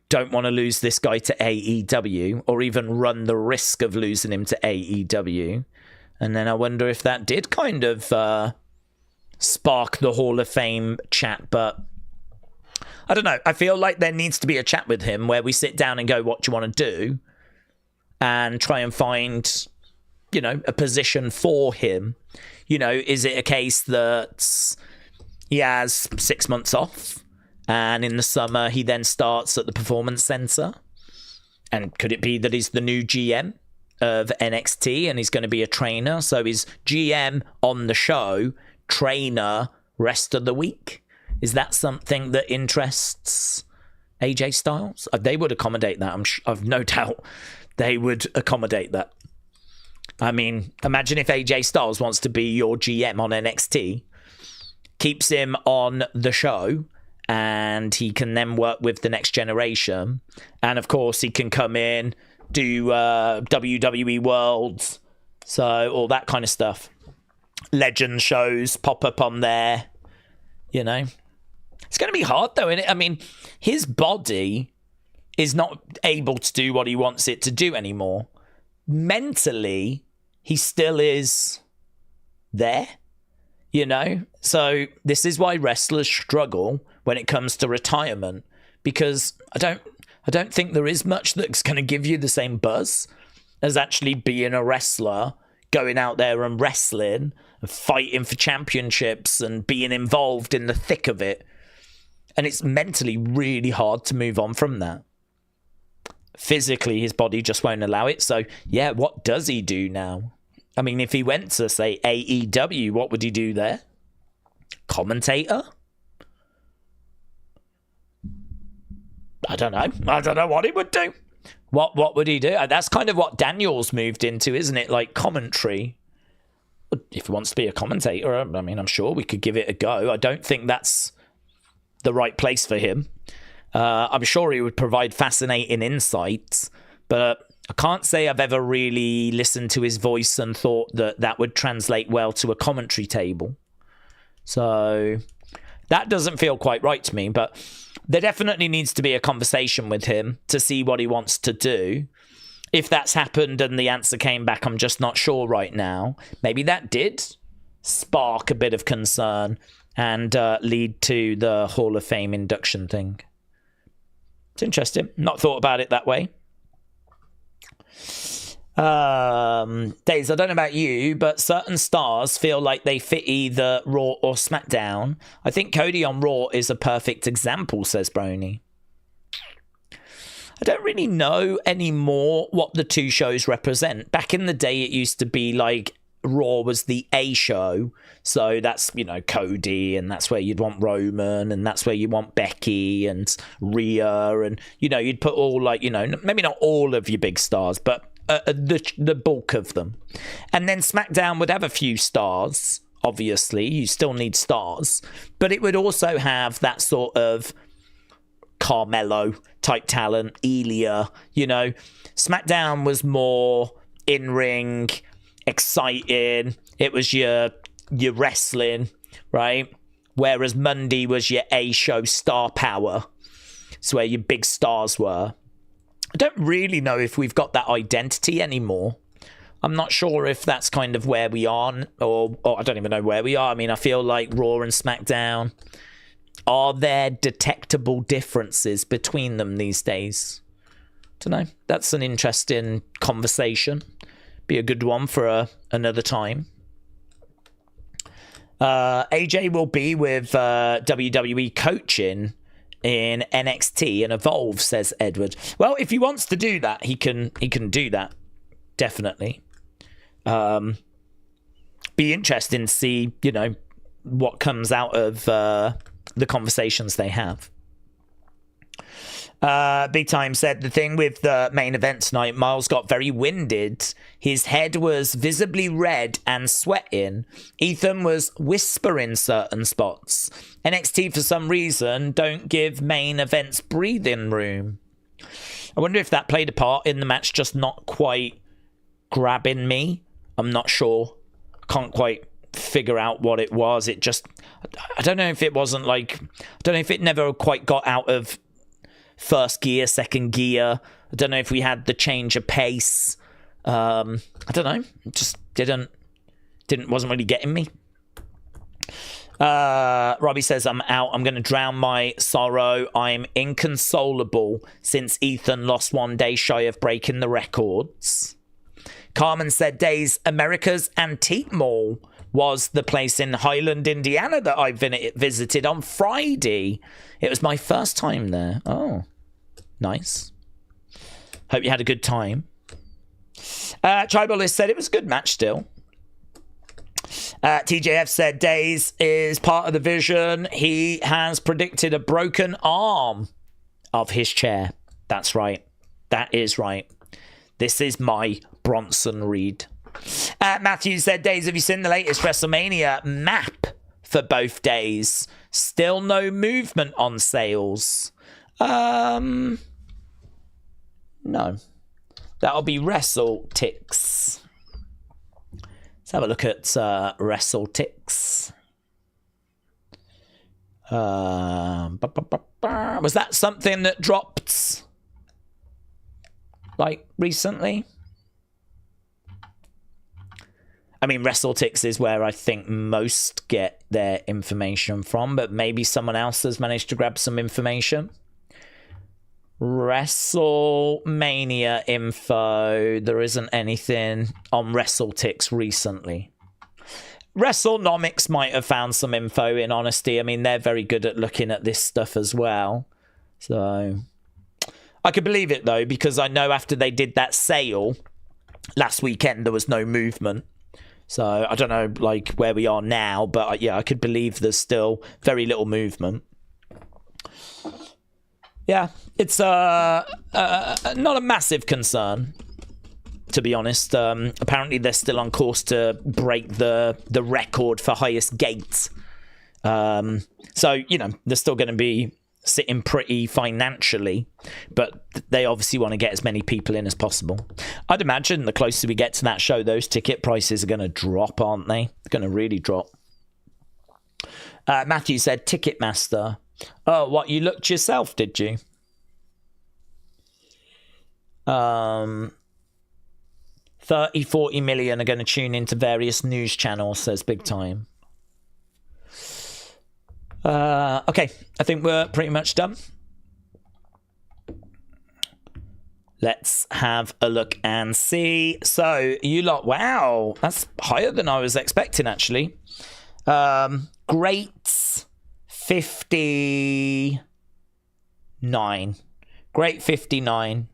don't want to lose this guy to AEW or even run the risk of losing him to AEW. And then I wonder if that did kind of spark the Hall of Fame chat. But I don't know. I feel like there needs to be a chat with him where we sit down and go, what do you want to do? And try and find, you know, a position for him. is it a case that he has 6 months off and in the summer he then starts at the Performance Center? And could it be that he's the new GM of NXT and he's going to be a trainer? So he's GM on the show, trainer rest of the week. Is that something that interests AJ Styles? They would accommodate that. I've no doubt they would accommodate that. I mean, imagine if AJ Styles wants to be your GM on NXT, keeps him on the show, and he can then work with the next generation. And of course, he can come in, do WWE Worlds, so all that kind of stuff. Legend shows pop up on there, It's going to be hard, though, isn't it? I mean, his body is not able to do what he wants it to do anymore. Mentally, he still is there, So this is why wrestlers struggle when it comes to retirement, because I don't think there is much that's going to give you the same buzz as actually being a wrestler, going out there and wrestling and fighting for championships and being involved in the thick of it. And it's mentally really hard to move on from that. Physically, his body just won't allow it. So, yeah, what does he do now? I mean, if he went to, say, AEW, what would he do there? Commentator? I don't know what he would do. What would he do? That's kind of what Daniels moved into, isn't it? Like commentary. If he wants to be a commentator, I mean, I'm sure we could give it a go. I don't think that's the right place for him. I'm sure he would provide fascinating insights, but I can't say I've ever really listened to his voice and thought that would translate well to a commentary table. So that doesn't feel quite right to me, but there definitely needs to be a conversation with him to see what he wants to do. If that's happened and the answer came back, I'm just not sure right now. Maybe that did spark a bit of concern and lead to the Hall of Fame induction thing. It's interesting. Not thought about it that way. Daze, I don't know about you, but certain stars feel like they fit either Raw or SmackDown. I think Cody on Raw is a perfect example, says Brony. I don't really know anymore what the two shows represent. Back in the day, it used to be like Raw was the A show. So that's, Cody, and that's where you'd want Roman, and that's where you want Becky and Rhea, and, you'd put all maybe not all of your big stars, but the bulk of them. And then SmackDown would have a few stars, obviously. You still need stars. But it would also have that sort of Carmelo type talent, Elia, SmackDown was more in-ring, exciting. It was your wrestling, right? Whereas Monday was your A-show star power. It's where your big stars were. I don't really know if we've got that identity anymore. I'm not sure if that's kind of where we are, or I don't even know where we are. I mean, I feel like Raw and SmackDown, are there detectable differences between them these days? Don't know. That's an interesting conversation. Be a good one for another time. AJ will be with WWE coaching in NXT and Evolve, says Edward. Well, if he wants to do that, he can do that. Definitely. Be interesting to see, what comes out of the conversations they have. Big Time said the thing with the main event tonight, Miles got very winded. His head was visibly red and sweating. Ethan was whispering certain spots. NXT, for some reason, don't give main events breathing room. I wonder if that played a part in the match just not quite grabbing me. I'm not sure. Can't quite figure out what it was. It just, I don't know if it wasn't like, I don't know if it never quite got out of first gear, second gear. I don't know if we had the change of pace. I don't know. It just wasn't really getting me. Robbie says, I'm out. I'm going to drown my sorrow. I'm inconsolable since Ethan lost one day shy of breaking the records. Carmen said, Daze, America's Antique Mall was the place in Highland, Indiana that I visited on Friday. It was my first time there. Oh, nice. Hope you had a good time. Tribalist said it was a good match still. TJF said Daze is part of the vision. He has predicted a broken arm of his chair. That's right. That is right. This is my Bronson Reed. Matthew said, Daze, have you seen the latest WrestleMania map for both days? Still no movement on sales. No. That'll be WrestleTix. Let's have a look at WrestleTix. Was that something that dropped like recently? I mean, WrestleTix is where I think most get their information from, but maybe someone else has managed to grab some information. WrestleMania info. There isn't anything on WrestleTix recently. WrestleNomics might have found some info, in honesty. I mean, they're very good at looking at this stuff as well. So I could believe it, though, because I know after they did that sale last weekend, there was no movement. So I don't know, like, where we are now, but yeah, I could believe there's still very little movement. Yeah, it's not a massive concern, to be honest. Apparently, they're still on course to break the record for highest gate. So, you know, they're still going to be sitting pretty financially, but they obviously want to get as many people in as possible. I'd imagine the closer we get to that show, those ticket prices are going to drop, aren't they? They're going to really drop. Matthew said, Ticketmaster. Oh, what, you looked yourself, did you? 30-40 million are going to tune into various news channels, says Big Time. Okay, I think we're pretty much done. Let's have a look and see. So, you lot, wow, that's higher than I was expecting, actually. Great 59. Great 59.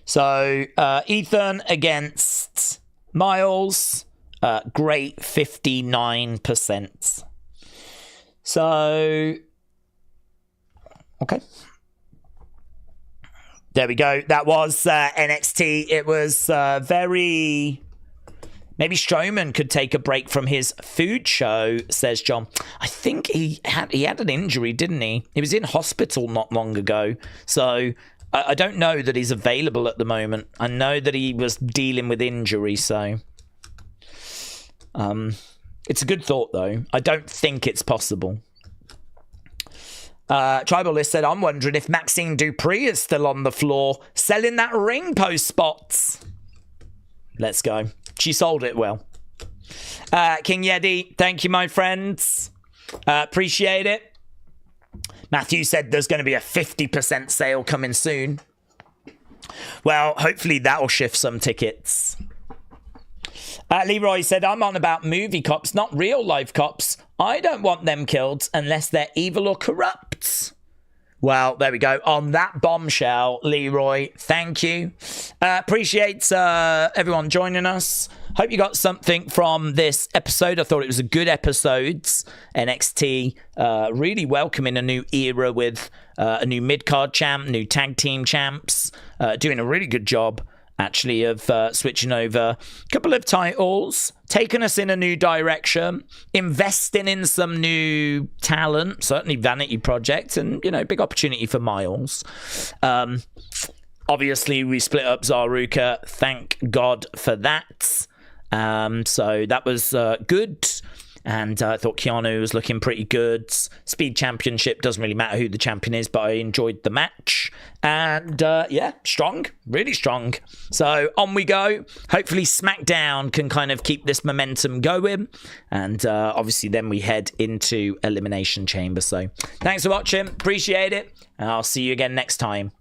So, Ethan against Miles. Great 59%. So, okay. There we go. That was NXT. It was very... Maybe Strowman could take a break from his food show, says John. I think he had an injury, didn't he? He was in hospital not long ago. So, I don't know that he's available at the moment. I know that he was dealing with injury, so... It's a good thought, though. I don't think it's possible. Tribalist said, I'm wondering if Maxine Dupree is still on the floor selling that ring post spots. Let's go. She sold it well. King Yeti, thank you, my friends. Appreciate it. Matthew said there's going to be a 50% sale coming soon. Well, hopefully that'll shift some tickets. Leroy said, I'm on about movie cops, not real life cops. I don't want them killed unless they're evil or corrupt. Well, there we go. On that bombshell, Leroy, thank you. Appreciate everyone joining us. Hope you got something from this episode. I thought it was a good episode. NXT really welcoming a new era with a new mid-card champ, new tag team champs, doing a really good job, actually, of switching over a couple of titles, taking us in a new direction, investing in some new talent, certainly Vanity Project, and, you know, big opportunity for Miles. Obviously, we split up Zaruka. Thank God for that. So that was good. And I thought Keanu was looking pretty good. Speed Championship, doesn't really matter who the champion is, but I enjoyed the match. And yeah, strong, really strong. So on we go. Hopefully SmackDown can kind of keep this momentum going. And obviously then we head into Elimination Chamber. So thanks for watching. Appreciate it. And I'll see you again next time.